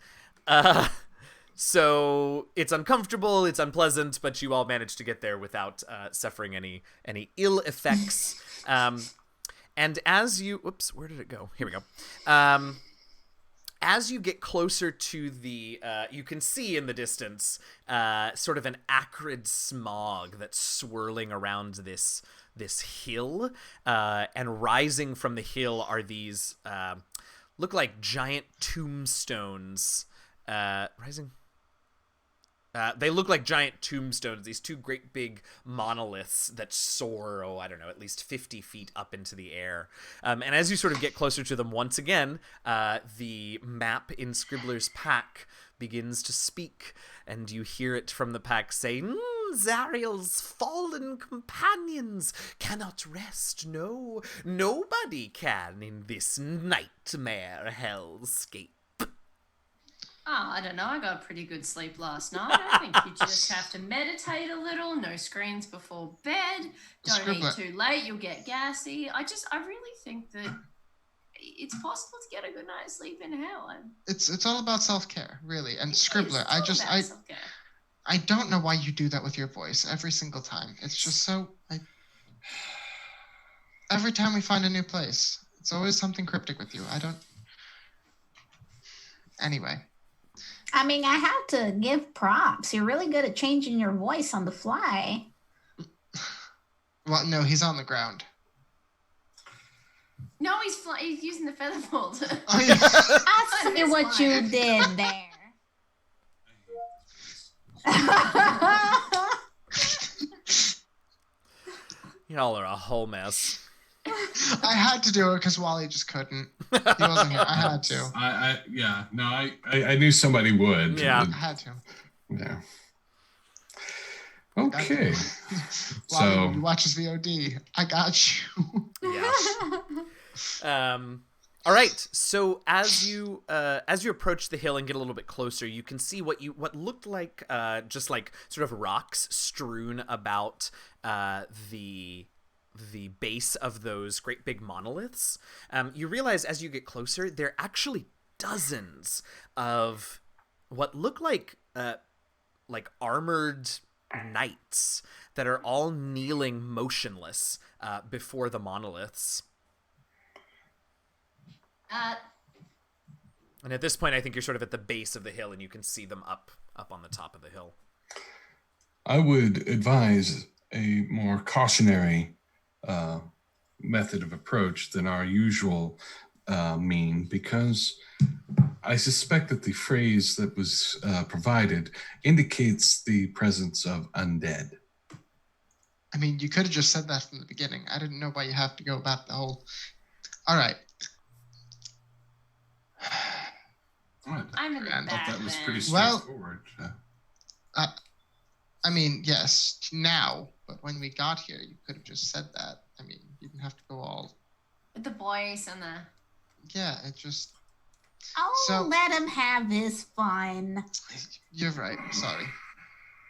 So it's uncomfortable, it's unpleasant, but you all managed to get there without suffering any ill effects. And as you... Whoops, where did it go? Here we go. As you get closer to the... you can see in the distance sort of an acrid smog that's swirling around this hill. And rising from the hill are these... look like giant tombstones... rising... They look like giant tombstones, these two great big monoliths that soar, I don't know, at least 50 feet up into the air. And as you sort of get closer to them once again, the map in Scribbler's pack begins to speak, and you hear it from the pack say, Zariel's fallen companions cannot rest. No, nobody can in this nightmare hellscape. Oh, I don't know. I got a pretty good sleep last night. I think you just have to meditate a little. No screens before bed. Don't eat too late. You'll get gassy. I really think that it's possible to get a good night's sleep in hell. It's all about self-care, really. And Scribbler, self-care. I don't know why you do that with your voice every single time. It's just so. Every time we find a new place, it's always something cryptic with you. I don't. Anyway. I mean, I have to give props. You're really good at changing your voice on the fly. Well, no, he's on the ground. No, he's using the feather folder. Oh, yeah. I see what you did there. Y'all are a whole mess. I had to do it because Wally just couldn't. He wasn't here. I had to. I knew somebody would. Yeah. I had to. Yeah. Okay. Wally, So when you watch his VOD, I got you. Yeah. All right. So as you approach the hill and get a little bit closer, you can see what looked like just like sort of rocks strewn about the base of those great big monoliths. You realize as you get closer, there are actually dozens of what look like armored knights that are all kneeling motionless before the monoliths. And at this point, I think you're sort of at the base of the hill, and you can see them up on the top of the hill. I would advise a more cautionary method of approach than our usual mean, because I suspect that the phrase that was provided indicates the presence of undead. I mean, you could have just said that from the beginning. I didn't know why you have to go about the whole. All right. I'm in the I back, That was then. pretty Well- straightforward. I mean, yes, now, but when we got here, you could have just said that. I mean, you didn't have to go all. With the voice and the... Yeah, it just. Oh, So- let him have his fun. You're right. Sorry.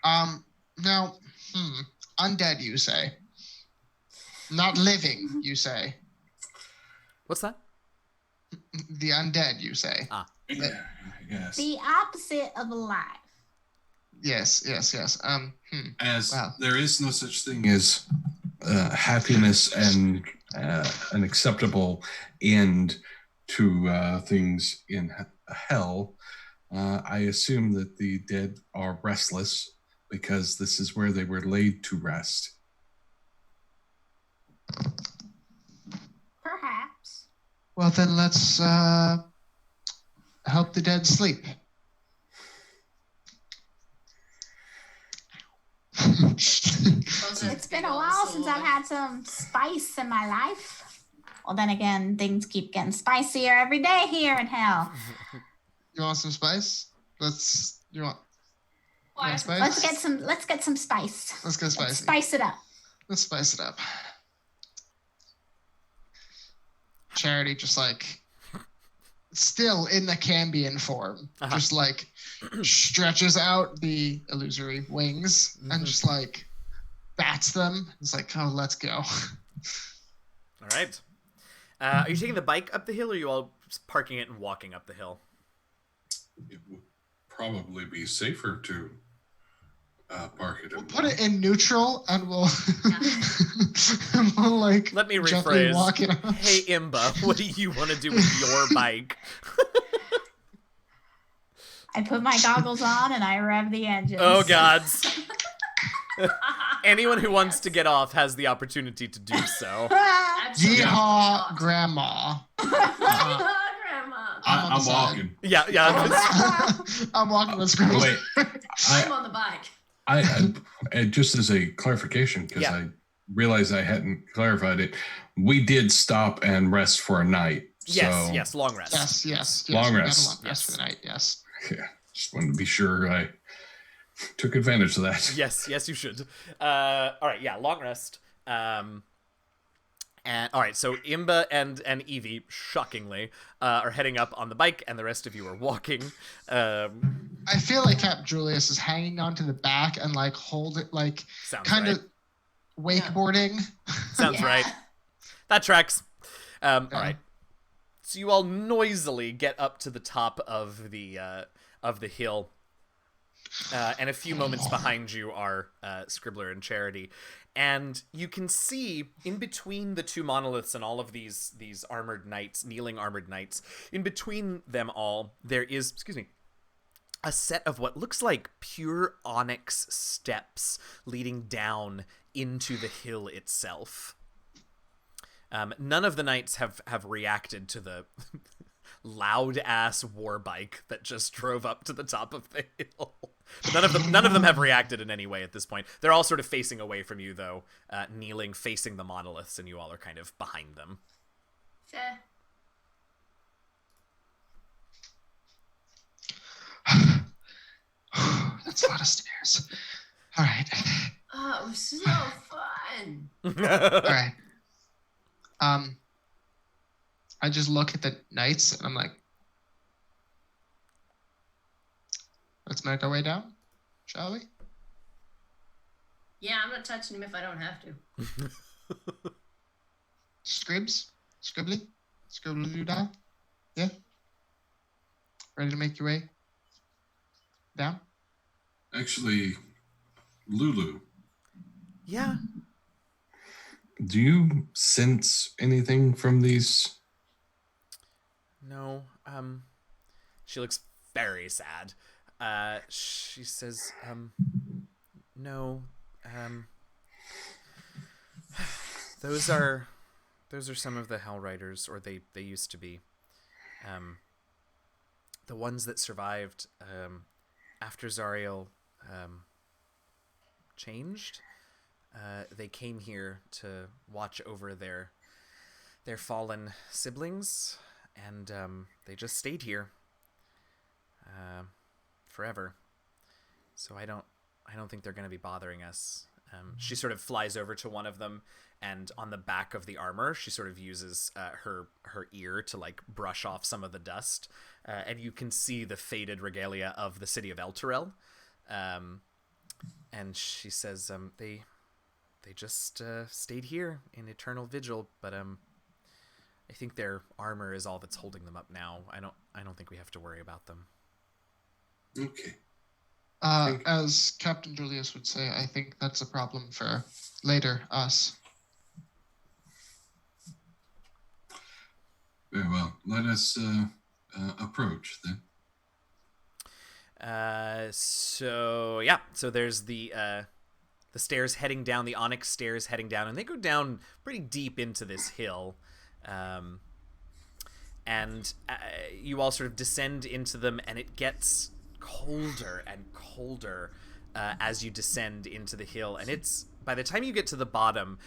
Now, undead, you say. Not living, you say. What's that? The undead, you say. Yes. The opposite of alive. Yes. As Wow. there is no such thing as happiness and an acceptable end to things in hell, I assume that the dead are restless because this is where they were laid to rest. Perhaps. Well, then let's help the dead sleep. It's been a while since I've had some spice in my life. Well, then again, things keep getting spicier every day here in hell. You want some spice? You want spice? Let's get some spice. Let's get spicy. Let's spice it up. Let's spice it up. Charity just like still in the Cambion form, just like stretches out the illusory wings and just like bats them. It's like, oh, let's go. All right. Are you taking the bike up the hill, or are you all just parking it and walking up the hill? It would probably be safer to park it. We'll put it in neutral and we'll like Let me gently rephrase. walk it up. Hey, Imba, what do you want to do with your bike? I put my goggles on and I rev the engines. Oh, gods. Anyone who wants to get off has the opportunity to do so. Yeehaw, Grandma. Grandma. I'm on the I'm side. walking. Yeah. I'm walking with Scribbles. Wait, I'm on the bike. I just as a clarification, because Yeah. I realized I hadn't clarified it, we did stop and rest for a night. So Yes, long rest. Yes. Long we got a rest. long rest Yes. for the night. Yes. yeah, just wanted to be sure I took advantage of that. Yes, you should. All right, yeah, long rest. And all right, so Imba and Evie, shockingly, are heading up on the bike, and the rest of you are walking. I feel like Cap Julius is hanging onto the back and like hold it, like Sounds kind right. of wakeboarding. Sounds Yeah. right. That tracks. All Yeah. right. So you all noisily get up to the top of the hill, and a few moments behind you are Scribbler and Charity, and you can see in between the two monoliths and all of these armored knights, kneeling armored knights, in between them all there is, a set of what looks like pure onyx steps leading down into the hill itself. None of the knights have reacted to the loud-ass war bike that just drove up to the top of the hill. But none of them have reacted in any way at this point. They're all sort of facing away from you, though, kneeling, facing the monoliths, and you all are kind of behind them. Fair. That's a lot of stairs. All right. Oh, it was so fun. All right. I just look at the knights and I'm like, let's make our way down, shall we? Yeah, I'm not touching him if I don't have to. Scribbly, scribbly down. Yeah. Ready to make your way down? Actually, Lulu, Yeah. do you sense anything from these? No. She looks very sad. She says, no. Those are some of the Hell Riders, or they used to be. The ones that survived after Zariel changed. They came here to watch over their fallen siblings, and they just stayed here forever. So I don't think they're going to be bothering us. She sort of flies over to one of them, and on the back of the armor, she sort of uses her ear to like brush off some of the dust, and you can see the faded regalia of the city of Elturel. And she says, they just stayed here in eternal vigil, but I think their armor is all that's holding them up now. I don't think we have to worry about them. Okay. As Captain Julius would say, I think that's a problem for later us. Very well. Let us approach then. So there's the stairs heading down, the onyx stairs heading down, and they go down pretty deep into this hill. And you all sort of descend into them, and it gets colder and colder as you descend into the hill. And it's, by the time you get to the bottom,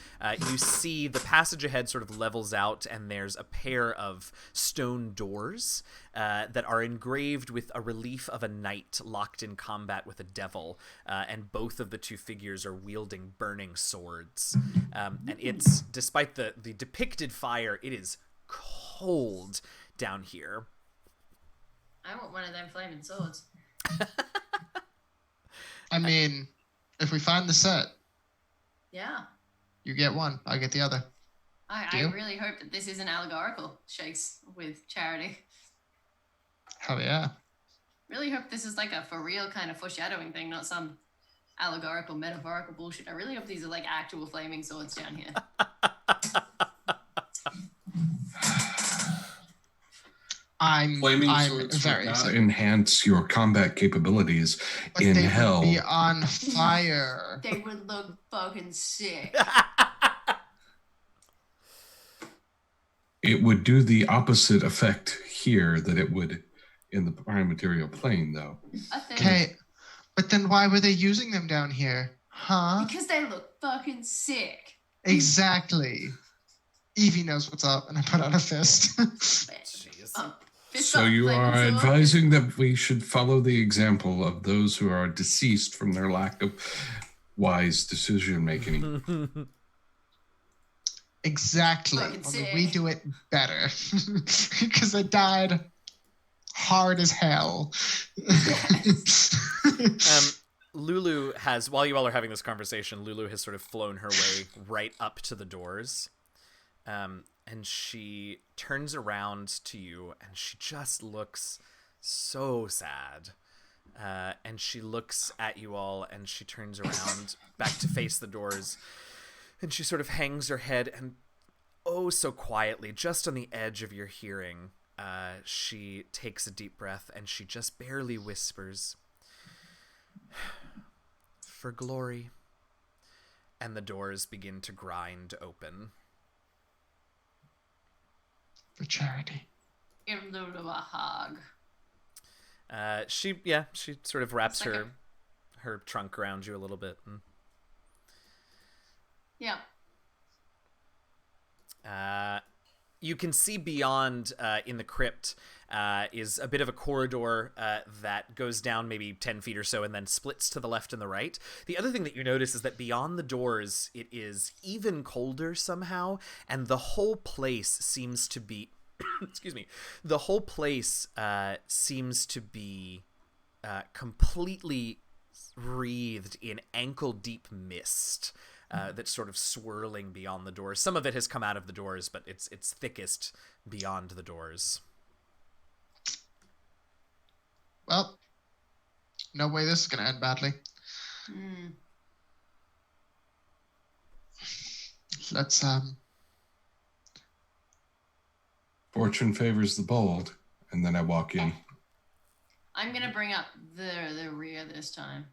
you see the passage ahead sort of levels out, and there's a pair of stone doors that are engraved with a relief of a knight locked in combat with a devil, and both of the two figures are wielding burning swords. And it's, despite the depicted fire, it is cold down here. I want one of them flaming swords. I mean, if we find the set, Yeah. you get one, I get the other. I Deal? really hope that this isn't allegorical, shakes with Charity. Hell yeah. Really hope this is like a for real kind of foreshadowing thing, not some allegorical, metaphorical bullshit. I really hope these are like actual flaming swords down here. I'm Flaming swords would very not excited. enhance your combat capabilities But in they hell. would be on fire. They would look fucking sick. It would do the opposite effect here that it would in the prime material plane, though. I think Okay, but then why were they using them down here? Huh? because they look fucking sick. Exactly. Evie knows what's up, and I put out a fist. Jeez. Fist So up, you like, are what's up? advising that we should follow the example of those who are deceased from their lack of wise decision making. Exactly. Fucking Only sick. we do it better. Because I died hard as hell. Lulu has, while you all are having this conversation, Lulu has sort of flown her way right up to the doors. And she turns around to you, and she just looks so sad. And she looks at you all, and she turns around back to face the doors. And she sort of hangs her head, and oh so quietly, just on the edge of your hearing, she takes a deep breath, and she just barely whispers, "For glory." And the doors begin to grind open. For charity. Give Lulu a hug. She sort of wraps It's like her trunk around you a little bit. And, Yeah. you can see beyond in the crypt is a bit of a corridor that goes down maybe 10 feet or so and then splits to the left and the right. The other thing that you notice is that beyond the doors, it is even colder somehow, and the whole place seems to be excuse me, the whole place seems to be completely wreathed in ankle-deep mist. That's sort of swirling beyond the doors. Some of it has come out of the doors, but it's thickest beyond the doors. Well, no way this is going to end badly. Mm. Let's, Fortune favors the bold, and then I walk in. I'm gonna bring up the rear this time.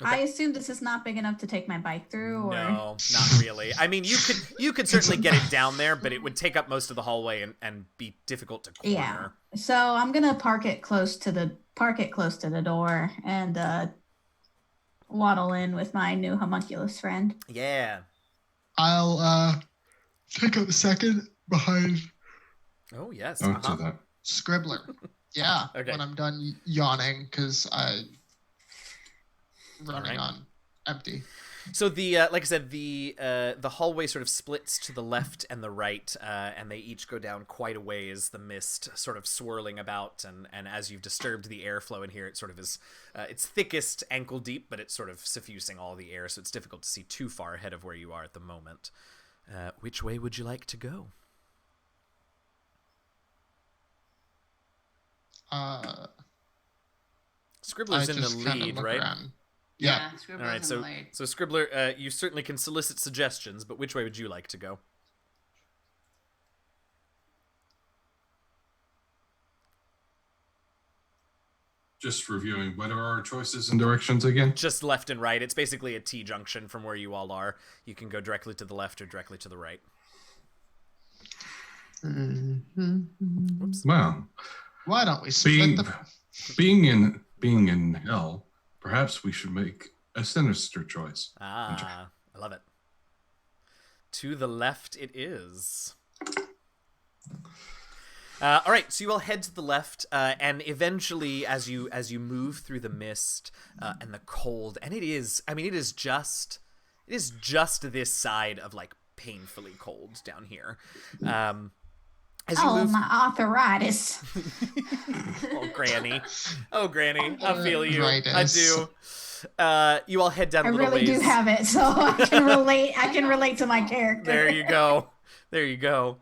Okay. I assume this is not big enough to take my bike through, or No, not really. I mean, you could certainly get it down there, but it would take up most of the hallway and be difficult to corner. Yeah. So I'm gonna park it close to the door and waddle in with my new homunculus friend. Yeah. I'll take up the second behind Oh, yes. Oh, to that. Scribbler. Yeah, Okay. when I'm done yawning, because I'm running Alright. on empty. So the like I said, the hallway sort of splits to the left and the right, and they each go down quite a ways. The mist sort of swirling about, and as you've disturbed the airflow in here, it sort of is it's thickest ankle deep, but it's sort of suffusing all the air, so it's difficult to see too far ahead of where you are at the moment. Which way would you like to go? Scribbler's in the just kinda lead, look right? around. Yeah. Scribbler's All right, in the so lead. so Scribbler, you certainly can solicit suggestions, but which way would you like to go? Just reviewing, what are our choices and directions again? Just left and right. It's basically a T-junction from where you all are. You can go directly to the left or directly to the right. Whoops. Well, Why don't we split being in hell, perhaps we should make a sinister choice. Ah, I love it. To the left it is. All right, so you all head to the left, and eventually, as you move through the mist and the cold, and it is just this side of like painfully cold down here. As you move, my arthritis. oh granny, I feel you, Arthritis. I do. You all head down I a little really ways. do have it, so I can relate. I can relate to my character. There you go. There you go.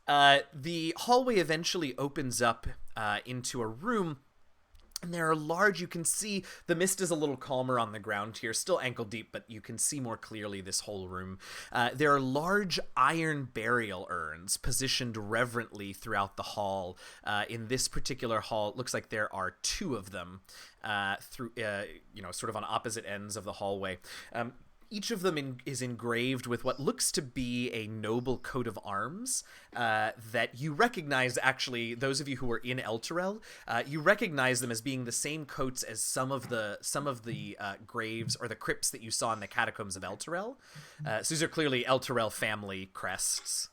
The hallway eventually opens up into a room, and there are large, you can see, the mist is a little calmer on the ground here, still ankle deep, but you can see more clearly this whole room. There are large iron burial urns positioned reverently throughout the hall. In this particular hall, it looks like there are two of them through, sort of on opposite ends of the hallway. Each of them is engraved with what looks to be a noble coat of arms that you recognize, actually, those of you who are in Elturel, you recognize them as being the same coats as some of the graves or the crypts that you saw in the catacombs of Elturel. So these are clearly Elturel family crests.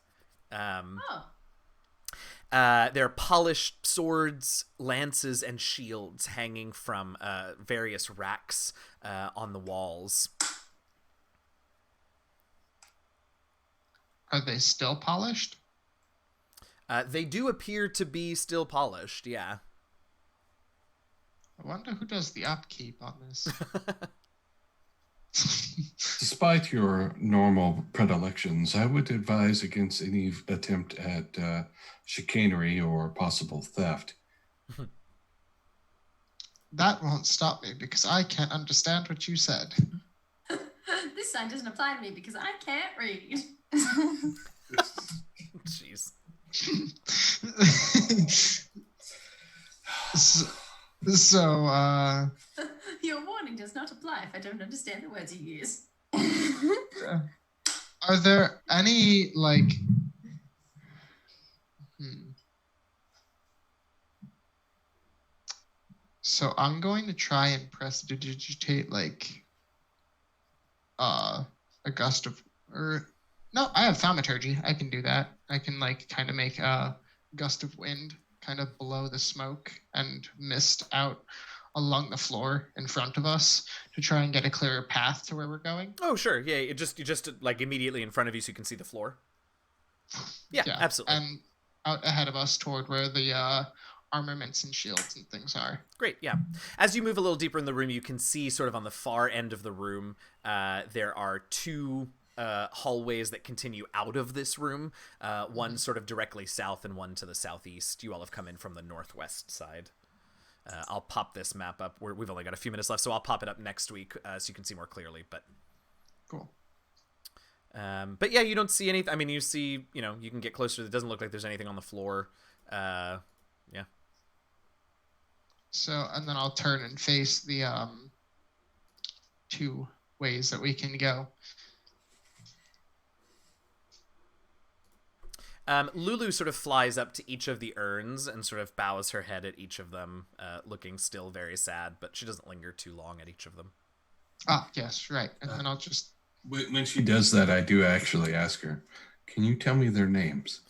There are polished swords, lances, and shields hanging from various racks on the walls. Are they still polished? They do appear to be still polished, yeah. I wonder who does the upkeep on this. Despite your normal predilections, I would advise against any attempt at chicanery or possible theft. That won't stop me because I can't understand what you said. This sign doesn't apply to me because I can't read. Jeez. so Your warning does not apply if I don't understand the words you use. are there any, like... So I'm going to try and prestidigitate, like, a gust of... No, I have thaumaturgy. I can do that. I can, like, kind of make a gust of wind kind of blow the smoke and mist out along the floor in front of us to try and get a clearer path to where we're going. Oh, sure. Yeah, you just like immediately in front of you so you can see the floor. Yeah, absolutely. And out ahead of us toward where the armaments and shields and things are. Great, yeah. As you move a little deeper in the room, you can see sort of on the far end of the room, there are two hallways that continue out of this room, one sort of directly south and one to the southeast. You all have come in from the northwest side. I'll pop this map up. We've only got a few minutes left, so I'll pop it up next week so you can see more clearly. But cool. But yeah, you don't see anything. I mean, you see, you can get closer. It doesn't look like there's anything on the floor. Yeah. So, and then I'll turn and face the two ways that we can go. Lulu sort of flies up to each of the urns and sort of bows her head at each of them, looking still very sad, but she doesn't linger too long at each of them. Ah, yes, right. And then I'll just... When she does that, I do actually ask her, can you tell me their names?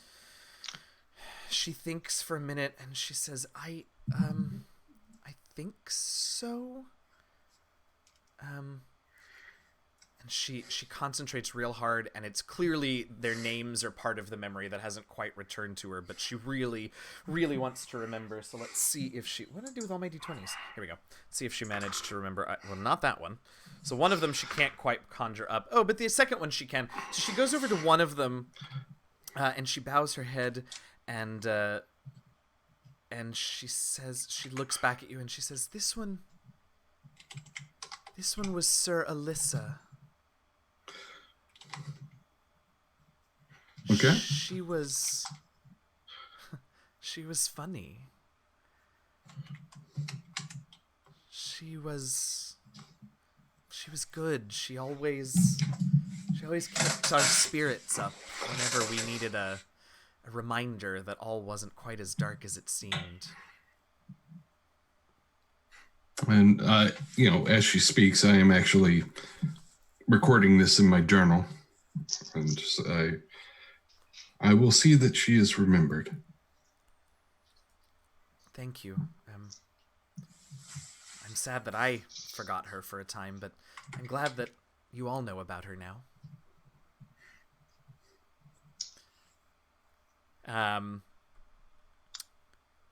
She thinks for a minute and she says, I think so. And she concentrates real hard, and it's clearly their names are part of the memory that hasn't quite returned to her, but she really, really wants to remember. So let's see if she... What did I do with all my d20s? Here we go. Let's see if she managed to remember. Well, not that one. So one of them she can't quite conjure up. Oh, but the second one she can. So she goes over to one of them, and she bows her head, and she says... She looks back at you, and she says, This one was Sir Alyssa. Okay. She was funny. She was good. She always kept our spirits up whenever we needed a reminder that all wasn't quite as dark as it seemed. And as she speaks, I am actually recording this in my journal, and I will see that she is remembered. Thank you. I'm sad that I forgot her for a time, but I'm glad that you all know about her now.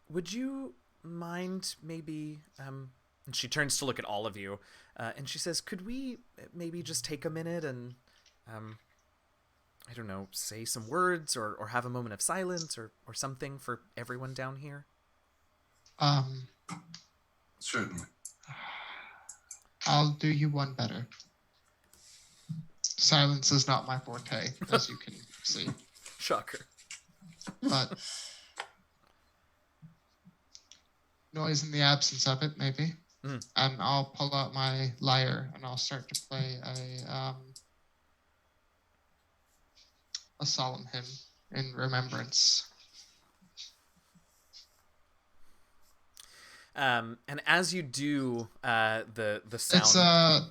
Would you mind maybe... And she turns to look at all of you, and she says, could we maybe just take a minute and... I don't know, say some words or have a moment of silence or something for everyone down here? Certainly. I'll do you one better. Silence is not my forte, as you can see. Shocker. But noise in the absence of it, maybe. And I'll pull out my lyre and I'll start to play a solemn hymn in remembrance. And as you do, the sound.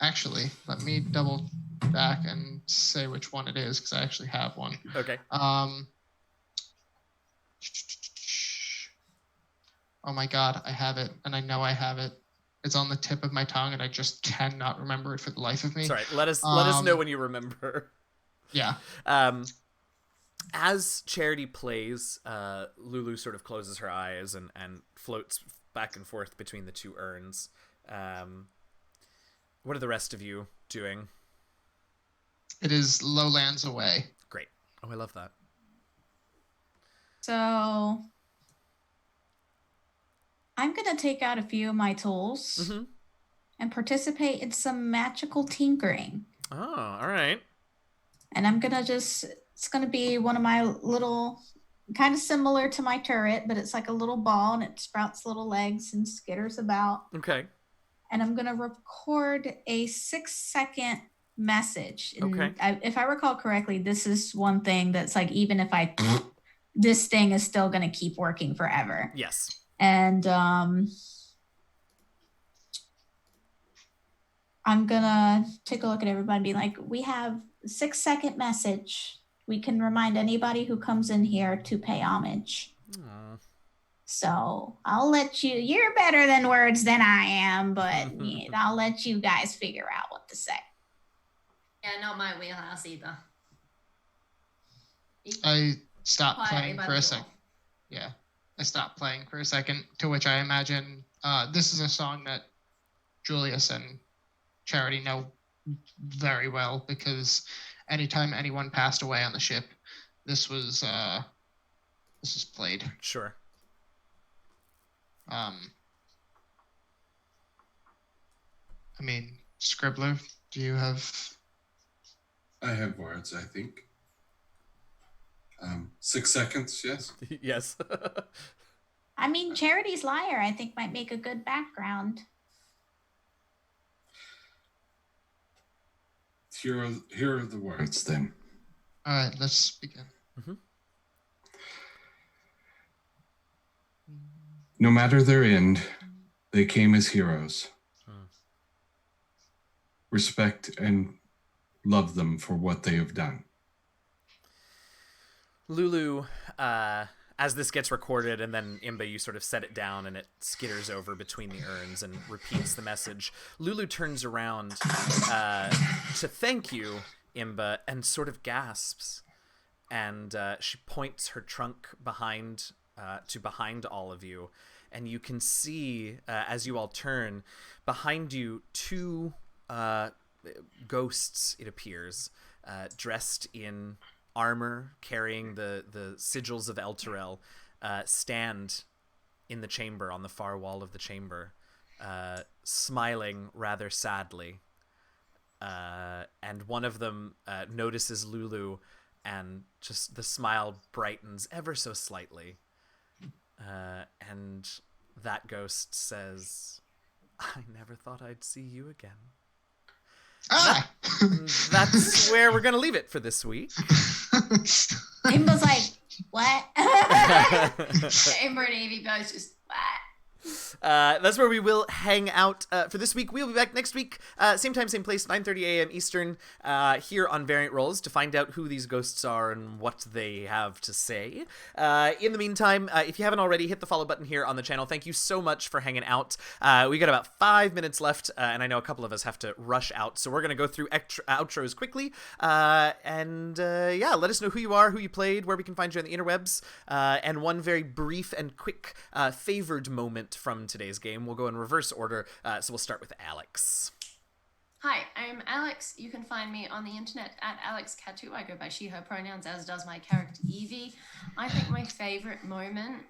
Actually, let me double back and say which one it is because I actually have one. Okay. Oh my god, I have it, and I know I have it. It's on the tip of my tongue, and I just cannot remember it for the life of me. Sorry, let us know when you remember. Yeah. As Charity plays, Lulu sort of closes her eyes and floats back and forth between the two urns. What are the rest of you doing? It is lowlands away. Great. Oh, I love that. So I'm going to take out a few of my tools and participate in some magical tinkering. Oh, all right. And I'm going to it's going to be one of my little, kind of similar to my turret, but it's like a little ball and it sprouts little legs and skitters about. Okay. And I'm going to record a 6-second message. And okay. If I recall correctly, this is one thing that's like, even if this thing is still going to keep working forever. Yes. And I'm going to take a look at everybody and be like, we have a 6-second message. We can remind anybody who comes in here to pay homage. Aww. So I'll let you're better than words than I am, but I'll let you guys figure out what to say. Yeah, not my wheelhouse either. I stopped playing for a second. Yeah, I stopped playing for a second, to which I imagine this is a song that Julius and Charity know very well, because anytime anyone passed away on the ship, this was played. Sure. I mean, Scribbler, do you have... I have words, I think. 6 seconds, yes? Yes. I mean, Charity's lyre, I think, might make a good background. Here are the words, then. All right, let's begin. No matter their end, they came as heroes. Respect and love them for what they have done. Lulu, as this gets recorded, and then Imba, you sort of set it down and it skitters over between the urns and repeats the message. Lulu turns around to thank you, Imba, and sort of gasps. And she points her trunk behind all of you. And you can see, as you all turn, behind you, two ghosts, it appears, dressed in armor, carrying the sigils of Elturel, stand in the chamber, on the far wall of the chamber, smiling rather sadly. And one of them notices Lulu, and just the smile brightens ever so slightly. And that ghost says, "I never thought I'd see you again." That's where we're gonna leave it for this week. Imba's like, what? Amber and Evie both just, what? That's where we will hang out for this week. We'll be back next week, same time, same place, 9:30 a.m. Eastern, here on Variant Rolls, to find out who these ghosts are and what they have to say. In the meantime, if you haven't already, hit the follow button here on the channel. Thank you so much for hanging out. We got about 5 minutes left, and I know a couple of us have to rush out, so we're going to go through outros quickly. Yeah, let us know who you are, who you played, where we can find you on the interwebs, and one very brief and quick favored moment from today's game. We'll go in reverse order, so we'll start with Alex. Hi, I'm Alex. You can find me on the internet at AlexCatu. I go by she, her pronouns, as does my character Evie. I think my favorite moment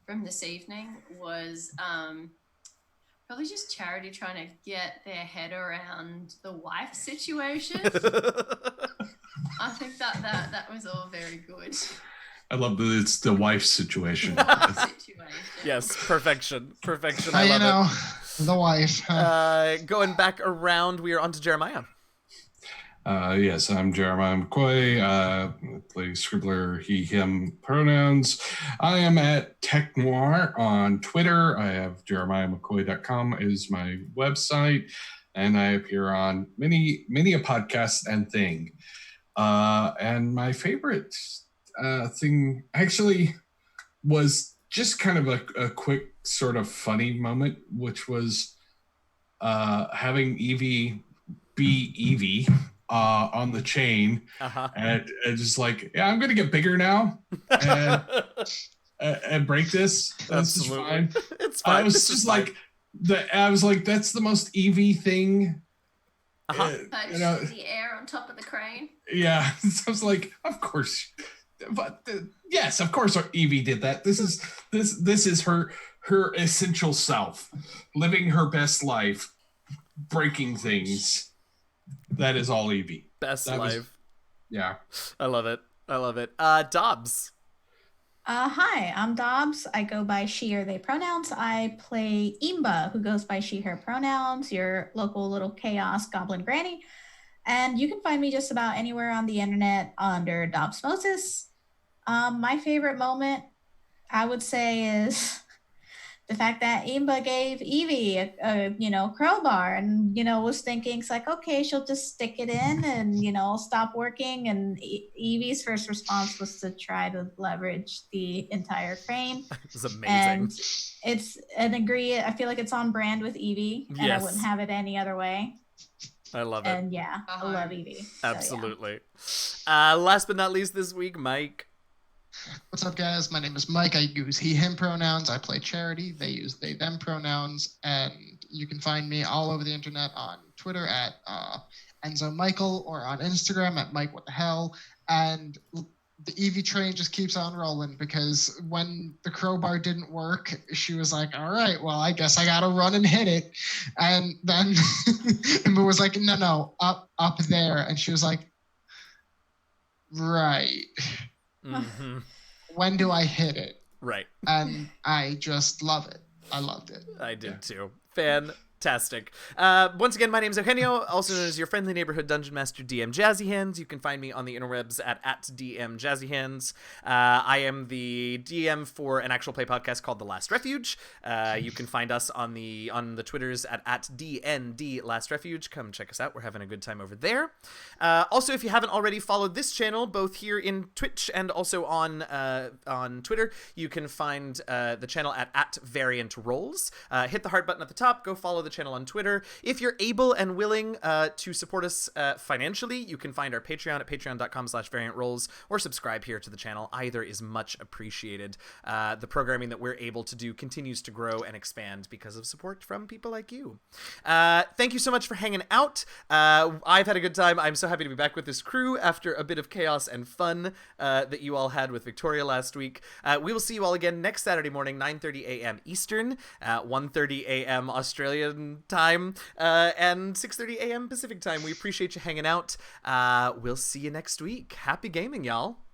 from this evening was probably just Charity trying to get their head around the wife situation. I think that was all very good. I love that it's the wife situation. Situation. Yes, perfection. I I love know, the wife. it. Going back around, we are on to Jeremiah. Yes, I'm Jeremiah McCoy. I play Scribbler, he, him pronouns. I am at Tech Noir on Twitter. I have jeremiahmccoy.com is my website, and I appear on many a podcast and thing. And my favorite thing actually was just kind of a quick sort of funny moment, which was having Evie be Evie on the chain, and just like, yeah, I'm gonna get bigger now and break this. This is fine. It's fine. I was just like, I was like, that's the most Evie thing. Punch the air on top of the crane. Yeah, I was like, of course, but yes, of course, Evie did that. This is her essential self, living her best life, breaking things. That is all Evie. Best life. Yeah, I love it. Dobbs. Hi, I'm Dobbs. I go by she or they pronouns. I play Imba, who goes by she, her pronouns, your local little chaos goblin granny. And you can find me just about anywhere on the internet under Dobbsmosis. My favorite moment, I would say, is the fact that Imba gave Evie a crowbar, and was thinking, it's like, okay, she'll just stick it in and stop working. And Evie's first response was to try to leverage the entire crane. It's amazing. And it's I feel like it's on brand with Evie, and I wouldn't have it any other way. I love it. And yeah, I love Evie. Absolutely. So, yeah. Last but not least this week, Mike. What's up, guys? My name is Mike. I use he, him pronouns. I play Charity. They use they, them pronouns. And you can find me all over the internet on Twitter at Enzo Michael, or on Instagram at Mike What the Hell. And the Evie train just keeps on rolling, because when the crowbar didn't work, she was like, all right, well, I guess I got to run and hit it. And then Emma was like, no, up there. And she was like, right. Mm-hmm. When do I hit it? Right. And I just love it. I loved it. I did too. Fantastic. Once again, my name is Eugenio, also known as your friendly neighborhood dungeon master, DM Jazzy Hands. You can find me on the interwebs at DM Jazzy Hands. I am the DM for an actual play podcast called The Last Refuge. You can find us on the Twitters at DND Last Refuge. Come check us out. We're having a good time over there. Also, if you haven't already followed this channel, both here in Twitch and also on Twitter, you can find the channel at Variant Rolls. Hit the heart button at the top. Go follow the channel on Twitter. If you're able and willing to support us financially, you can find our Patreon at patreon.com/variantrolls, or subscribe here to the channel. Either is much appreciated. The programming that we're able to do continues to grow and expand because of support from people like you. Thank you so much for hanging out. I've had a good time. I'm so happy to be back with this crew after a bit of chaos and fun that you all had with Victoria last week. We will see you all again next Saturday morning, 9:30 a.m. Eastern, 1:30 a.m. Australian time, and 6:30 a.m. Pacific time. We appreciate you hanging out. We'll see you next week. Happy gaming, y'all.